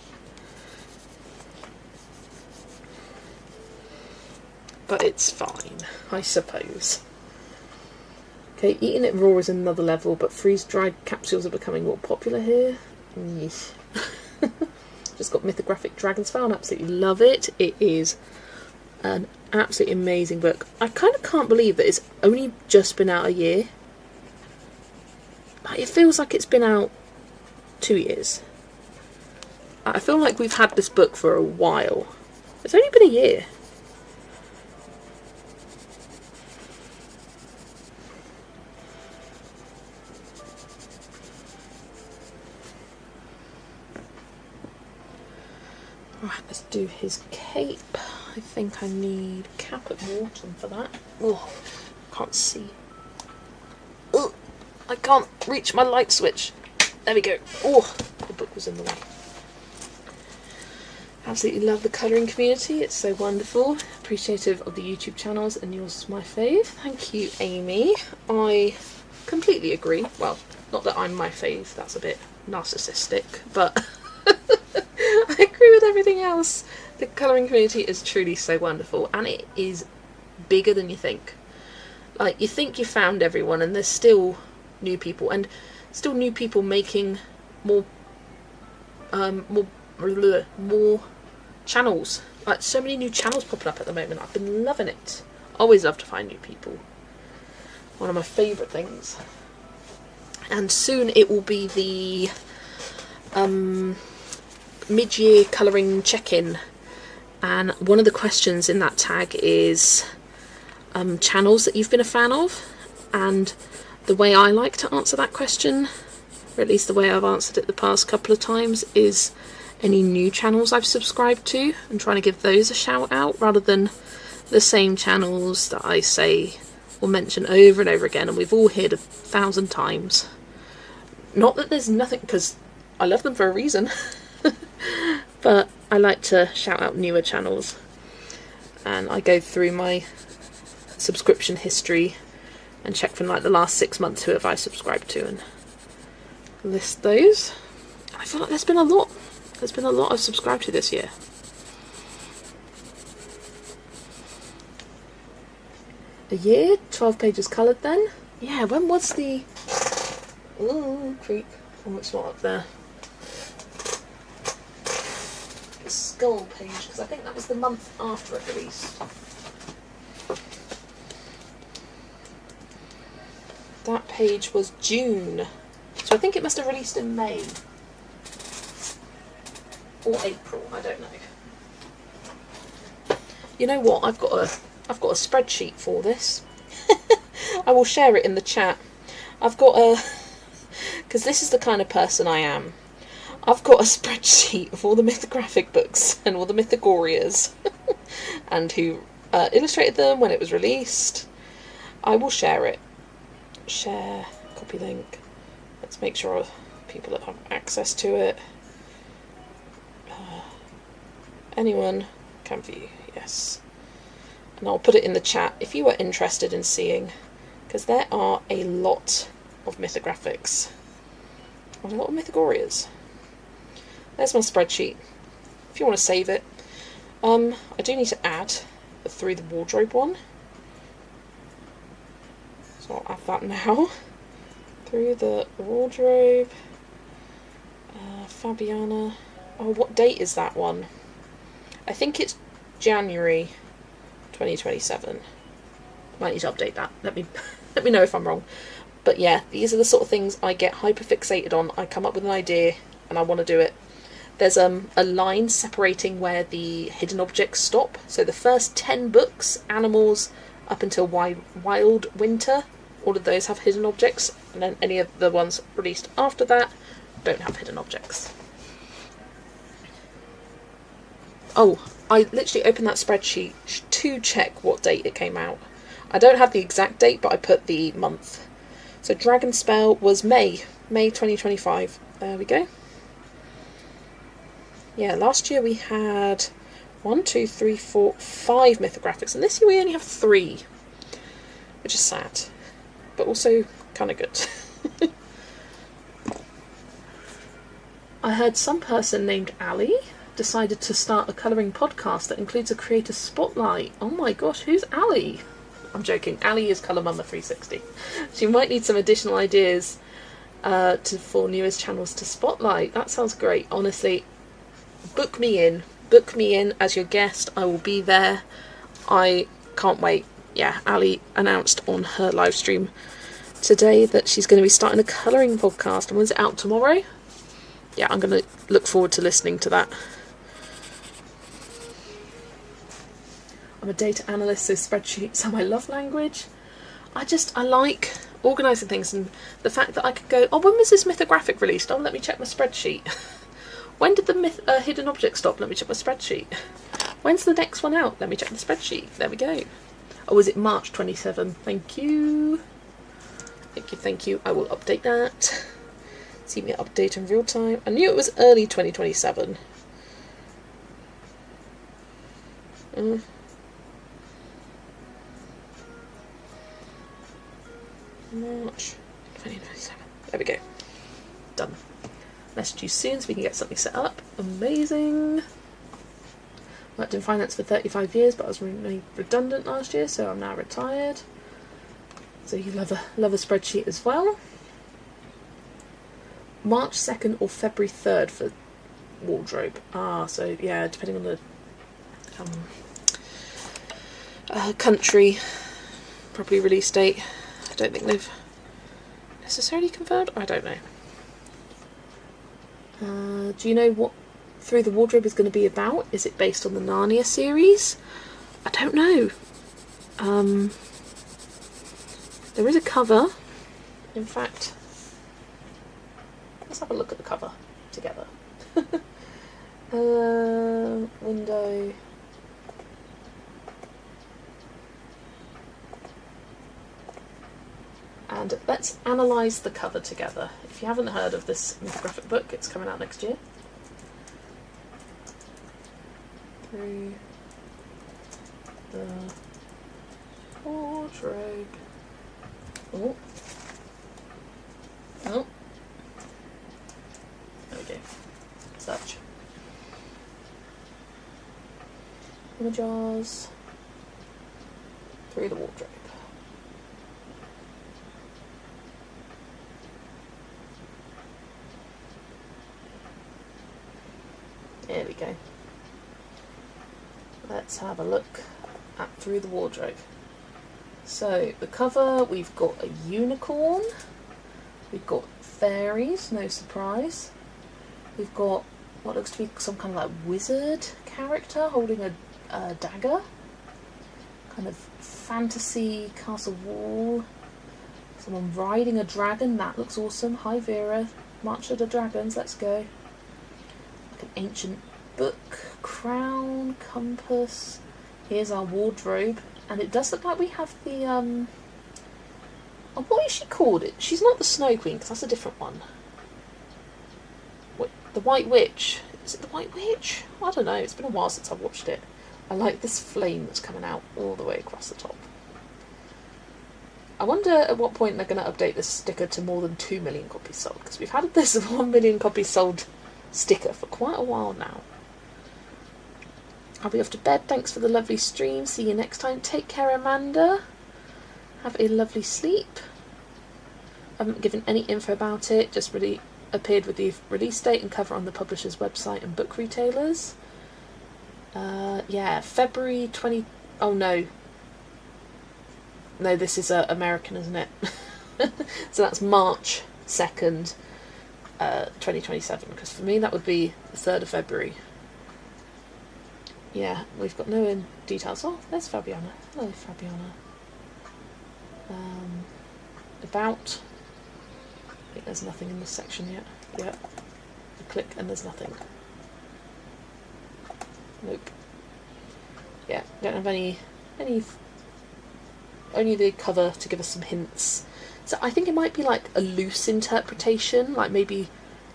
But it's fine, I suppose. Okay, eating it raw is another level, but freeze-dried capsules are becoming more popular here. Yeesh. Just got Mythographic Dragon's Vow and absolutely love it. It is an absolutely amazing book. I kind of can't believe that it's only just been out a year. It feels like it's been out 2 years. I feel like we've had this book for a while. It's only been a year. Right, let's do his cape. I think I need Caput Mortuum for that. Oh, can't see. Oh, I can't reach my light switch. There we go. Oh, the book was in the way. Absolutely love the colouring community. It's so wonderful. Appreciative of the YouTube channels, and yours is my fave. Thank you, Amy. I completely agree. Well, not that I'm my fave. That's a bit narcissistic, but... I agree with everything else. The colouring community is truly so wonderful, and it is bigger than you think. Like, you think you found everyone, and there's still new people, and still new people making more channels. Like, so many new channels popping up at the moment. I've been loving it. Always love to find new people. One of my favourite things. And soon it will be the mid-year colouring check-in, and one of the questions in that tag is channels that you've been a fan of, and the way I like to answer that question, or at least the way I've answered it the past couple of times, is any new channels I've subscribed to and trying to give those a shout out rather than the same channels that I say or mention over and over again and we've all heard 1,000 times. Not that there's nothing, because I love them for a reason. But I like to shout out newer channels, and I go through my subscription history and check from like the last 6 months who have I subscribed to and list those. And I feel like there's been a lot. There's been a lot I've subscribed to this year. A year, 12 pages coloured then. Yeah, when was the... Ooh, creep. Oh, it's not up there. The skull page, because I think that was the month after it released. That page was June. So I think it must have released in May. Or April, I don't know. You know what, I've got a spreadsheet for this. I will share it in the chat. I've got a... because this is the kind of person I am. I've got a spreadsheet of all the mythographic books and all the mythogorias and who illustrated them when it was released. I will share it. Share, copy link. Let's make sure people have access to it. Anyone can view, yes. And I'll put it in the chat if you are interested in seeing, because there are a lot of mythographics and a lot of mythogorias. There's my spreadsheet if you want to save it. I do need to add the Through the Wardrobe one, so I'll add that now. Through the Wardrobe, Fabiana. Oh, what date is that one? I think it's January 2027. Might need to update that. Let me know if I'm wrong. But yeah, these are the sort of things I get hyper fixated on. I come up with an idea and I want to do it. There's a line separating where the hidden objects stop. So the first 10 books, Animals up until Wild Winter, all of those have hidden objects, and then any of the ones released after that don't have hidden objects. Oh, I literally opened that spreadsheet to check what date it came out. I don't have the exact date, but I put the month. So Dragonspell was May 2025. There we go. Yeah, last year we had 5 mythographics, and this year we only have 3, which is sad, but also kind of good. I heard some person named Ali decided to start a colouring podcast that includes a creator spotlight. Oh my gosh, who's Ali? I'm joking. Ali is Colour Mama 360. She might need some additional ideas for newest channels to spotlight. That sounds great. Honestly, book me in. Book me in as your guest. I will be there. I can't wait. Yeah, Ali announced on her live stream today that she's going to be starting a colouring podcast. And when's it out? Tomorrow? Yeah, I'm going to look forward to listening to that. I'm a data analyst, so spreadsheets are my love language. I like organising things, and the fact that I could go, oh, when was this mythographic released? Oh, let me check my spreadsheet. When did the hidden object stop? Let me check my spreadsheet. When's the next one out? Let me check the spreadsheet. There we go. Oh, is it March 27? Thank you. Thank you. I will update that. See me update in real time. I knew it was early 2027. March 2027. There we go. Done. Message you soon so we can get something set up. Amazing. Worked in finance for 35 years, but I was made redundant last year, so I'm now retired. So you love a spreadsheet as well. March 2nd or February 3rd for wardrobe. So yeah, depending on the country, probably release date. I don't think they've necessarily confirmed. I don't know. Do you know what Through the Wardrobe is going to be about? Is it based on the Narnia series? I don't know. There is a cover. In fact, let's have a look at the cover together. Window. And let's analyse the cover together. If you haven't heard of this mythographic book, it's coming out next year. Through the wardrobe. Oh. Oh. There we go. Such. In the jars. Through the wardrobe. There we go. Let's have a look at Through the Wardrobe. So the cover, we've got a unicorn, we've got fairies, no surprise. We've got what looks to be some kind of like wizard character holding a dagger. Kind of fantasy castle wall. Someone riding a dragon, that looks awesome. Hi Vera, March of the Dragons, let's go. Like an ancient book, crown, compass. Here's our wardrobe, and it does look like we have the oh, what is she called? It. She's not the Snow Queen, because that's a different one. What, the White Witch? Is it the White Witch? I don't know. It's been a while since I've watched it. I like this flame that's coming out all the way across the top. I wonder at what point they're going to update this sticker to more than 2 million copies sold, because we've had this 1 million copies sold sticker for quite a while now. I'll be off to bed. Thanks for the lovely stream. See you next time. Take care, Amanda. Have a lovely sleep. I haven't given any info about it. Just really appeared with the release date and cover on the publisher's website and book retailers. Yeah, February 20... Oh, no. No, this is American, isn't it? So that's March 2nd, 2027. Because for me, that would be the 3rd of February. Yeah, we've got no details. Oh, there's Fabiana. Hello, Fabiana. About. I think there's nothing in this section yet. Yeah. I click and there's nothing. Nope. Yeah, don't have any. Only the cover to give us some hints. So I think it might be like a loose interpretation, like maybe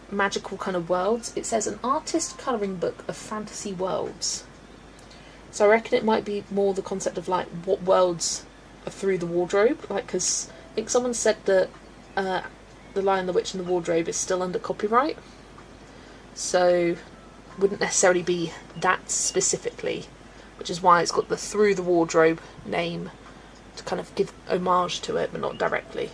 magical kind of worlds. It says an artist colouring book of fantasy worlds. So I reckon it might be more the concept of like what worlds are through the wardrobe. Like, because I think someone said that The Lion, the Witch and the Wardrobe is still under copyright. So wouldn't necessarily be that specifically, which is why it's got the Through the Wardrobe name to kind of give homage to it, but not directly.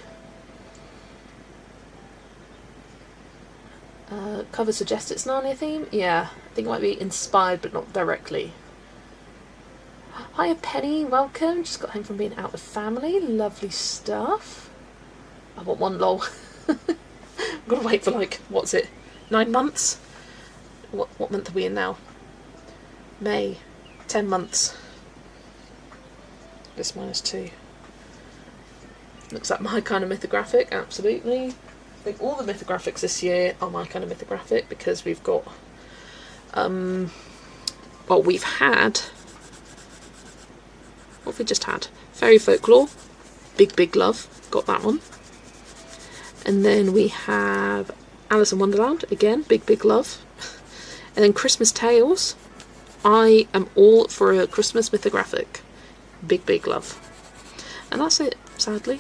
Cover suggests it's Narnia theme. Yeah, I think it might be inspired, but not directly. Hiya Penny, welcome. Just got home from being out with family. Lovely stuff. I want one lol. I've got to wait for like, what's it, 9 months? What month are we in now? May. 10 months. This -2. Looks like my kind of mythographic, absolutely. I think all the mythographics this year are my kind of mythographic because we've got, well, we've had, what have we just had? Fairy Folklore, Big Love, got that one. And then we have Alice in Wonderland, again, Big Love. And then Christmas Tales. I am all for a Christmas mythographic. Big Love. And that's it, sadly.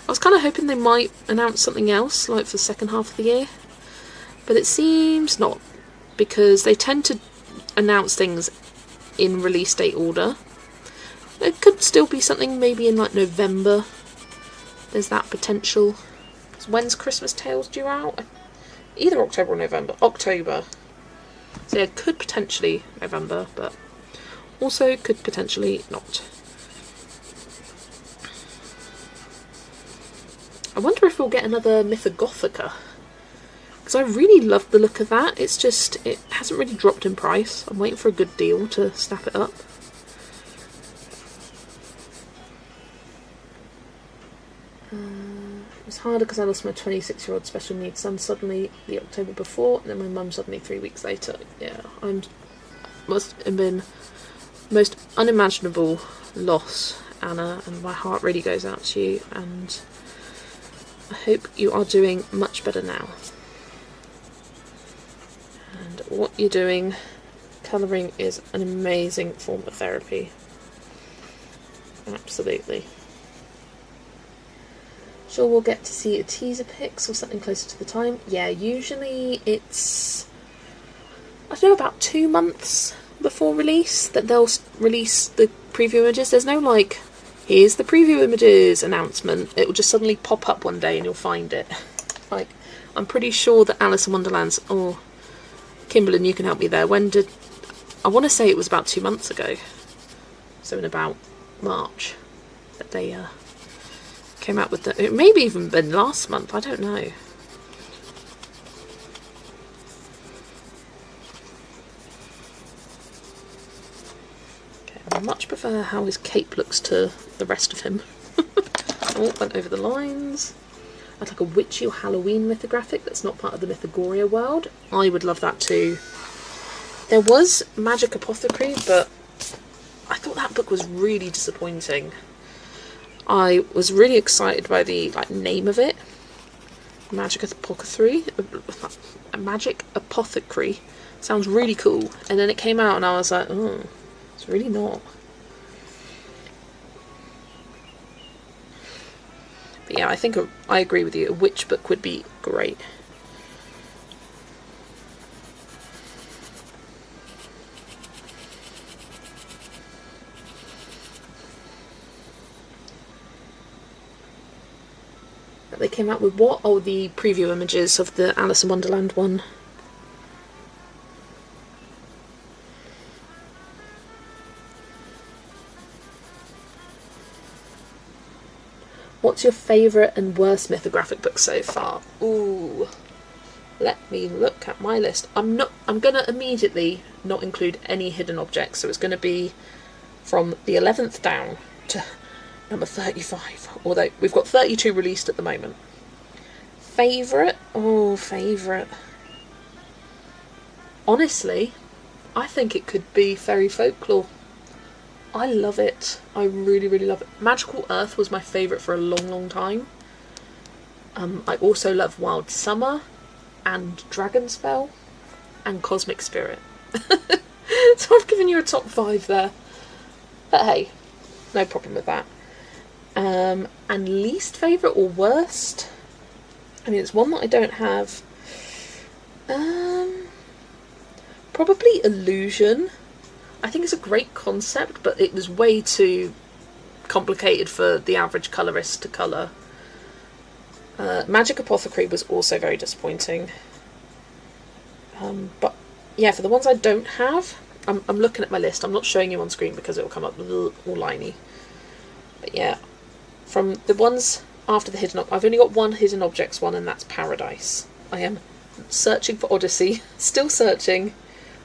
I was kind of hoping they might announce something else, like for the second half of the year. But it seems not, because they tend to announce things in release date order. There could still be something maybe in like November. There's that potential. So when's Christmas Tales due out? Either October or November. October. So yeah, could potentially November, but also could potentially not. I wonder if we'll get another Mythogothica, because I really love the look of that. It's just, it hasn't really dropped in price. I'm waiting for a good deal to snap it up. It was harder because I lost my 26-year-old special needs son suddenly the October before, and then my mum suddenly 3 weeks later. Yeah, must have been most unimaginable loss, Anna, and my heart really goes out to you, and I hope you are doing much better now. And what you're doing, colouring, is an amazing form of therapy. Absolutely. Sure we'll get to see a teaser pics or something closer to the time. Yeah, usually it's, I don't know, about 2 months before release that they'll release the preview images. There's no like, here's the preview images announcement. It will just suddenly pop up one day and you'll find it. Like, I'm pretty sure that Alice in Wonderland's, oh, Kimberlyn, you can help me there. When did, I want to say it was about 2 months ago. So in about March that they came out with the, it maybe even been last month, I don't know. Okay, I much prefer how his cape looks to the rest of him. Oh, went over the lines. I'd like a witchy or Halloween mythographic that's not part of the Mythagoria world. I would love that too. There was Magic Apothecary, but I thought that book was really disappointing. I was really excited by the name of it. Magic Apothecary. Magic Apothecary. Sounds really cool. And then it came out and I was like, oh, it's really not. But yeah, I think I agree with you. A witch book would be great. They came out with what? Oh, the preview images of the Alice in Wonderland one. What's your favourite and worst mythographic book so far? Ooh, let me look at my list. I'm gonna immediately not include any hidden objects, so it's gonna be from the 11th down to number 35, although we've got 32 released at the moment. Favourite? Oh, favourite. Honestly, I think it could be Fairy Folklore. I love it. I really, really love it. Magical Earth was my favourite for a long, long time. I also love Wild Summer and Dragonspell and Cosmic Spirit. So I've given you a top 5 there. But hey, no problem with that. And least favourite or worst? I mean, it's one that I don't have. Probably Illusion. I think it's a great concept, but it was way too complicated for the average colourist to colour. Magic Apothecary was also very disappointing. But yeah, for the ones I don't have, I'm looking at my list. I'm not showing you on screen because it will come up all liney. But yeah, from the ones after the hidden, I've only got one hidden objects one, and that's Paradise. I am searching for Odyssey, still searching.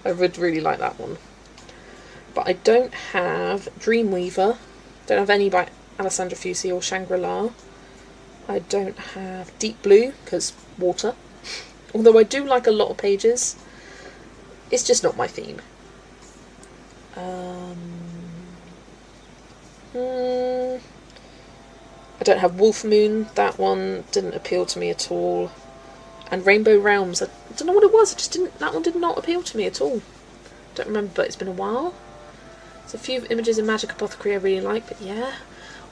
I would really like that one. But I don't have Dreamweaver, don't have any by Alessandra Fusi or Shangri-La. I don't have Deep Blue, because water. Although I do like a lot of pages, it's just not my theme. I don't have Wolf Moon, that one didn't appeal to me at all. And Rainbow Realms, I don't know what it was, that one did not appeal to me at all. Don't remember, but it's been a while. There's a few images in Magic Apothecary I really like, but yeah.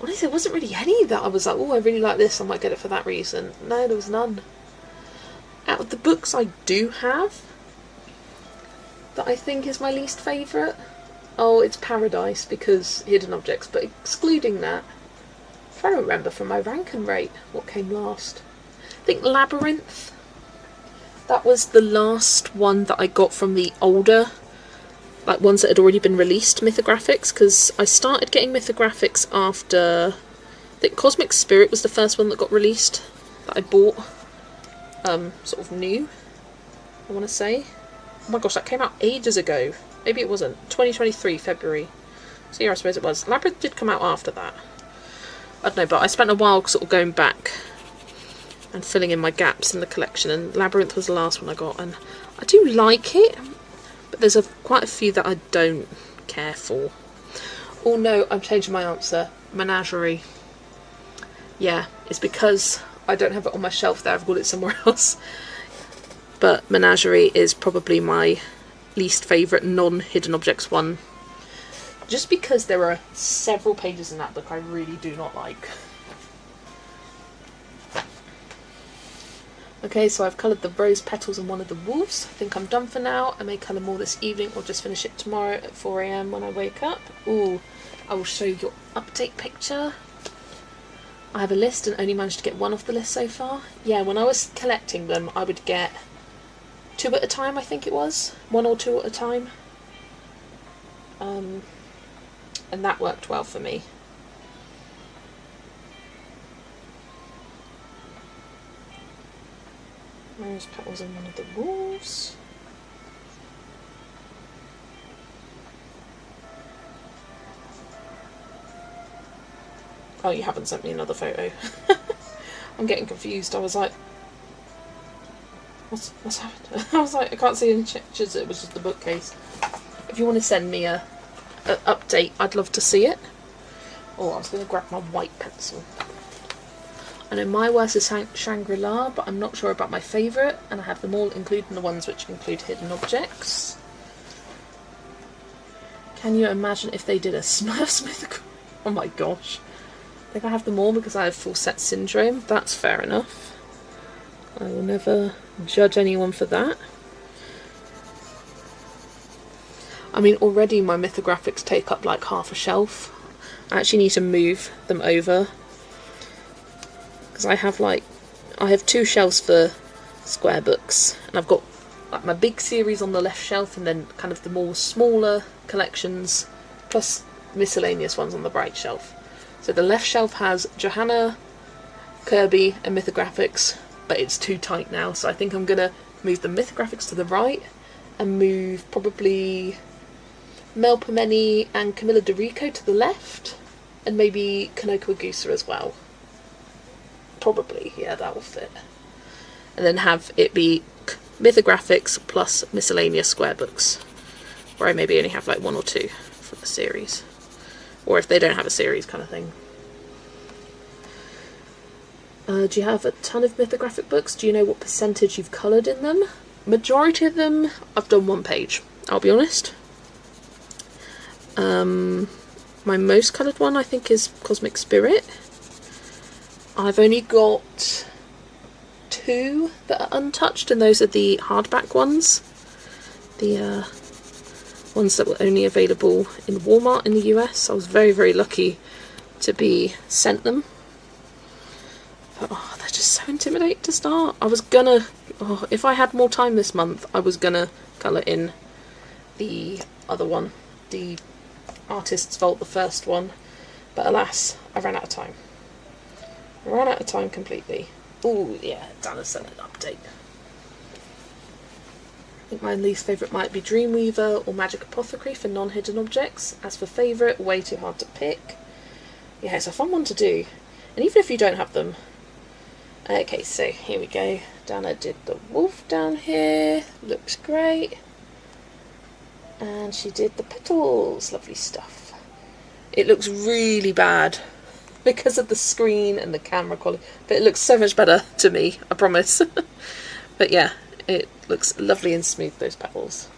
Honestly, there wasn't really any that I was like, oh, I really like this, I might get it for that reason. No, there was none. Out of the books I do have, that I think is my least favourite, oh, it's Paradise, because Hidden Objects, but excluding that, I'm trying to remember from my rank and rate what came last. I think Labyrinth, that was the last one that I got from the older, like ones that had already been released mythographics, because I started getting mythographics after, I think Cosmic Spirit was the first one that got released, that I bought, sort of new, I want to say. Oh my gosh, that came out ages ago. Maybe it wasn't. 2023, February. So yeah, I suppose it was. Labyrinth did come out after that. I don't know, but I spent a while sort of going back and filling in my gaps in the collection, and Labyrinth was the last one I got, and I do like it, but there's quite a few that I don't care for. Oh no, I'm changing my answer. Menagerie. Yeah, it's because I don't have it on my shelf there, I've got it somewhere else. But Menagerie is probably my least favourite non-Hidden Objects one. Just because there are several pages in that book I really do not like. Okay, so I've coloured the rose petals and one of the wolves. I think I'm done for now. I may colour more this evening or just finish it tomorrow at 4 AM when I wake up. Ooh, I will show you your update picture. I have a list and only managed to get one off the list so far. Yeah, when I was collecting them, I would get 2 at a time, I think it was. 1 or 2 at a time. And that worked well for me. Rose petals and one of the wolves. Oh, you haven't sent me another photo. I'm getting confused. I was like, what's happened? I was like, I can't see any pictures. It was just the bookcase. If you want to send me a update, I'd love to see it. Oh, I was going to grab my white pencil. I know my worst is Shangri-La, but I'm not sure about my favourite, and I have them all, including the ones which include hidden objects. Can you imagine if they did a Smurfs mythical? Oh my gosh. I think I have them all because I have full set syndrome. That's fair enough. I will never judge anyone for that. I mean, already my mythographics take up like half a shelf. I actually need to move them over. Because I have 2 shelves for square books, and I've got like my big series on the left shelf and then kind of the more smaller collections plus miscellaneous ones on the right shelf. So the left shelf has Johanna, Kirby and mythographics, but it's too tight now, so I think I'm going to move the mythographics to the right and move probably Melpomene and Camilla Dorico to the left, and maybe Kanoko Agusa as well. Probably, yeah, that will fit. And then have it be mythographics plus miscellaneous square books, where I maybe only have like 1 or 2 for the series, or if they don't have a series kind of thing. Do you have a ton of mythographic books? Do you know what percentage you've coloured in them? Majority of them I've done 1 page, I'll be honest. My most coloured one I think is Cosmic Spirit. I've only got 2 that are untouched, and those are the hardback ones. The ones that were only available in Walmart in the US. I was very, very lucky to be sent them. But oh, they're just so intimidating to start. I was gonna, if I had more time this month, I was gonna colour in the other one, the Artist's Vault, the first one. But alas, I ran out of time. I ran out of time completely. Ooh, yeah, Dana sent an update. I think my least favourite might be Dreamweaver or Magic Apothecary for non-hidden objects. As for favourite, way too hard to pick. Yeah, it's a fun one to do. And even if you don't have them. Okay, so here we go. Dana did the wolf down here. Looks great. And she did the petals. Lovely stuff. It looks really bad because of the screen and the camera quality, but it looks so much better to me, I promise. But yeah, it looks lovely and smooth, those petals.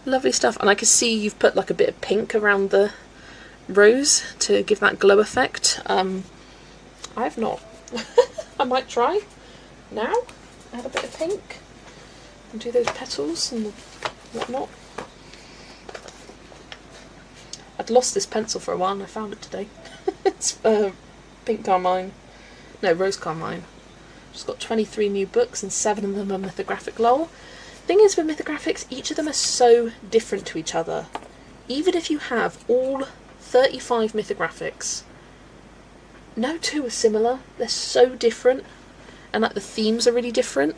Lovely stuff. And I can see you've put like a bit of pink around the rose to give that glow effect. I've not. I might try now. Add a bit of pink and do those petals and whatnot. I'd lost this pencil for a while and I found it today. It's pink carmine. No, rose carmine. Just got 23 new books and 7 of them are mythographic lol. Thing is with mythographics, each of them are so different to each other. Even if you have all 35 mythographics, no 2 are similar. They're so different, and like the themes are really different.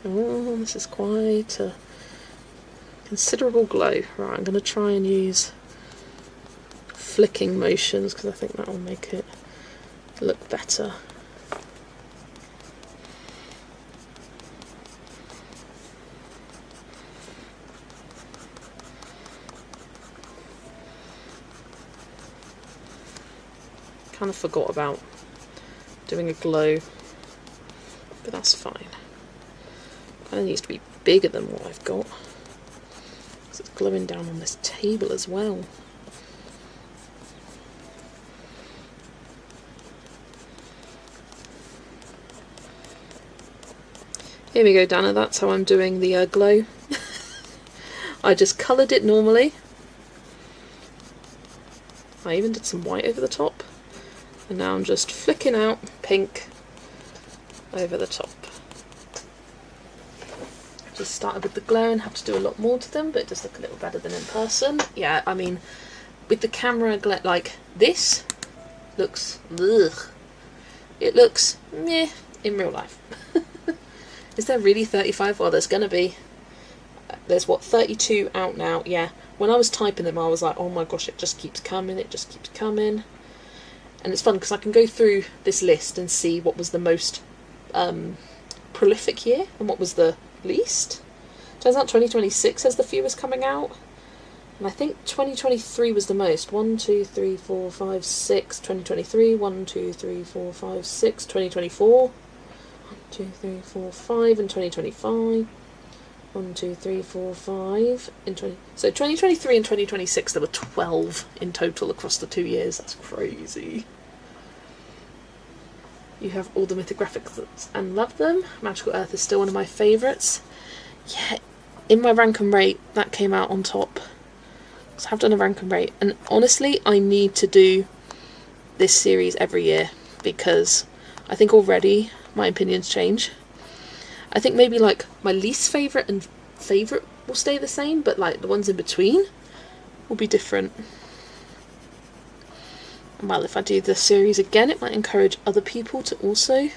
Oh, this is quite a considerable glow. Right, I'm going to try and use flicking motions because I think that will make it look better. Kind of forgot about doing a glow, but that's fine. Kind of needs to be bigger than what I've got because it's glowing down on this table as well. Here we go, Dana, that's how I'm doing the glow. I just coloured it normally. I even did some white over the top. And now I'm just flicking out pink over the top. Just started with the glow and have to do a lot more to them, but it does look a little better than in person. Yeah, I mean, with the camera like this, looks ugh. It looks meh in real life. Is there really 35? Well, there's gonna be. There's what, 32 out now? Yeah. When I was typing them, I was like, oh my gosh, it just keeps coming. It just keeps coming. And it's fun because I can go through this list and see what was the most prolific year and what was the least. Turns out 2026 has the fewest coming out, and I think 2023 was the most. 1, 2, 3, 4, 5, 6. 2023. 1, 2, 3, 4, 5, 6. 2024. 1, 2, 3, 4, 5 in 2025. 1, 2, 3, 4, 5 in 20. So 2023 and 2026, there were 12 in total across the 2 years. That's crazy. You have all the mythographics and love them. Magical Earth is still one of my favourites. Yeah, in my rank and rate, that came out on top. So I've done a rank and rate, and honestly, I need to do this series every year because I think already my opinions change. I think maybe like my least favourite and favourite will stay the same, but like the ones in between will be different. And well, if I do the series again, it might encourage other people to also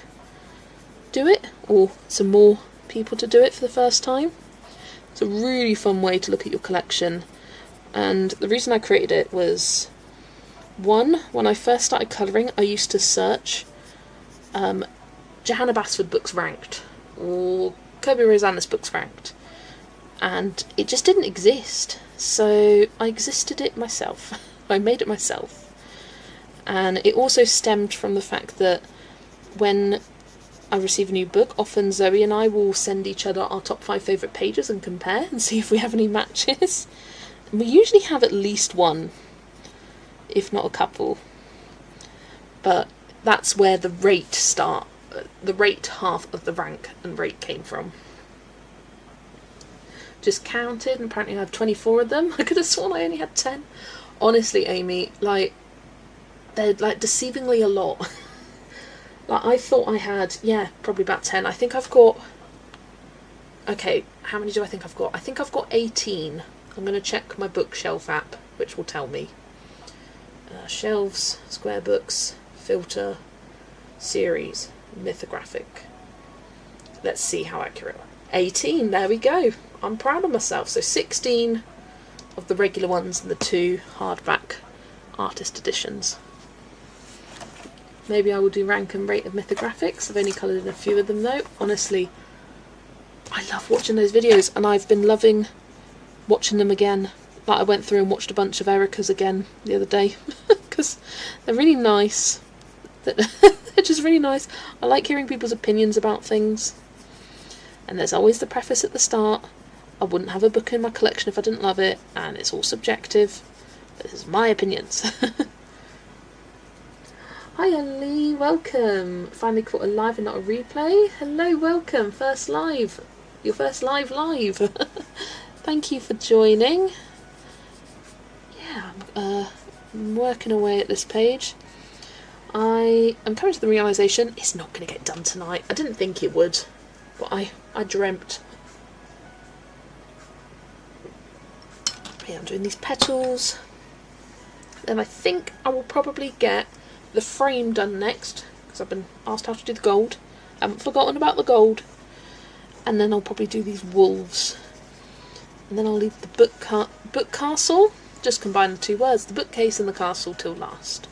do it, or some more people to do it for the first time. It's a really fun way to look at your collection, and the reason I created it was, one, when I first started colouring, I used to search Johanna Basford books ranked, or Kirby Rosanna's books ranked, and it just didn't exist, so I existed it myself. I made it myself. And it also stemmed from the fact that when I receive a new book, often Zoe and I will send each other our top 5 favourite pages and compare and see if we have any matches. And we usually have at least one, if not a couple. But that's where the rate half of the rank and rate came from. Just counted, and apparently I have 24 of them. I could have sworn I only had 10. Honestly, Amy, like, they're like deceivingly a lot. Like, I thought I had, yeah, probably about 10. I think I've got, okay, how many do I think I've got? I think I've got 18. I'm going to check my bookshelf app, which will tell me. Shelves, square books, filter, series, mythographic. Let's see how accurate. 18, there we go. I'm proud of myself. So 16 of the regular ones and the 2 hardback artist editions. Maybe I will do rank and rate of mythographics. I've only coloured in a few of them though. Honestly, I love watching those videos, and I've been loving watching them again. Like, I went through and watched a bunch of Erica's again the other day because they're really nice. They're just really nice. I like hearing people's opinions about things. And there's always the preface at the start. I wouldn't have a book in my collection if I didn't love it, and it's all subjective. This is my opinions. Hi Ellie, welcome. Finally caught a live and not a replay. Hello, welcome. First live. Your first live. Thank you for joining. Yeah, I'm working away at this page. I'm coming to the realisation it's not going to get done tonight. I didn't think it would, but I dreamt. Yeah, I'm doing these petals. Then I think I will probably get the frame done next, because I've been asked how to do the gold. I haven't forgotten about the gold. And then I'll probably do these wolves. And then I'll leave the book castle, just combine the 2 words, the bookcase and the castle, till last.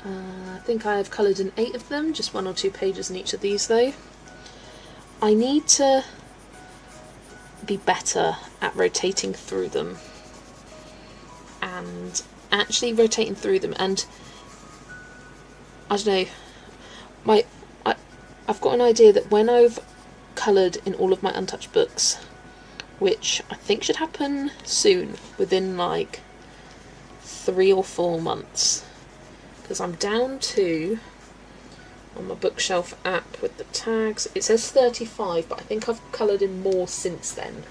I think I have coloured in 8 of them, just 1 or 2 pages in each of these though. I need to be better at rotating through them, and actually rotating through them, and I don't know, I've got an idea that when I've coloured in all of my untouched books, which I think should happen soon, within like 3 or 4 months, because I'm down to, on my bookshelf app with the tags, it says 35, but I think I've coloured in more since then.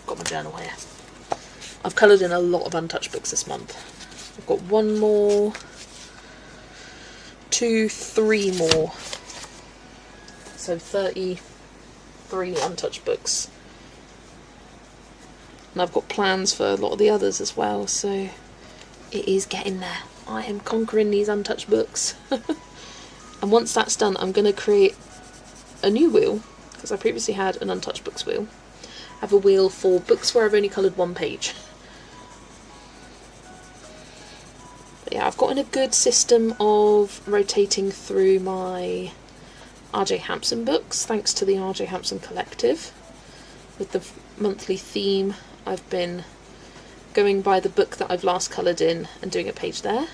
Got my journal here. I've coloured in a lot of untouched books this month. I've got 1 more, 2, 3 more. So 33 untouched books. And I've got plans for a lot of the others as well, so it is getting there. I am conquering these untouched books. And once that's done, I'm going to create a new wheel, because I previously had an untouched books wheel. I have a wheel for books where I've only coloured 1 page. But yeah, I've gotten a good system of rotating through my R.J. Hampson books, thanks to the R.J. Hampson Collective. With the monthly theme, I've been going by the book that I've last coloured in and doing a page there.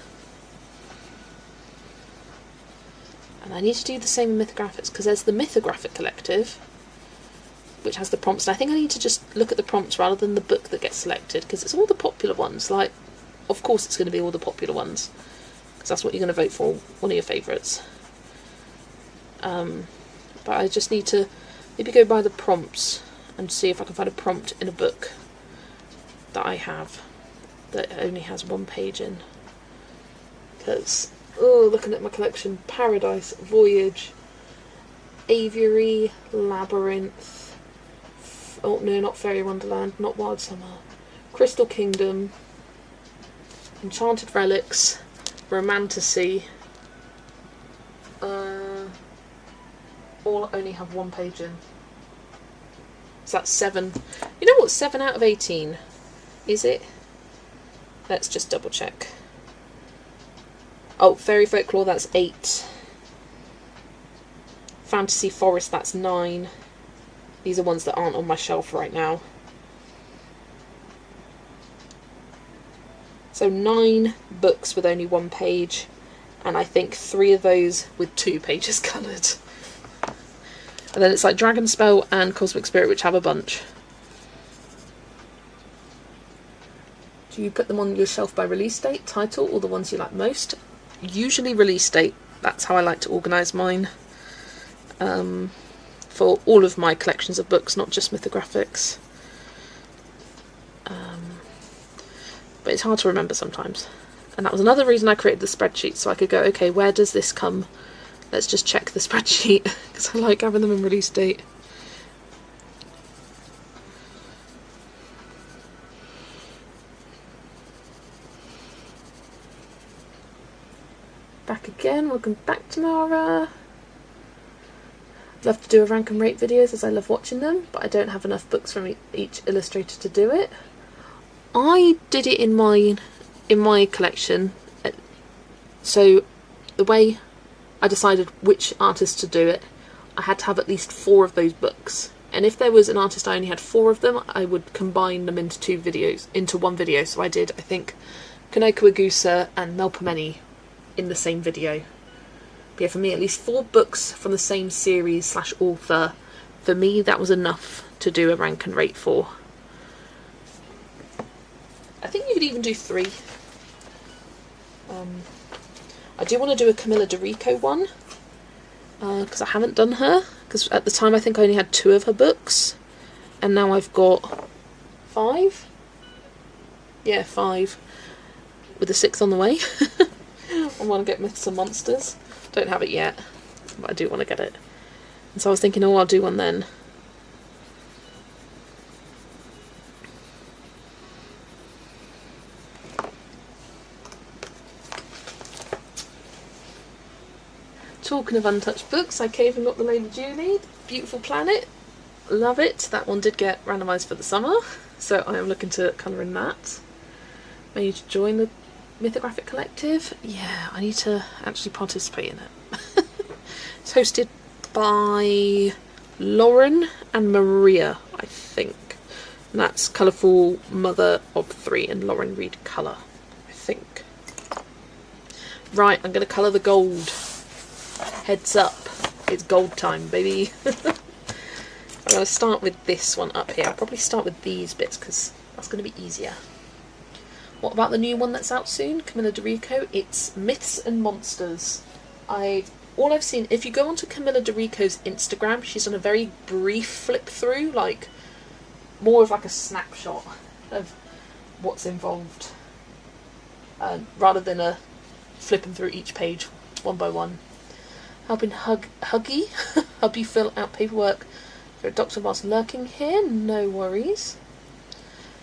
And I need to do the same in Mythographics, because there's the Mythographic Collective, which has the prompts, and I think I need to just look at the prompts rather than the book that gets selected, because it's all the popular ones. Like, of course it's going to be all the popular ones, because that's what you're going to vote for, one of your favourites. But I just need to maybe go by the prompts and see if I can find a prompt in a book that I have that only has 1 page in. Because, oh, looking at my collection, Paradise, Voyage, Aviary, Labyrinth, oh no, not Fairy Wonderland, not Wild Summer, Crystal Kingdom, Enchanted Relics, Romantasy, all only have 1 page in. So that's 7. You know what, 7 out of 18? Is it? Let's just double check. Oh, Fairy Folklore, that's 8. Fantasy Forest, that's 9. These are ones that aren't on my shelf right now. So 9 books with only 1 page, and I think 3 of those with 2 pages coloured. And then it's like Dragonspell and Cosmic Spirit, which have a bunch. Do you put them on your shelf by release date, title, or the ones you like most? Usually release date. That's how I like to organise mine. For all of my collections of books, not just Mythographics. But it's hard to remember sometimes. And that was another reason I created the spreadsheet, so I could go, okay, where does this come? Let's just check the spreadsheet, because I like having them in release date. Back again, welcome back Tamara. I'd love to do a rank and rate videos as I love watching them, but I don't have enough books from each illustrator to do it. I did it in my collection, so the way I decided which artist to do it, I had to have at least 4 of those books. And if there was an artist I only had 4 of them, I would combine them into 2 videos, into 1 video. So I did, I think, Kaneko Agusa and Melpomene in the same video. But yeah, for me, at least 4 books from the same series / author. For me, that was enough to do a rank and rate for. I think you could even do 3. I do want to do a Camilla Dorico one, because I haven't done her, because at the time I think I only had 2 of her books, and now I've got 5? Yeah, 5, with a 6th on the way. I want to get Myths and Monsters. Don't have it yet, but I do want to get it. And so I was thinking, oh, I'll do one then. Talking of untouched books, I came and got the Lady Julie, Beautiful Planet. Love it. That one did get randomised for the summer, so I am looking to colour in that. I need to join the Mythographic Collective. Yeah, I need to actually participate in it. It's hosted by Lauren and Maria, I think. And that's Colourful Mother of 3 and Lauren Reed Colour, I think. Right, I'm going to colour the gold. Heads up, it's gold time, baby. I'm going to start with this one up here. I'll probably start with these bits because that's going to be easier. What about the new one that's out soon, Camilla de Rico? It's Myths and Monsters. All I've seen, if you go onto Camilla de Rico's Instagram, she's done a very brief flip through, like more of like a snapshot of what's involved, rather than a flipping through each page one by one. Helping Huggy hubby fill out paperwork for a doctor whilst lurking here. No worries.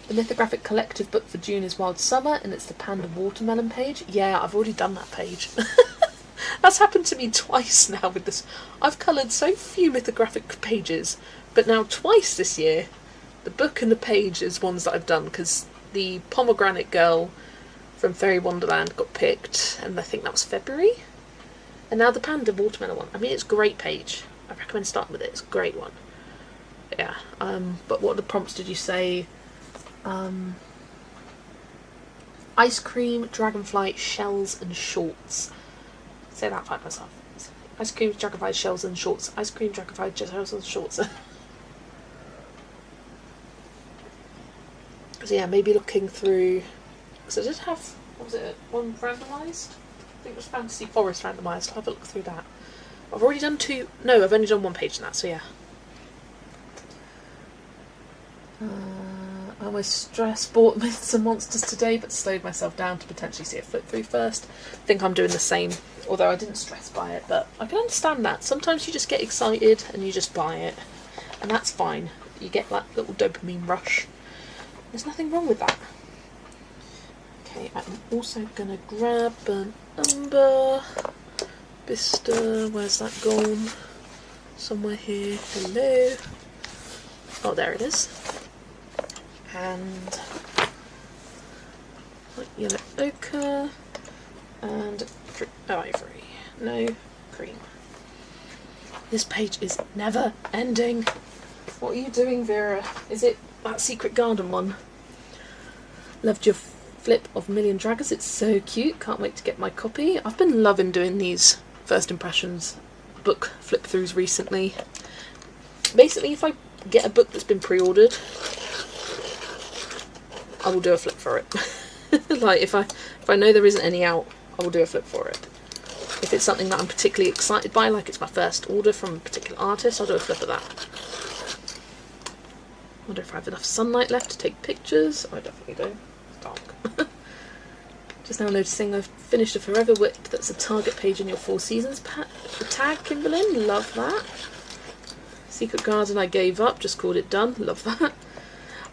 The Mythographic Collective book for June is Wild Summer, and it's the Panda Watermelon page. Yeah, I've already done that page. That's happened to me twice now with this. I've coloured so few mythographic pages, but now twice this year, the book and the page is ones that I've done, because the Pomegranate Girl from Fairy Wonderland got picked, and I think that was February. And now the Panda Watermelon one. I mean, it's a great page. I recommend starting with it. It's a great one. Yeah. But what are the prompts did you say? Ice cream, dragonfly, shells and shorts. Say that by myself. Ice cream, dragonfly, shells and shorts. Ice cream, dragonfly, shells and shorts. So yeah, maybe looking through. So I did have, what was it, one randomised? I think it was Fantasy Forest randomised. I'll have a look through that. I've already done two. No, I've only done one page in that, so yeah. I almost bought Myths and Monsters today, but slowed myself down to potentially see a flip through first. I think I'm doing the same, although I didn't stress buy it, but I can understand that. Sometimes you just get excited and you just buy it, and that's fine. You get that little dopamine rush. There's nothing wrong with that. Okay, I'm also going to grab Burnt Umber. Bista, where's that gone? Somewhere here. Hello. Oh, there it is. And yellow ochre and ivory. No cream. This page is never ending. What are you doing, Vera? Is it that Secret Garden one? Loved your flip of Million Dragons. It's so cute. Can't wait to get my copy. I've been loving doing these first impressions book flip throughs recently. Basically, if I get a book that's been pre-ordered, I will do a flip for it. Like if I know there isn't any out, I will do a flip for it. If it's something that I'm particularly excited by, like it's my first order from a particular artist, I'll do a flip of that. I wonder if I have enough sunlight left to take pictures. I definitely do. It's dark. Just now noticing I've finished a Forever Whip that's a target page in your Four Seasons tag, Kimberlyn. Love that. Secret Garden I gave up, just called it done. Love that.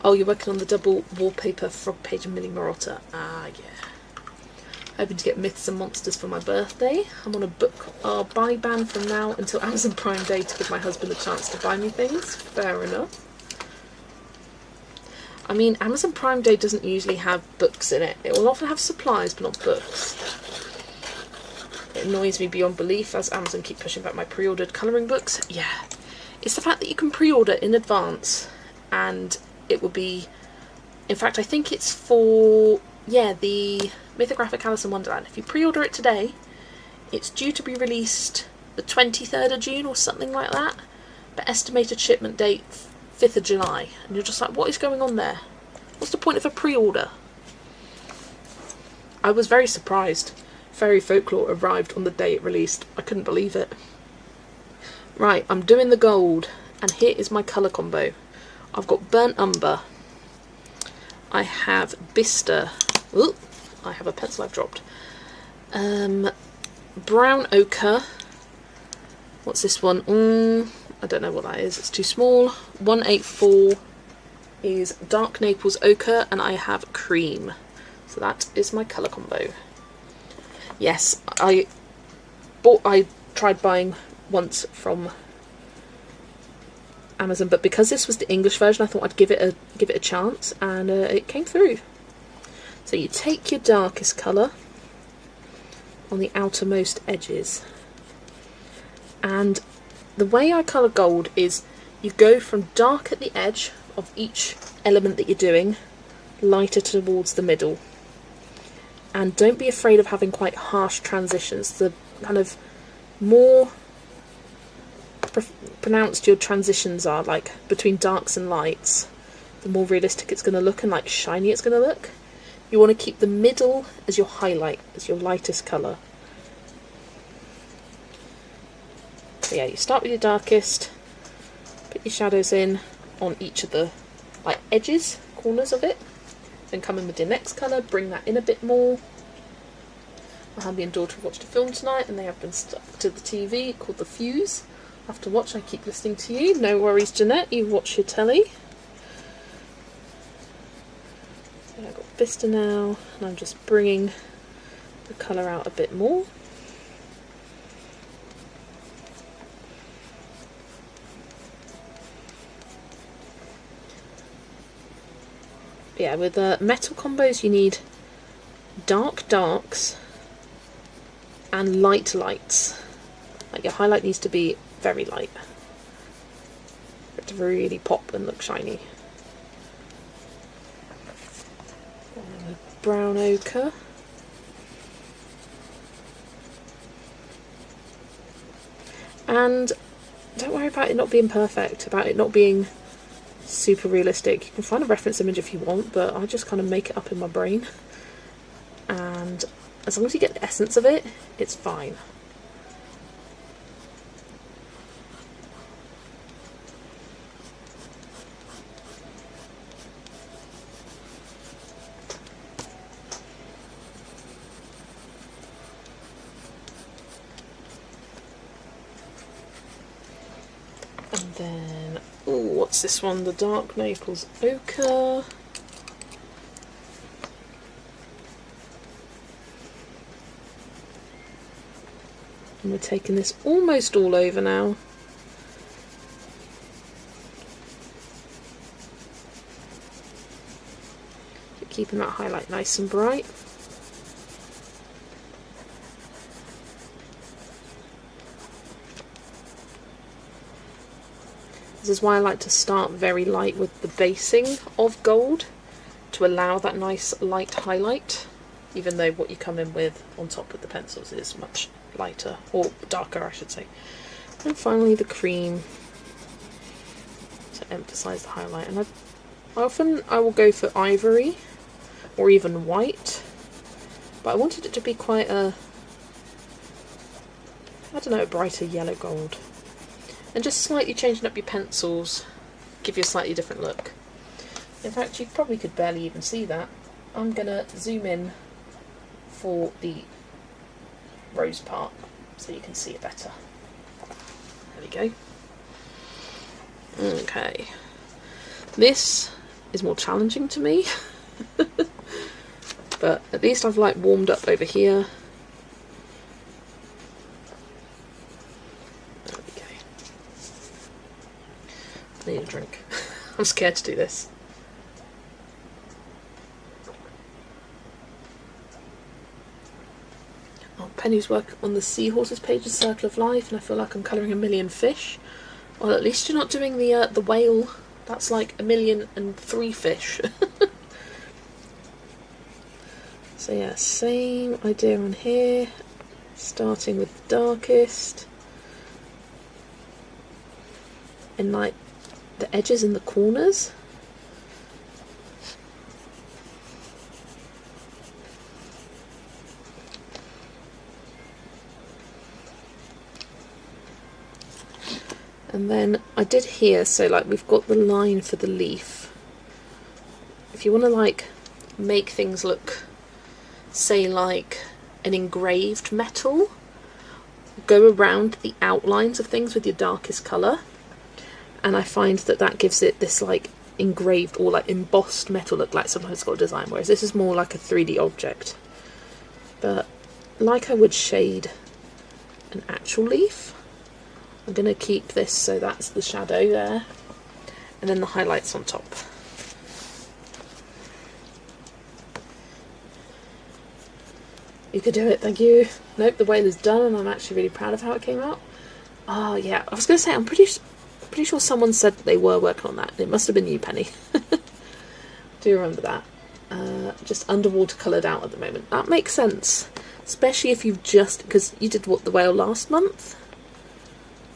Oh, you're working on the double wallpaper frog page and Millie Marotta. Ah, yeah. Hoping to get Myths and Monsters for my birthday. I'm on a book buy ban from now until Amazon Prime Day to give my husband a chance to buy me things. Fair enough. I mean, Amazon Prime Day doesn't usually have books in it. It will often have supplies, but not books. It annoys me beyond belief as Amazon keep pushing back my pre-ordered colouring books. Yeah. It's the fact that you can pre-order in advance, and it will be, in fact I think it's for, yeah, the Mythographic Alice in Wonderland. If you pre-order it today, it's due to be released the 23rd of June or something like that, but estimated shipment date 5th of July, and you're just like, what is going on there? What's the point of a pre-order? I was very surprised. Fairy Folklore arrived on the day it released. I couldn't believe it. Right, I'm doing the gold, and here is my colour combo. I've got Burnt Umber. I have Bista. Ooh, I have a pencil I've dropped. Brown Ochre. What's this one? I don't know what that is. It's too small. 184 is Dark Naples Ochre, and I have Cream. So that is my colour combo. Yes, I tried buying once from Amazon, but because this was the English version, I thought I'd give it a chance, and it came through. So you take your darkest colour on the outermost edges, and the way I colour gold is you go from dark at the edge of each element that you're doing, lighter towards the middle, and don't be afraid of having quite harsh transitions. The kind of more pronounced your transitions are, like between darks and lights, the more realistic it's going to look and like shiny it's going to look. You want to keep the middle as your highlight, as your lightest colour. So yeah, you start with your darkest, put your shadows in on each of the like edges, corners of it, then come in with your next colour, bring that in a bit more. My hubby and daughter have watched a film tonight and they have been stuck to the TV called The Fuse. I have to watch, I keep listening to you. No worries, Jeanette, you watch your telly. So I've got Vista now, and I'm just bringing the colour out a bit more. Yeah, with metal combos you need dark darks and light lights. Like your highlight needs to be very light for it to really pop and look shiny. And brown ochre. And don't worry about it not being perfect, about it not being super realistic. You can find a reference image if you want, but I just kind of make it up in my brain. And as long as you get the essence of it, it's fine. And then, oh, what's this one? The Dark Naples Ochre. And we're taking this almost all over now. Keeping that highlight nice and bright. This is why I like to start very light with the basing of gold to allow that nice light highlight, even though what you come in with on top with the pencils is much lighter, or darker I should say. And finally the cream to emphasise the highlight. And often I will go for ivory or even white, but I wanted it to be quite a, I don't know, a brighter yellow gold. And just slightly changing up your pencils, give you a slightly different look. In fact, you probably could barely even see that. I'm going to zoom in for the rose part so you can see it better. There we go. Okay. This is more challenging to me. But at least I've like warmed up over here. I need a drink. I'm scared to do this. Oh, Penny's work on the seahorses page is Circle of Life, and I feel like I'm colouring a million fish. Well, at least you're not doing the whale. That's like 1,000,003 fish. So yeah, same idea on here. Starting with the darkest. And like the edges and the corners. And then I did here, so like we've got the line for the leaf. If you want to like make things look, say like an engraved metal, go around the outlines of things with your darkest colour. And I find that that gives it this like engraved or like embossed metal look, like sometimes it's got a design, whereas this is more like a 3D object. But like I would shade an actual leaf, I'm going to keep this so that's the shadow there, and then the highlights on top. You could do it, thank you. Nope, the whale is done and I'm actually really proud of how it came out. Oh yeah, I was going to say, I'm pretty sure someone said that they were working on that. It must have been you, Penny. Do you remember that? Just underwater coloured out at the moment. That makes sense. Especially if you've just, because you did what, the whale last month?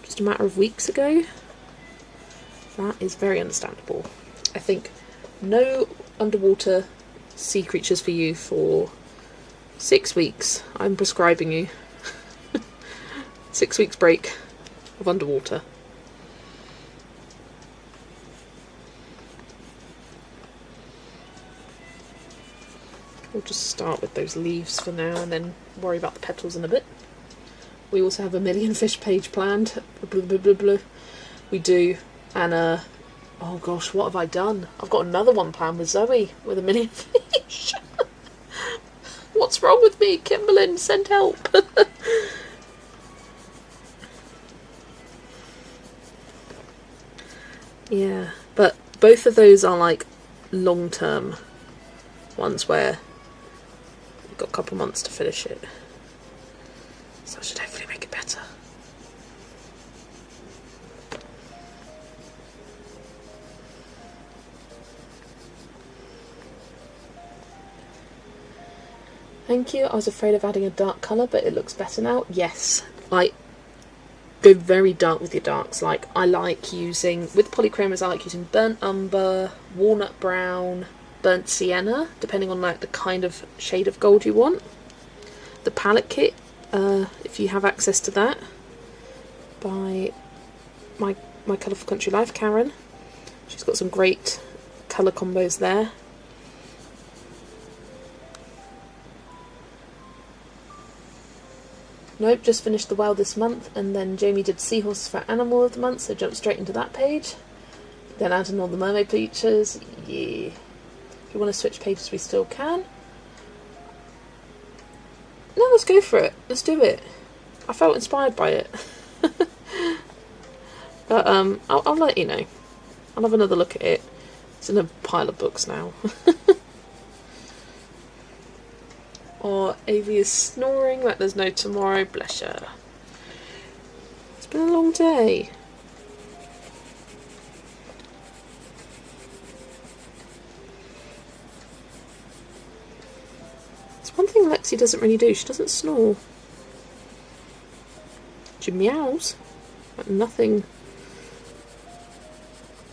Just a matter of weeks ago? That is very understandable. I think no underwater sea creatures for you for 6 weeks. I'm prescribing you 6 weeks break of underwater. We'll just start with those leaves for now and then worry about the petals in a bit. We also have a million fish page planned. Blah, blah, blah, blah. We do. And, oh gosh, what have I done? I've got another one planned with Zoe with a million fish. What's wrong with me? Kimberlyn, send help. Yeah, but both of those are like long-term ones where you've got a couple months to finish it. So I should hopefully make it better. Thank you. I was afraid of adding a dark colour, but it looks better now. Yes, like, go very dark with your darks. Like, I like using, with polychromos, I like using burnt umber, walnut brown, burnt sienna, depending on like the kind of shade of gold you want. The palette kit, if you have access to that, by my Colourful Country Life, Karen. She's got some great colour combos there. Nope, just finished the Well this month, and then Jamie did Seahorses for Animal of the Month, so jumped straight into that page. Then adding all the mermaid pictures. Yeah. If you want to switch pages, we still can. No, let's go for it. Let's do it. I felt inspired by it. But I'll let you know. I'll have another look at it. It's in a pile of books now. Or Avi is snoring like there's no tomorrow. Bless her. It's been a long day. It's one thing Lexi doesn't really do. She doesn't snore. She meows. Like nothing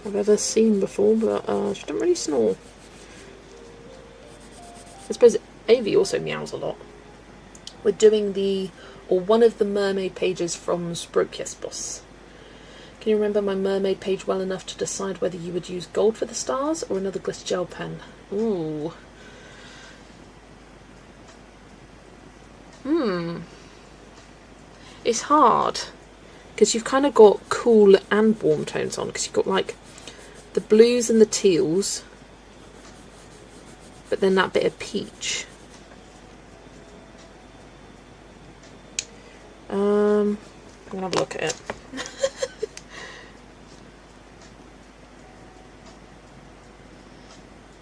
I've ever seen before, but she doesn't really snore. I suppose Avi also meows a lot. We're doing one of the mermaid pages from Sproke Yes Boss. Can you remember my mermaid page well enough to decide whether you would use gold for the stars or another glitter gel pen? Ooh. It's hard, because you've kind of got cool and warm tones on, because you've got like the blues and the teals, but then that bit of peach. I'm gonna have a look at it.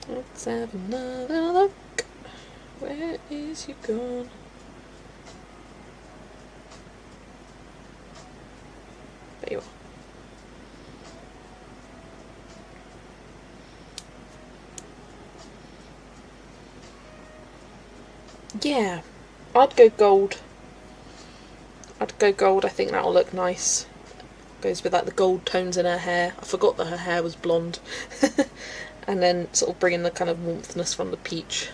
Let's have another look. Where is you gone? There you are. Yeah, I'd go gold. I think that'll look nice. Goes with like the gold tones in her hair. I forgot that her hair was blonde. And then sort of bringing the kind of warmthness from the peach.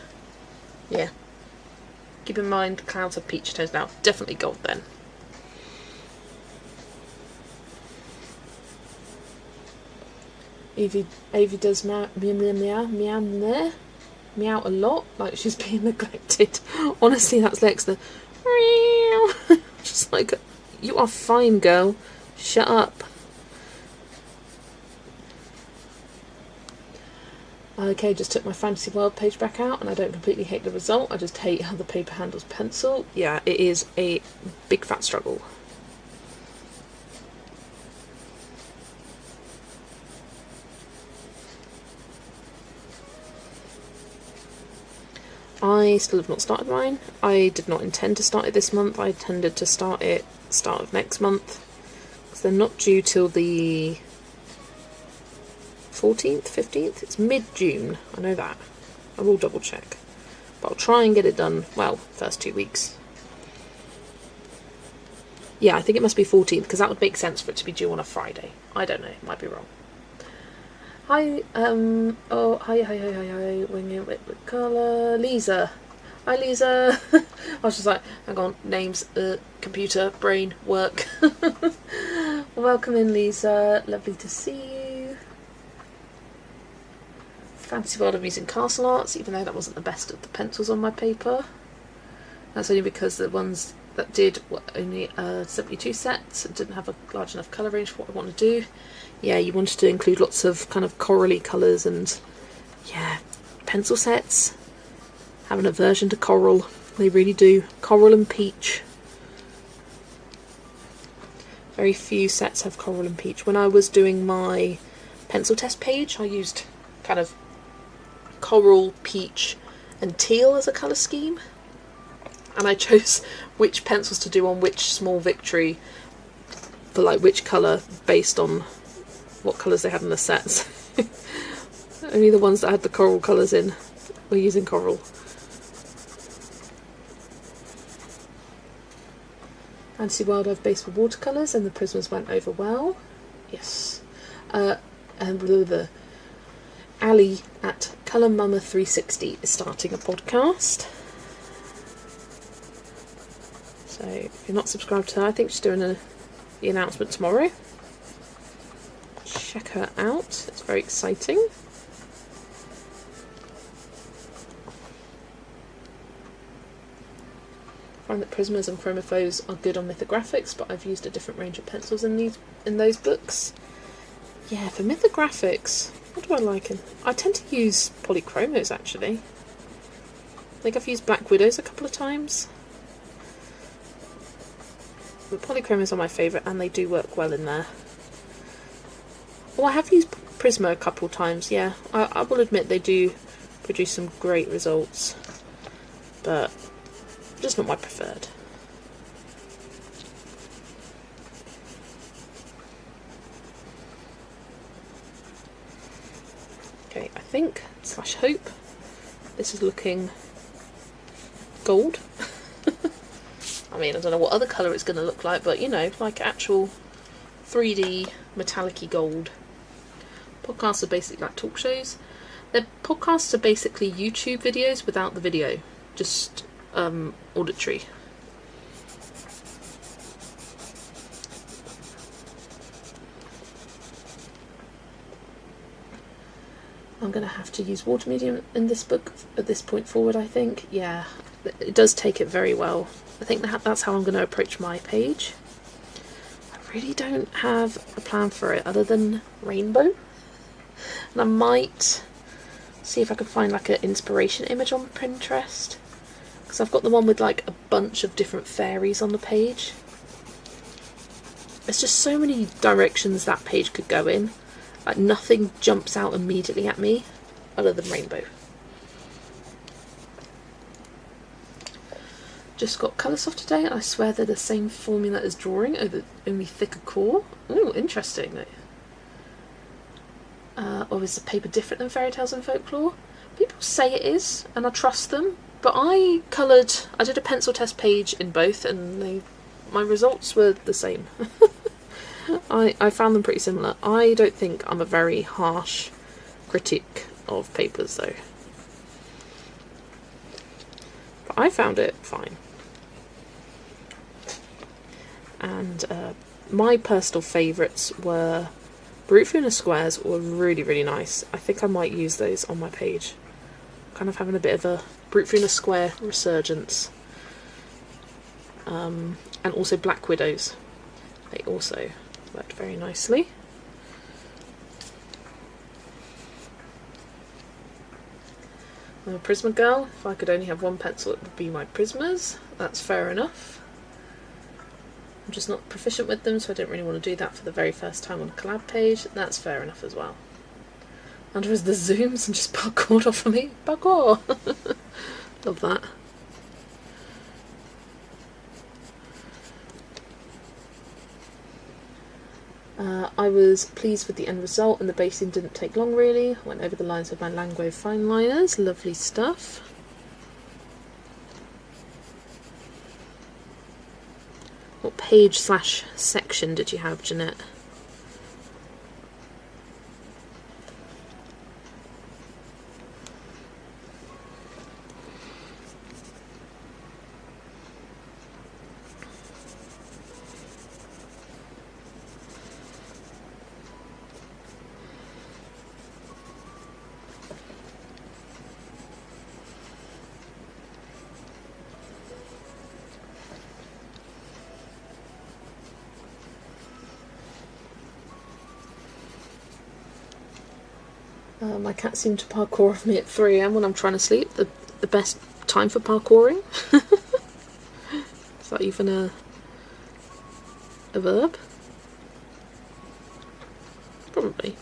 Yeah. Keep in mind the clouds have peach tones now. Definitely gold then. Avi does meow a lot, like she's being neglected. Honestly, that's Lex. The just like, you are fine, girl. Shut up. Okay, just took my Fantasy World page back out, and I don't completely hate the result. I just hate how the paper handles pencil. Yeah, it is a big fat struggle. I still have not started mine. I did not intend to start it this month. I intended to start it start of next month, because they're not due till the 14th, 15th. It's mid-June. I know that. I will double check. But I'll try and get it done, well, first 2 weeks. Yeah, I think it must be 14th, because that would make sense for it to be due on a Friday. I don't know. Might be wrong. Hi, oh, hi, wing it with colour, Lisa. Hi, Lisa. I was just like, hang on, names, computer, brain, work. Welcome in, Lisa. Lovely to see you. Fancy World of using Castle Arts, even though that wasn't the best of the pencils on my paper. That's only because the ones that did were only 72 sets and didn't have a large enough colour range for what I want to do. Yeah, you wanted to include lots of kind of corally colours, and yeah, pencil sets have an aversion to coral. They really do. Coral and peach. Very few sets have coral and peach. When I was doing my pencil test page, I used kind of coral, peach and teal as a colour scheme. And I chose which pencils to do on which small victory for like which colour based on what colours they had in the sets. Only the ones that had the coral colours in were using coral. Fantasy Wild I've based for watercolours and the prismas went over well. Yes. And the Ali at Colour Mama 360 is starting a podcast. So if you're not subscribed to her, I think she's doing the announcement tomorrow. Check her out, it's very exciting. I find that Prismas and Chromophos are good on mythographics, but I've used a different range of pencils in those books. Yeah, for mythographics, what do I like? I tend to use polychromos actually. I think I've used Black Widows a couple of times. But polychromos are my favourite and they do work well in there. Oh, I have used Prisma a couple of times, yeah. I will admit they do produce some great results, but just not my preferred. Okay, I think, slash hope, this is looking gold. I mean, I don't know what other colour it's going to look like, but you know, like actual 3D metallic-y gold. Podcasts are basically like talk shows. Podcasts are basically YouTube videos without the video, just auditory. I'm going to have to use water medium in this book at this point forward, I think. Yeah, it does take it very well. I think that's how I'm going to approach my page. I really don't have a plan for it other than rainbow. And I might see if I can find like an inspiration image on Pinterest, because I've got the one with like a bunch of different fairies on the page. There's just so many directions that page could go in. Like nothing jumps out immediately at me other than rainbow. Just got Coloursoft today, and I swear they're the same formula as drawing, only thicker core. Ooh, interesting. Or is the paper different than Fairy Tales and Folklore? People say it is, and I trust them, but I did a pencil test page in both, and my results were the same. I found them pretty similar. I don't think I'm a very harsh critic of papers, though. But I found it fine. And my personal favourites were Brute Lunar Squares were really, really nice. I think I might use those on my page. Kind of having a bit of a Brute Lunar Square resurgence. And also Black Widows. They also worked very nicely. I'm a Prisma girl. If I could only have one pencil, it would be my Prismas. That's fair enough. I'm just not proficient with them, so I don't really want to do that for the very first time on a collab page. That's fair enough as well. Under is the zooms and just parkoured off of me. Parkour! Love that. I was pleased with the end result, and the basing didn't take long really. I went over the lines with my Langwave fine liners. Lovely stuff. What page / section did you have, Jeanette? My cat seemed to parkour off me at 3 AM when I'm trying to sleep. The best time for parkouring. Is that even a verb? Probably.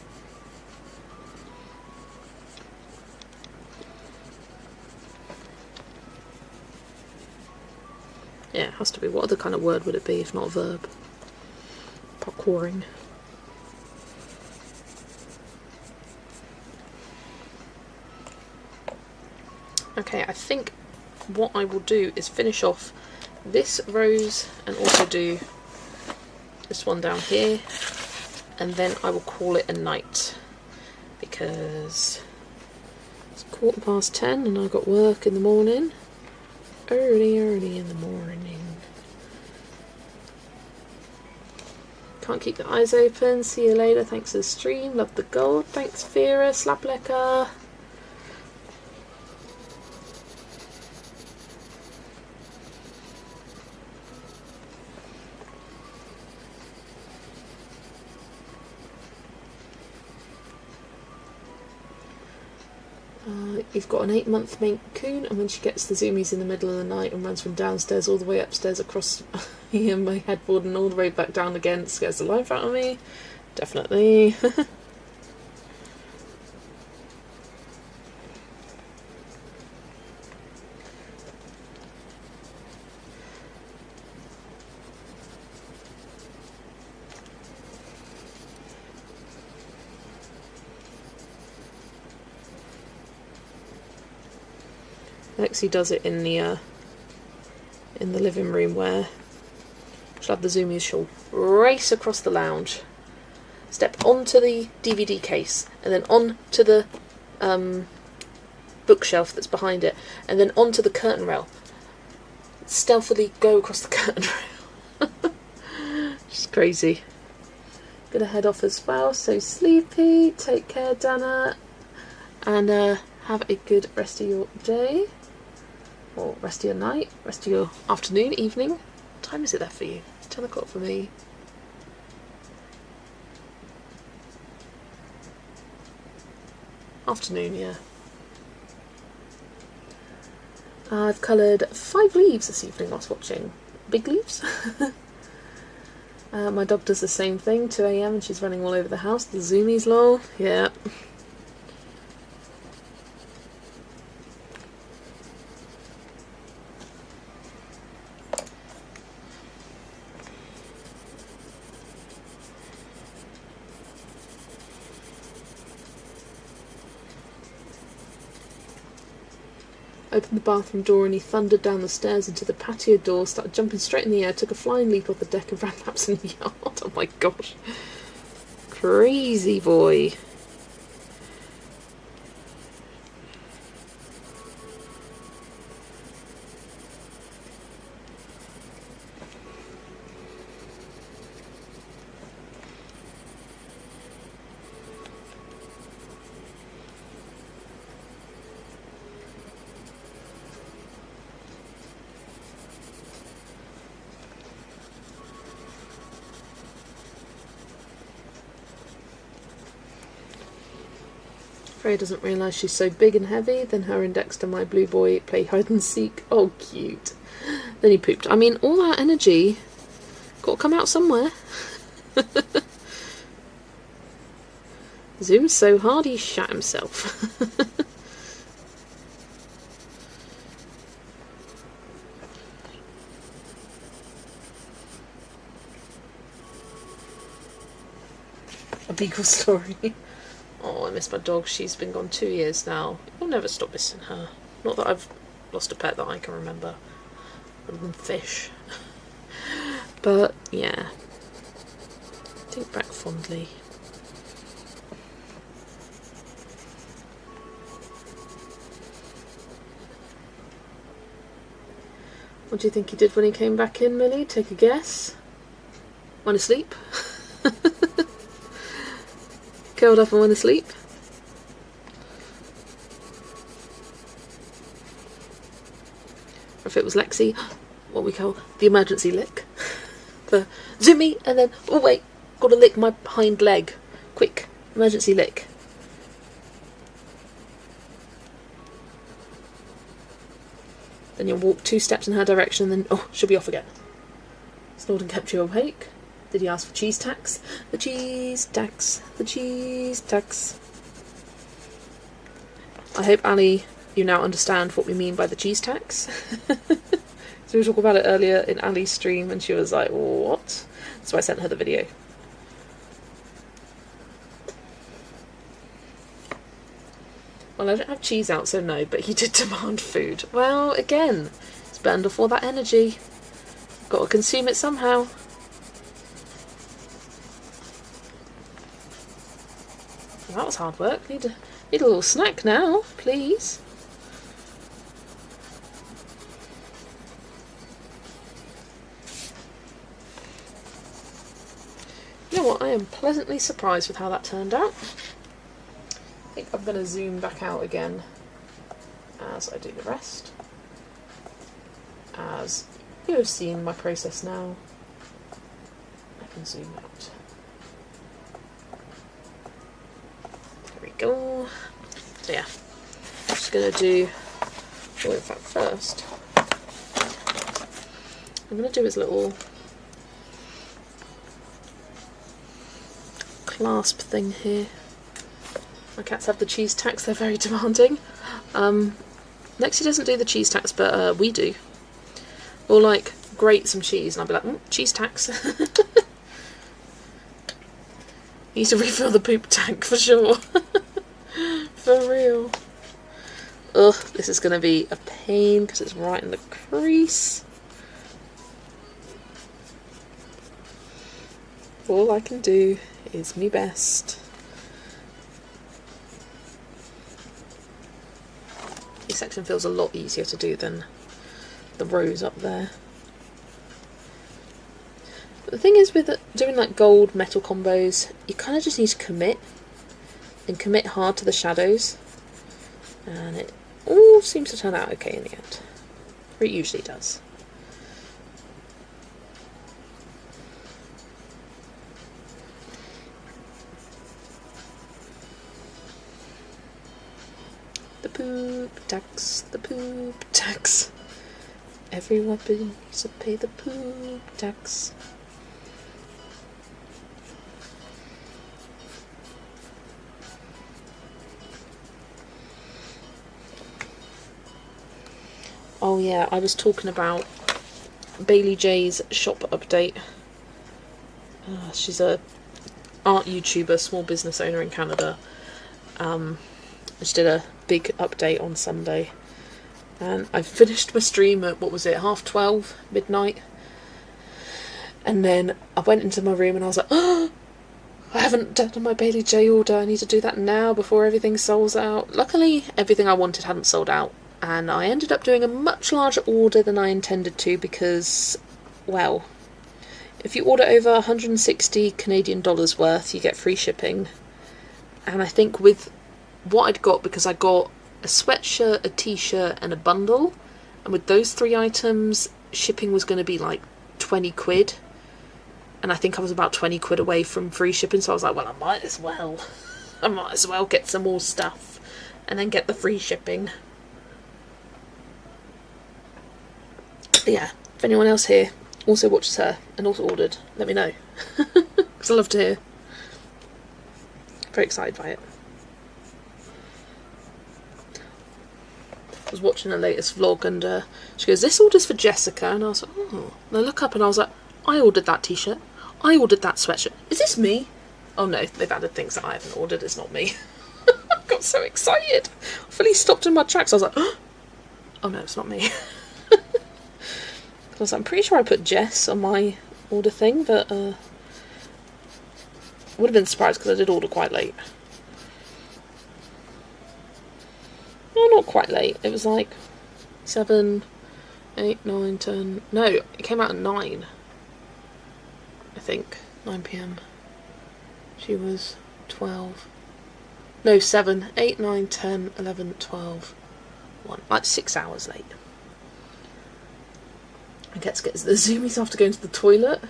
Yeah, it has to be. What other kind of word would it be if not a verb? Parkouring. Okay, I think what I will do is finish off this rose and also do this one down here, and then I will call it a night, because it's 10:15 and I've got work in the morning. Early in the morning. Can't keep the eyes open. See you later. Thanks for the stream. Love the gold. Thanks, Vera. Slap lekker. You've got an 8-month Maine Coon, and when she gets the zoomies in the middle of the night and runs from downstairs all the way upstairs across my headboard and all the way back down again, it scares the life out of me. Definitely. Lexi does it in the living room, where she'll have the zoomies, she'll race across the lounge, step onto the DVD case, and then onto the bookshelf that's behind it, and then onto the curtain rail. Stealthily go across the curtain rail. Just crazy. Gonna head off as well, so sleepy. Take care, Dana, and have a good rest of your day. Or rest of your night, rest of your afternoon, evening. What time is it there for you? It's 10 o'clock for me. Afternoon, yeah. I've coloured 5 leaves this evening whilst watching. Big leaves. My dog does the same thing, 2 AM, and she's running all over the house. The zoomies, lol. Yeah. Opened the bathroom door and he thundered down the stairs into the patio door, started jumping straight in the air, took a flying leap off the deck and ran laps in the yard. Oh my gosh. Crazy boy. Freya doesn't realise she's so big and heavy. Then her and Dexter, my blue boy, play hide and seek. Oh, cute. Then he pooped. I mean, all that energy got to come out somewhere. Zoomed so hard he shat himself. A beagle story. Oh, I miss my dog. She's been gone 2 years now. I'll never stop missing her. Not that I've lost a pet that I can remember, other than fish. But, yeah. Think back fondly. What do you think he did when he came back in, Millie? Take a guess. Went asleep? Curled up and went asleep. Or if it was Lexi, what we call the emergency lick. The zoomy, and then, oh wait, gotta lick my hind leg. Quick, emergency lick. Then you'll walk 2 steps in her direction, and then, oh, she'll be off again. Snorden kept you awake. Did he ask for cheese tacks? The cheese tacks. The cheese tacks. I hope, Ali, you now understand what we mean by the cheese tacks. So we were talking about it earlier in Ali's stream, and she was like, what? So I sent her the video. Well, I don't have cheese out, so no, but he did demand food. Well, again, it's burned off all that energy. Got to consume it somehow. Well, that was hard work. Need a little snack now, please. You know what? I am pleasantly surprised with how that turned out. I think I'm going to zoom back out again as I do the rest. As you have seen my process now, I can zoom out. There we go. So yeah, I'm just going to do, well, in fact first, I'm going to do his little clasp thing here. My cats have the cheese tacks, they're very demanding. Lexi doesn't do the cheese tacks, but we do. Or like, grate some cheese, and I'll be like, cheese tacks. Need to refill the poop tank for sure. For real. Ugh, this is going to be a pain because it's right in the crease. All I can do is me best. This section feels a lot easier to do than the rows up there. But the thing is with doing like gold metal combos, you kind of just need to commit, and commit hard to the shadows, and it all seems to turn out okay in the end. Or it usually does. The poop tax, the poop tax. Everyone needs to pay the poop tax. Oh yeah, I was talking about Bailey J's shop update. She's a art YouTuber, small business owner in Canada. She did a big update on Sunday, and I finished my stream at, what was it, 12:30, midnight, and then I went into my room and I was like, oh, I haven't done my Bailey J order, I need to do that now before everything sells out. Luckily everything I wanted hadn't sold out, and I ended up doing a much larger order than I intended to because, well, if you order over 160 Canadian dollars worth, you get free shipping. And I think with what I'd got, because I got a sweatshirt, a t-shirt and a bundle, and with those 3 items shipping was going to be like 20 quid, and I think I was about 20 quid away from free shipping, so I was like, well, I might as well get some more stuff and then get the free shipping. But yeah, if anyone else here also watches her and also ordered, let me know, because I love to hear. Very excited by it. I was watching her latest vlog, and she goes, this order's for Jessica, and I was like, oh. And I look up and I was like, I ordered that t-shirt, I ordered that sweatshirt, is this me? Oh no, they've added things that I haven't ordered, it's not me. I got so excited, I fully stopped in my tracks. I was like, oh no, it's not me. Because I'm pretty sure I put Jess on my order thing, but would have been surprised because I did order quite late. No, not quite late. It was like 7, 8, 9, 10. No, it came out at 9. I think 9 PM. She was 12. No, 7, 8, 9, 10, 11, 12. 1. Like 6 hours late. I get to get the zoomies after going to the toilet.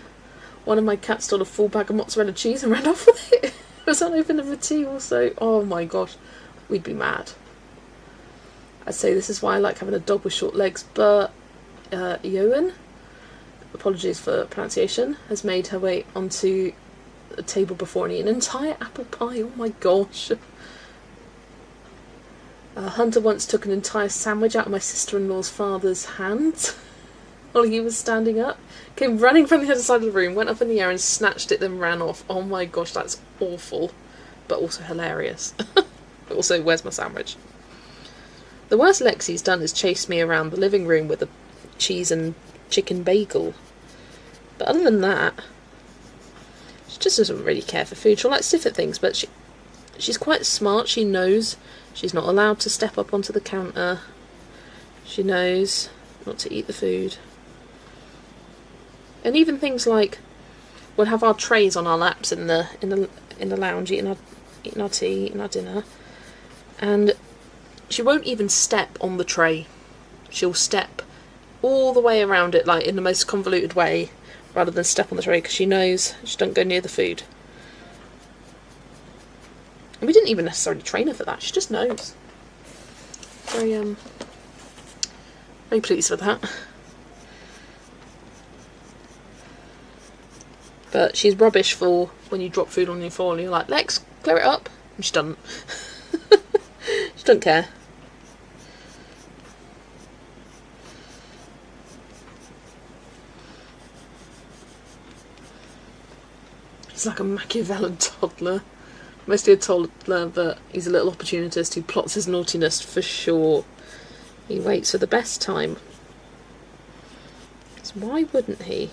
One of my cats stole a full bag of mozzarella cheese and ran off with it. It was unopened for tea also. Oh my gosh, we'd be mad. I say this is why I like having a dog with short legs, but Yoan, apologies for pronunciation, has made her way onto a table before and eaten an entire apple pie. Oh my gosh. Hunter once took an entire sandwich out of my sister-in-law's father's hand while he was standing up. Came running from the other side of the room, went up in the air and snatched it, then ran off. Oh my gosh, that's awful, but also hilarious. Also, where's my sandwich? The worst Lexi's done is chase me around the living room with a cheese and chicken bagel. But other than that, she just doesn't really care for food. She'll like sniff at things, but she's quite smart. She knows she's not allowed to step up onto the counter. She knows not to eat the food. And even things like, we'll have our trays on our laps in the lounge, eating our tea, eating our dinner, and she won't even step on the tray. She'll step all the way around it, like in the most convoluted way, rather than step on the tray, because she knows she don't go near the food. And we didn't even necessarily train her for that. She just knows. Very pleased with that. But she's rubbish for when you drop food on your floor and you're like, Lex, clear it up. And she doesn't. She doesn't care. He's like a Machiavellian toddler. Mostly a toddler, but he's a little opportunist who plots his naughtiness for sure. He waits for the best time. So why wouldn't he?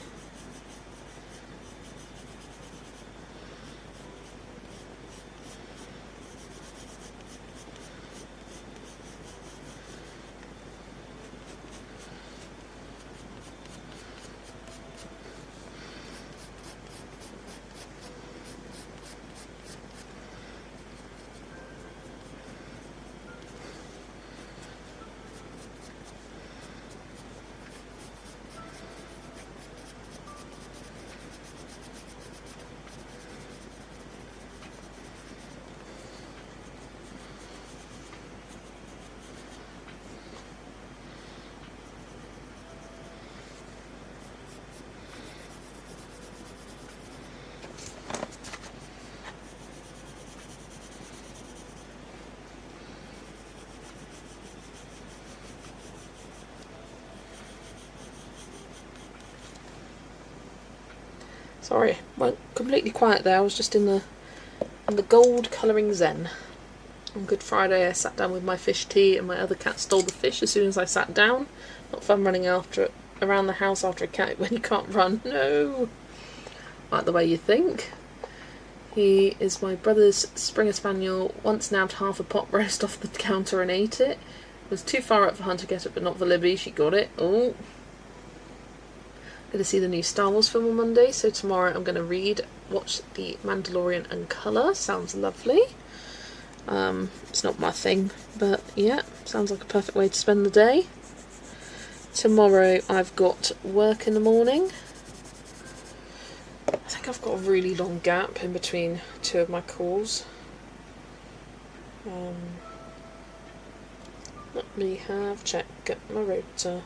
Sorry, went completely quiet there. I was just in the gold colouring zen. On Good Friday I sat down with my fish tea and my other cat stole the fish as soon as I sat down. Not fun running after it around the house after a cat when you can't run. No! Like the way you think. He is my brother's Springer Spaniel, once nabbed half a pot roast off the counter and ate it. It was too far up for Hunter to get it, but not for Libby. She got it. Oh! Going to see the new Star Wars film on Monday, so tomorrow I'm going to watch The Mandalorian and colour. Sounds lovely. It's not my thing, but yeah, sounds like a perfect way to spend the day. Tomorrow I've got work in the morning. I think I've got a really long gap in between two of my calls. Let me check my rota.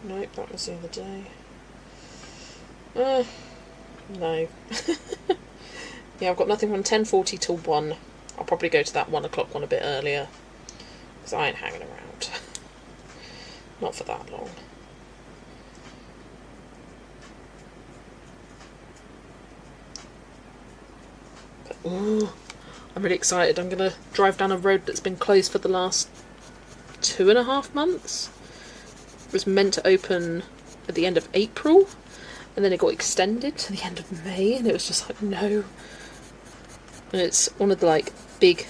Nope, that was the other day. No. Yeah, I've got nothing from 10:40 till 1. I'll probably go to that 1 o'clock one a bit earlier, because I ain't hanging around. Not for that long. But, ooh, I'm really excited. I'm going to drive down a road that's been closed for the last 2.5 months. It was meant to open at the end of April, and then it got extended to the end of May, and it was just like, no. And it's one of the like big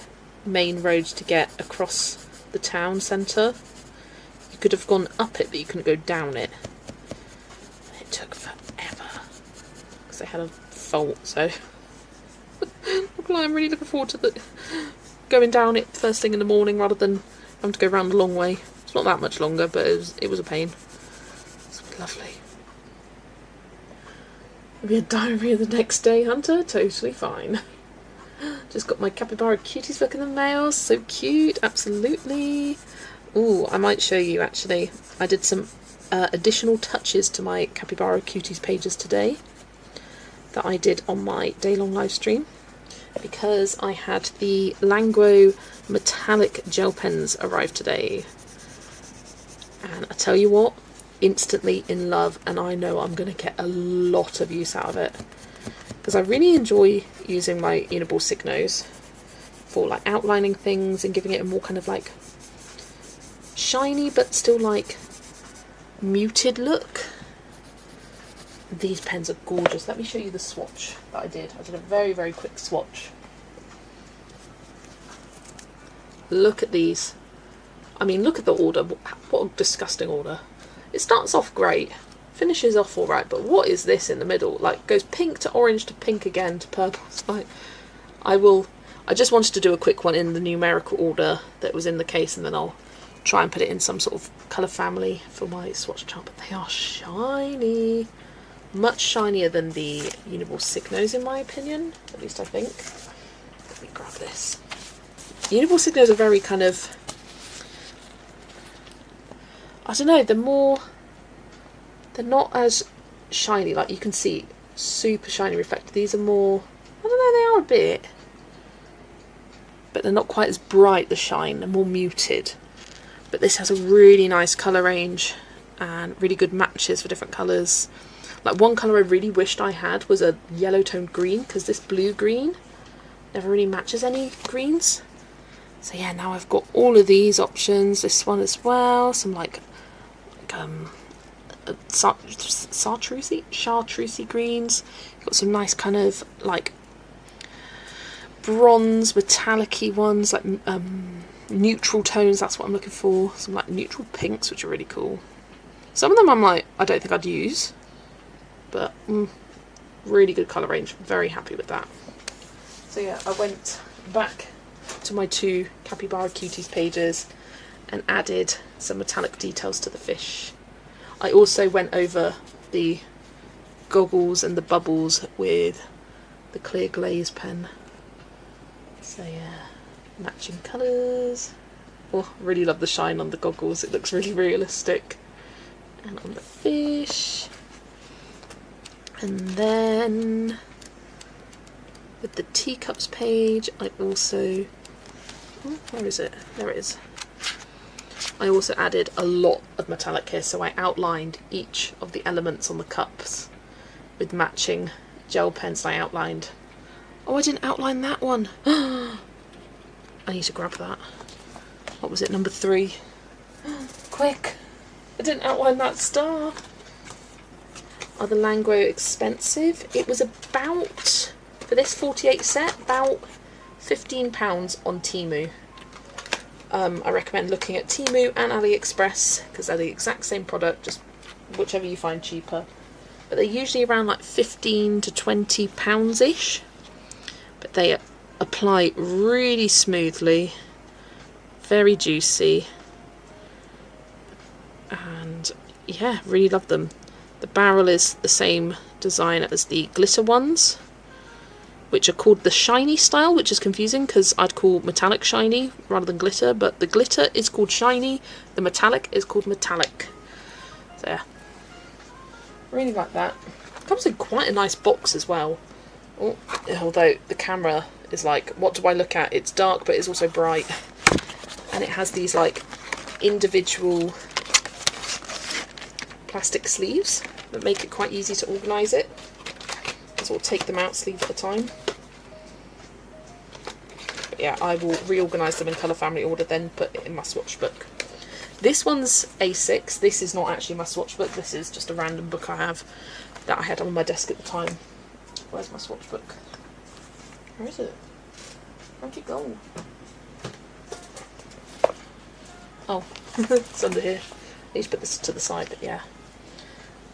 main roads to get across the town centre. You could have gone up it, but you couldn't go down it. It took forever because they had a fault. So I'm really looking forward to going down it first thing in the morning rather than having to go round the long way. It's not that much longer, but it was a pain. It's lovely. It'll be a diary of the next day, Hunter. Totally fine. Just got my Capybara Cuties book in the mail. So cute. Absolutely. Ooh, I might show you actually. I did some additional touches to my Capybara Cuties pages today that I did on my day-long live stream, because I had the Langro metallic gel pens arrive today, and I tell you what, instantly in love, and I know I'm going to get a lot of use out of it, because I really enjoy using my Uniball Signos for like outlining things and giving it a more kind of like shiny but still like muted look. These pens are gorgeous. Let me show you the swatch that I did. I did a very, very quick swatch. Look at these. I mean, look at the order. What a disgusting order. It starts off great, finishes off alright, but what is this in the middle? Like, goes pink to orange to pink again to purple. It's like, I just wanted to do a quick one in the numerical order that was in the case, and then I'll try and put it in some sort of colour family for my swatch chart. But they are shiny. Much shinier than the Uniball Signos in my opinion, at least I think. Let me grab this. Uniball Signos are very kind of, I don't know, they're not as shiny, like you can see, super shiny reflected. These are more, I don't know, they are a bit, but they're not quite as bright, the shine, they're more muted. But this has a really nice colour range and really good matches for different colours. Like one colour I really wished I had was a yellow toned green, because this blue green never really matches any greens. So yeah, now I've got all of these options. This one as well, some like chartreusey greens. You've got some nice kind of like bronze metallic-y ones, like neutral tones, that's what I'm looking for. Some like neutral pinks, which are really cool. Some of them I'm like, I don't think I'd use, but really good colour range, very happy with that. So yeah, I went back to my 2 Capybara Cuties pages and added some metallic details to the fish. I also went over the goggles and the bubbles with the clear glaze pen. So yeah, matching colours. Oh, really love the shine on the goggles, it looks really realistic. And on the fish. And then with the teacups page, I also, where is it? There it is. I also added a lot of metallic here, so I outlined each of the elements on the cups with matching gel pens. I outlined, oh, I didn't outline that one. I need to grab that. What was it, number 3? Quick, I didn't outline that star. Are the Langro expensive? It was about, for this 48 set, about £15 on Temu. I recommend looking at Temu and AliExpress, because they're the exact same product, just whichever you find cheaper. But they're usually around like £15 to £20-ish. But they apply really smoothly, very juicy, and yeah, really love them. The barrel is the same design as the glitter ones, which are called the shiny style, which is confusing because I'd call metallic shiny rather than glitter, but the glitter is called shiny, the metallic is called metallic. So yeah, really like that. Comes in quite a nice box as well. Oh, although the camera is like, what do I look at? It's dark, but it's also bright. And it has these like individual plastic sleeves that make it quite easy to organise it. So we'll take them out sleeve at a time. But yeah, I will reorganise them in colour family order, then put it in my swatch book. This one's A6. This is not actually my swatch book. This is just a random book I have that I had on my desk at the time. Where's my swatch book? Where is it? Where'd it go? Oh, it's under here. I need to put this to the side, but yeah.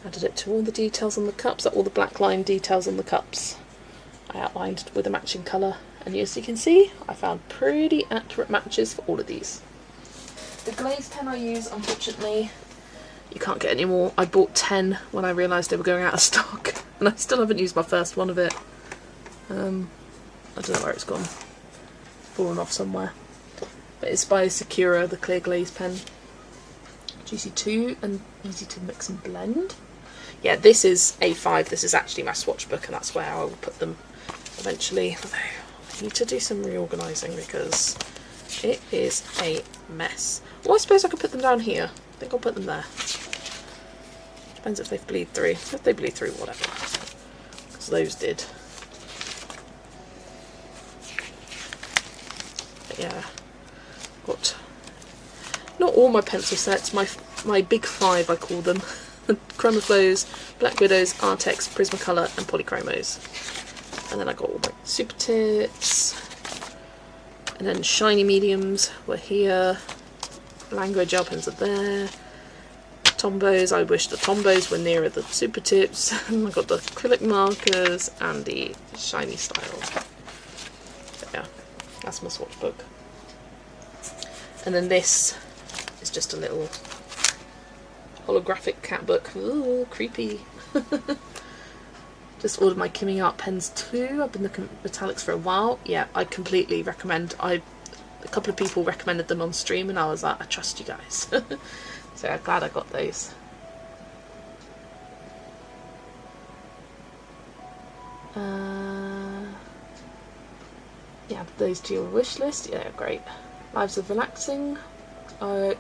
Added it to all the details on the cups, all the black line details on the cups. I outlined with a matching colour, and as you can see, I found pretty accurate matches for all of these. The glaze pen I use, unfortunately, You can't get any more. I bought 10 when I realised they were going out of stock, and I still haven't used my first one of it. I don't know where it's gone. Fallen off somewhere. But it's by Sakura, the clear glaze pen. GC2 and easy to mix and blend. Yeah, this is A5. This is actually my swatch book, and that's where I will put them eventually. Although I need to do some reorganising because it is a mess. Well, I suppose I could put them down here. I think I'll put them there. Depends if they bleed through. If they bleed through, whatever. Because those did. But yeah, got not all my pencil sets. My big five, I call them. Chromaflows, Black Widows, Artex, Prismacolor and Polychromos. And then I got all my super tips. And then shiny mediums were here. Language gel pens are there. Tombos, I wish the Tombos were nearer the super tips. And I got the acrylic markers and the shiny styles. But yeah, that's my swatch book. And then this is just a little holographic cat book. Ooh, creepy. Just ordered my Kimmy Art pens too. I've been looking at metallics for a while. Yeah, I completely recommend. A couple of people recommended them on stream and I was like, I trust you guys. So I'm glad I got those. Yeah, those to your wish list. Yeah, great. Lives of Relaxing. To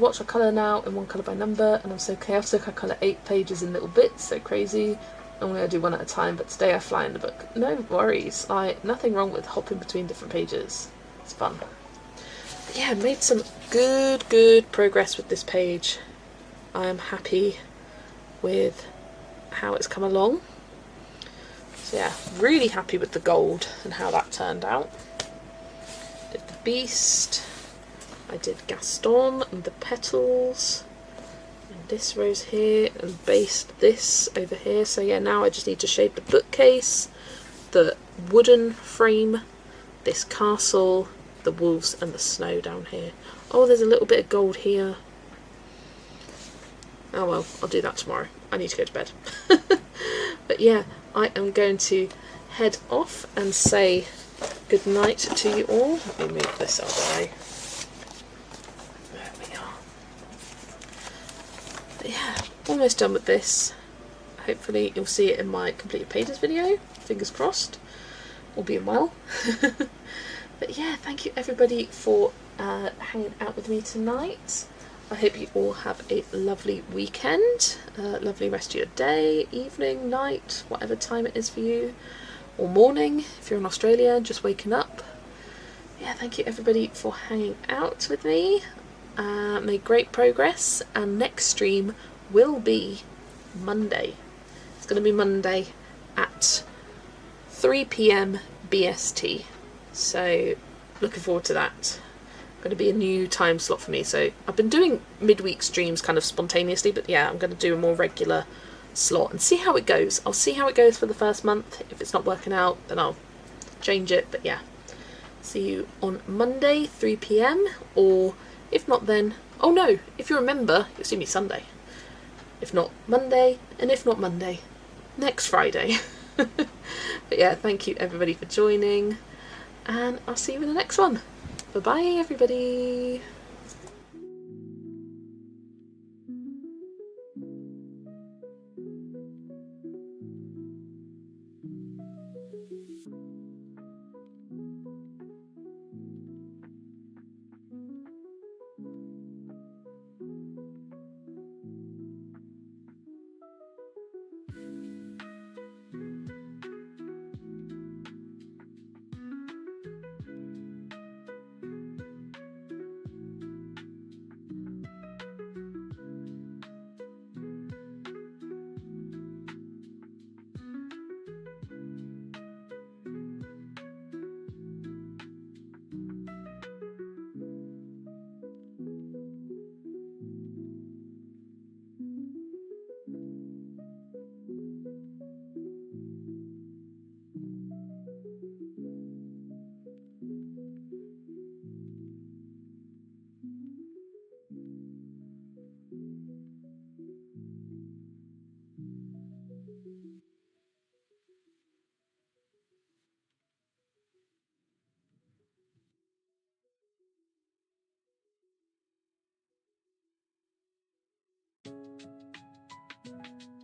watch, I colour now in one colour by number, and I'm so chaotic I colour 8 pages in little bits, so crazy. I'm going to do one at a time, but today I fly in the book. No worries, nothing wrong with hopping between different pages. It's fun. But yeah, made some good progress with this page. I am happy with how it's come along. So yeah, really happy with the gold and how that turned out. Did the Beast. I did Gaston and the petals, and this rose here, and based this over here. So yeah, now I just need to shade the bookcase, the wooden frame, this castle, the wolves and the snow down here. Oh, there's a little bit of gold here. Oh well, I'll do that tomorrow. I need to go to bed. But yeah, I am going to head off and say good night to you all. Let me move this out of the way. But yeah, almost done with this. Hopefully you'll see it in my completed pages video. Fingers crossed. All being well. But yeah, thank you everybody for hanging out with me tonight. I hope you all have a lovely weekend, lovely rest of your day, evening, night, whatever time it is for you, or morning if you're in Australia, just waking up. Yeah, thank you everybody for hanging out with me. Made great progress, and next stream will be Monday. It's going to be Monday at 3 PM BST, so looking forward to that. Going to be a new time slot for me, so I've been doing midweek streams kind of spontaneously, but yeah, I'm going to do a more regular slot and see how it goes. I'll see how it goes for the first month. If it's not working out, then I'll change it, but yeah, see you on Monday 3 PM, or if not then, oh no, if you're a member, you'll see me Sunday. If not Monday, and if not Monday, next Friday. But yeah, thank you everybody for joining, and I'll see you in the next one. Bye bye everybody. you.